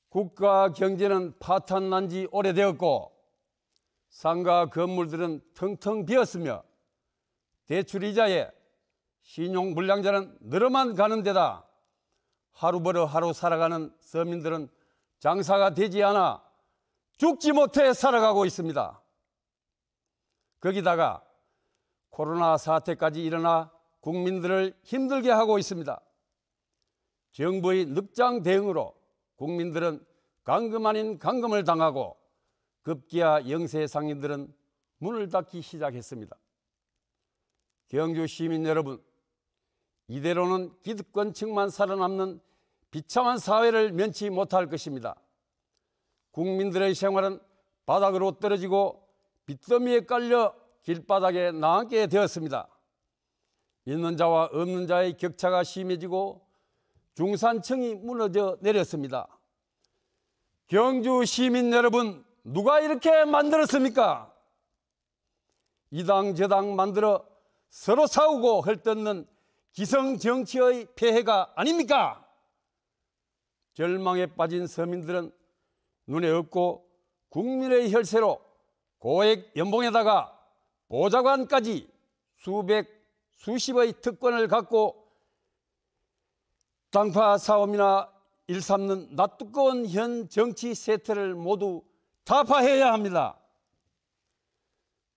국가 경제는 파탄난 지 오래되었고 상가 건물들은 텅텅 비었으며 대출이자에 신용불량자는 늘어만 가는 데다 하루 벌어 하루 살아가는 서민들은 장사가 되지 않아 죽지 못해 살아가고 있습니다. 거기다가 코로나 사태까지 일어나 국민들을 힘들게 하고 있습니다. 정부의 늑장 대응으로 국민들은 감금 아닌 감금을 당하고 급기야 영세 상인들은 문을 닫기 시작했습니다. 경주 시민 여러분, 이대로는 기득권층만 살아남는 비참한 사회를 면치 못할 것입니다. 국민들의 생활은 바닥으로 떨어지고 빚더미에 깔려 길바닥에 나앉게 되었습니다. 있는 자와 없는 자의 격차가 심해지고 중산층이 무너져 내렸습니다. 경주 시민 여러분, 누가 이렇게 만들었습니까? 이당 저당 만들어 서로 싸우고 헐뜯는 기성정치의 폐해가 아닙니까? 절망에 빠진 서민들은 눈에 없고 국민의 혈세로 고액 연봉에다가 보좌관까지 수백 수십의 특권을 갖고 당파 사업이나 일삼는 낯두꺼운 현 정치 세태를 모두 타파해야 합니다.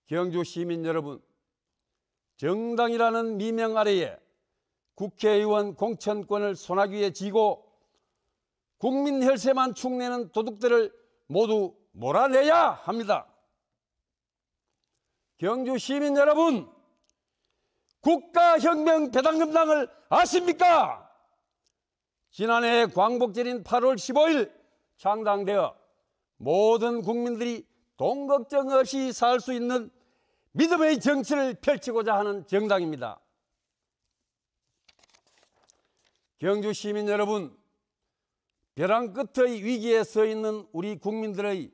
경주 시민 여러분, 정당이라는 미명 아래에 국회의원 공천권을 손아귀에 쥐고 국민 혈세만 축내는 도둑들을 모두 몰아내야 합니다. 경주 시민 여러분, 국가혁명 배당금당을 아십니까? 지난해 광복절인 8월 15일 창당되어 모든 국민들이 돈 걱정 없이 살 수 있는 믿음의 정치를 펼치고자 하는 정당입니다. 경주 시민 여러분, 벼랑 끝의 위기에 서 있는 우리 국민들의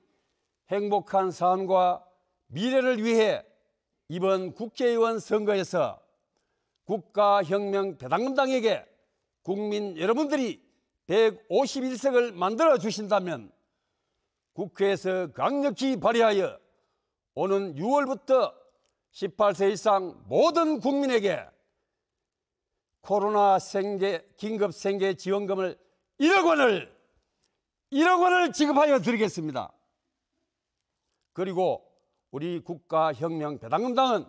행복한 삶과 미래를 위해 이번 국회의원 선거에서 국가혁명 배당금당에게 국민 여러분들이 151석을 만들어 주신다면 국회에서 강력히 발의하여 오는 6월부터 18세 이상 모든 국민에게 코로나 긴급 생계 지원금을 1억 원을 지급하여 드리겠습니다. 그리고 우리 국가혁명 배당금당은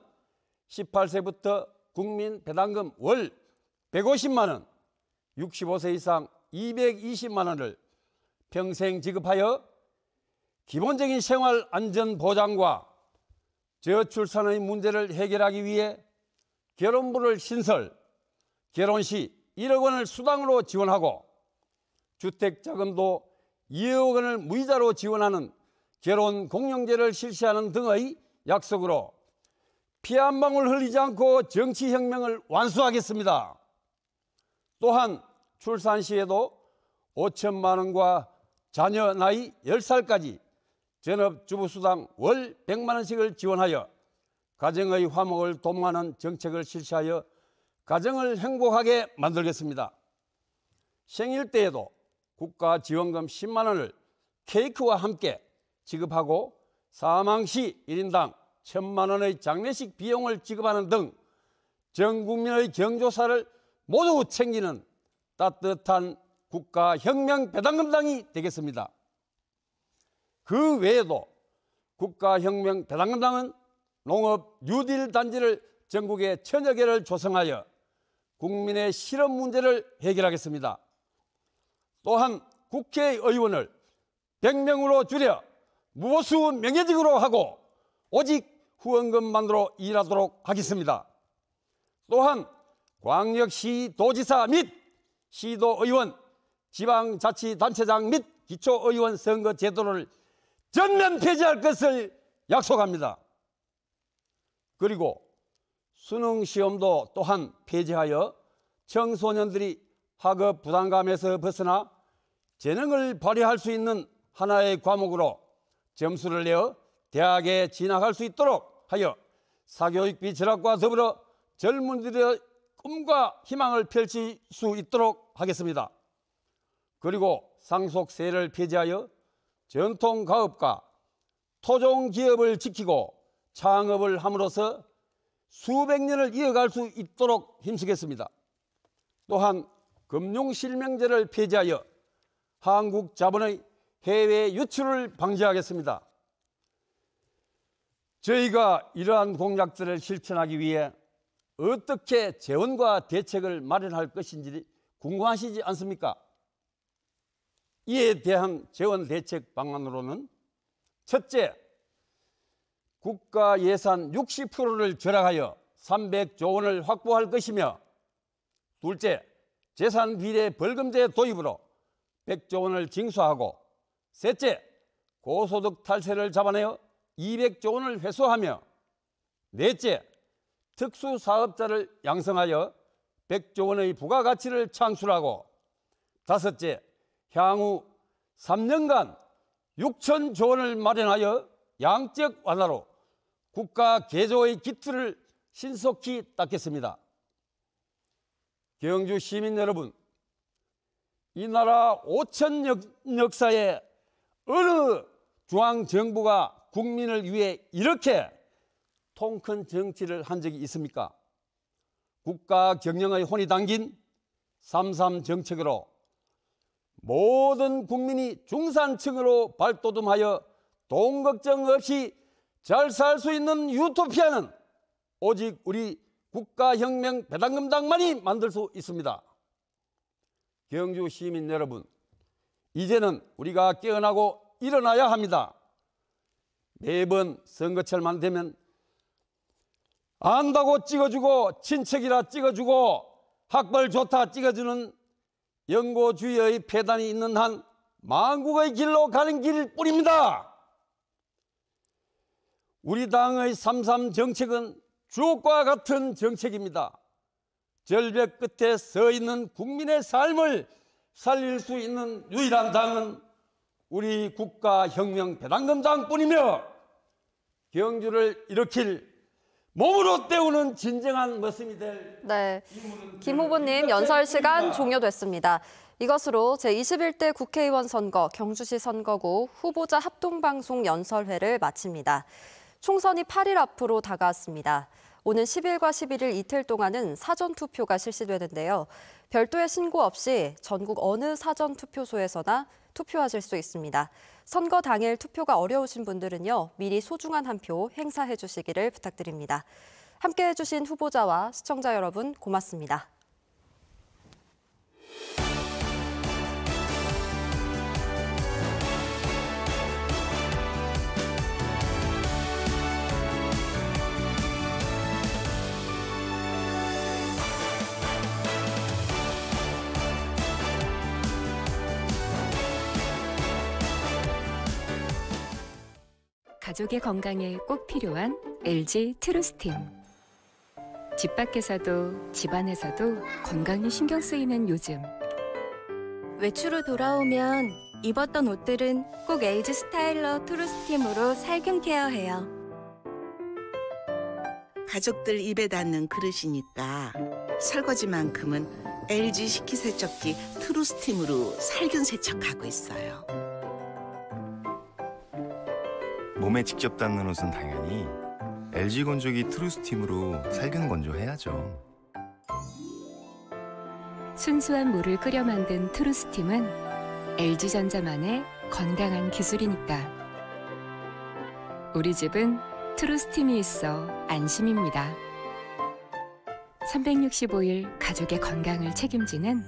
18세부터 국민 배당금 월 150만 원, 65세 이상 220만 원을 평생 지급하여 기본적인 생활 안전 보장과 저출산의 문제를 해결하기 위해 결혼부를 신설, 결혼 시 1억 원을 수당으로 지원하고 주택자금도 2억 원을 무이자로 지원하는 결혼 공영제를 실시하는 등의 약속으로 피 한 방울 흘리지 않고 정치혁명을 완수하겠습니다. 또한 출산 시에도 5천만 원과 자녀 나이 10살까지 전업주부수당 월 100만 원씩을 지원하여 가정의 화목을 도모하는 정책을 실시하여 가정을 행복하게 만들겠습니다. 생일 때에도 국가지원금 10만 원을 케이크와 함께 지급하고 사망 시 1인당 1,000만 원의 장례식 비용을 지급하는 등 전 국민의 경조사를 모두 챙기는 따뜻한 국가혁명배당금당이 되겠습니다. 그 외에도 국가혁명배당금당은 농업 뉴딜 단지를 전국에 1000여 개를 조성하여 국민의 실업 문제를 해결하겠습니다. 또한 국회의원을 100명으로 줄여 무보수 명예직으로 하고 오직 후원금만으로 일하도록 하겠습니다. 또한 광역시도지사 및 시도의원, 지방자치단체장 및 기초의원 선거 제도를 전면 폐지할 것을 약속합니다. 그리고 수능시험도 또한 폐지하여 청소년들이 학업 부담감에서 벗어나 재능을 발휘할 수 있는 하나의 과목으로 점수를 내어 대학에 진학할 수 있도록 하여 사교육비 절약과 더불어 젊은이들의 꿈과 희망을 펼칠 수 있도록 하겠습니다. 그리고 상속세를 폐지하여 전통가업과 토종기업을 지키고 창업을 함으로써 수백 년을 이어갈 수 있도록 힘쓰겠습니다. 또한 금융실명제를 폐지하여 한국 자본의 해외 유출을 방지하겠습니다. 저희가 이러한 공약들을 실천하기 위해 어떻게 재원과 대책을 마련할 것인지 궁금하시지 않습니까? 이에 대한 재원 대책 방안으로는 첫째, 국가 예산 60%를 절약하여 300조 원을 확보할 것이며, 둘째, 재산 비례 벌금제 도입으로 100조 원을 징수하고, 셋째, 고소득 탈세를 잡아내어 200조 원을 회수하며, 넷째, 특수사업자를 양성하여 100조 원의 부가가치를 창출하고, 다섯째, 향후 3년간 6천조 원을 마련하여 양적 완화로 국가 개조의 기틀을 신속히 닦겠습니다. 경주 시민 여러분, 이 나라 5천 역사에 어느 중앙정부가 국민을 위해 이렇게 통 큰 정치를 한 적이 있습니까? 국가 경영의 혼이 담긴 3.3 정책으로 모든 국민이 중산층으로 발돋움하여 돈 걱정 없이 잘 살 수 있는 유토피아는 오직 우리 국가혁명배당금당만이 만들 수 있습니다. 경주 시민 여러분, 이제는 우리가 깨어나고 일어나야 합니다. 매번 선거철만 되면 안다고 찍어주고 친척이라 찍어주고 학벌 좋다 찍어주는 영고주의의 폐단이 있는 한 망국의 길로 가는 길 뿐입니다. 우리 당의 3.3 정책은 주옥과 같은 정책입니다. 절벽 끝에 서 있는 국민의 삶을 살릴 수 있는 유일한 당은 우리 국가혁명배당금당뿐이며, 경주를 일으킬 몸으로 때우는 진정한 모습이 될. 네, 김 후보님 연설 시간 종료됐습니다. 이것으로 제21대 국회의원 선거 경주시 선거구 후보자 합동방송 연설회를 마칩니다. 총선이 8일 앞으로 다가왔습니다. 오는 10일과 11일 이틀 동안은 사전투표가 실시되는데요. 별도의 신고 없이 전국 어느 사전투표소에서나 투표하실 수 있습니다. 선거 당일 투표가 어려우신 분들은요, 미리 소중한 한 표 행사해 주시기를 부탁드립니다. 함께해 주신 후보자와 시청자 여러분 고맙습니다. 가족의 건강에 꼭 필요한 LG 트루스팀. 집 밖에서도 집안에서도 건강이 신경 쓰이는 요즘. 외출후 돌아오면 입었던 옷들은 꼭 LG 스타일러 트루스팀으로 살균 케어해요. 가족들 입에 닿는 그릇이니까 설거지만큼은 LG 식기세척기 트루스팀으로 살균 세척하고 있어요. 몸에 직접 닿는 옷은 당연히 LG 건조기 트루스팀으로 살균 건조해야죠. 순수한 물을 끓여 만든 트루스팀은 LG전자만의 건강한 기술이니까. 우리 집은 트루스팀이 있어 안심입니다. 365일 가족의 건강을 책임지는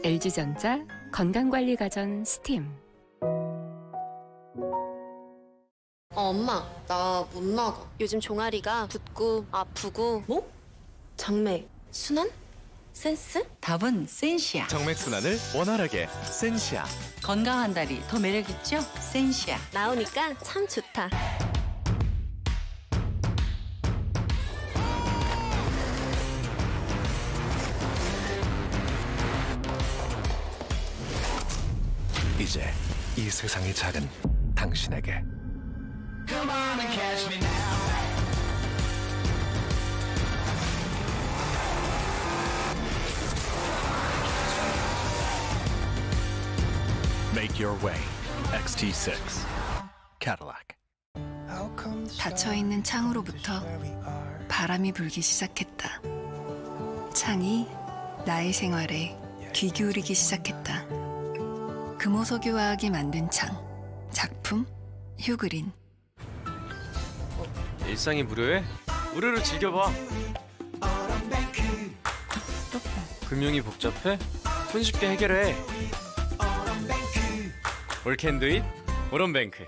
LG전자 건강관리가전 스팀. 엄마, 나 못 나가. 요즘 종아리가 붓고 아프고. 뭐? 장맥, 순환? 센스? 답은 센시아. 정맥순환을 원활하게 센시아. 건강한 다리 더 매력있죠? 센시아. 나오니까 참 좋다. 이제 이 세상이 작은 당신에게. Come on and catch me now. Make your way. XT6 Cadillac. 닫혀있는 창으로부터 바람이 불기 시작했다. 창이 나의 생활에 귀 기울이기 시작했다. 금호석유화학이 만든 창, 작품 휴그린. 일상이 무료해? 무료로 즐겨봐. 금융이 복잡해? 손쉽게 해결해. All can do it. 오런뱅크.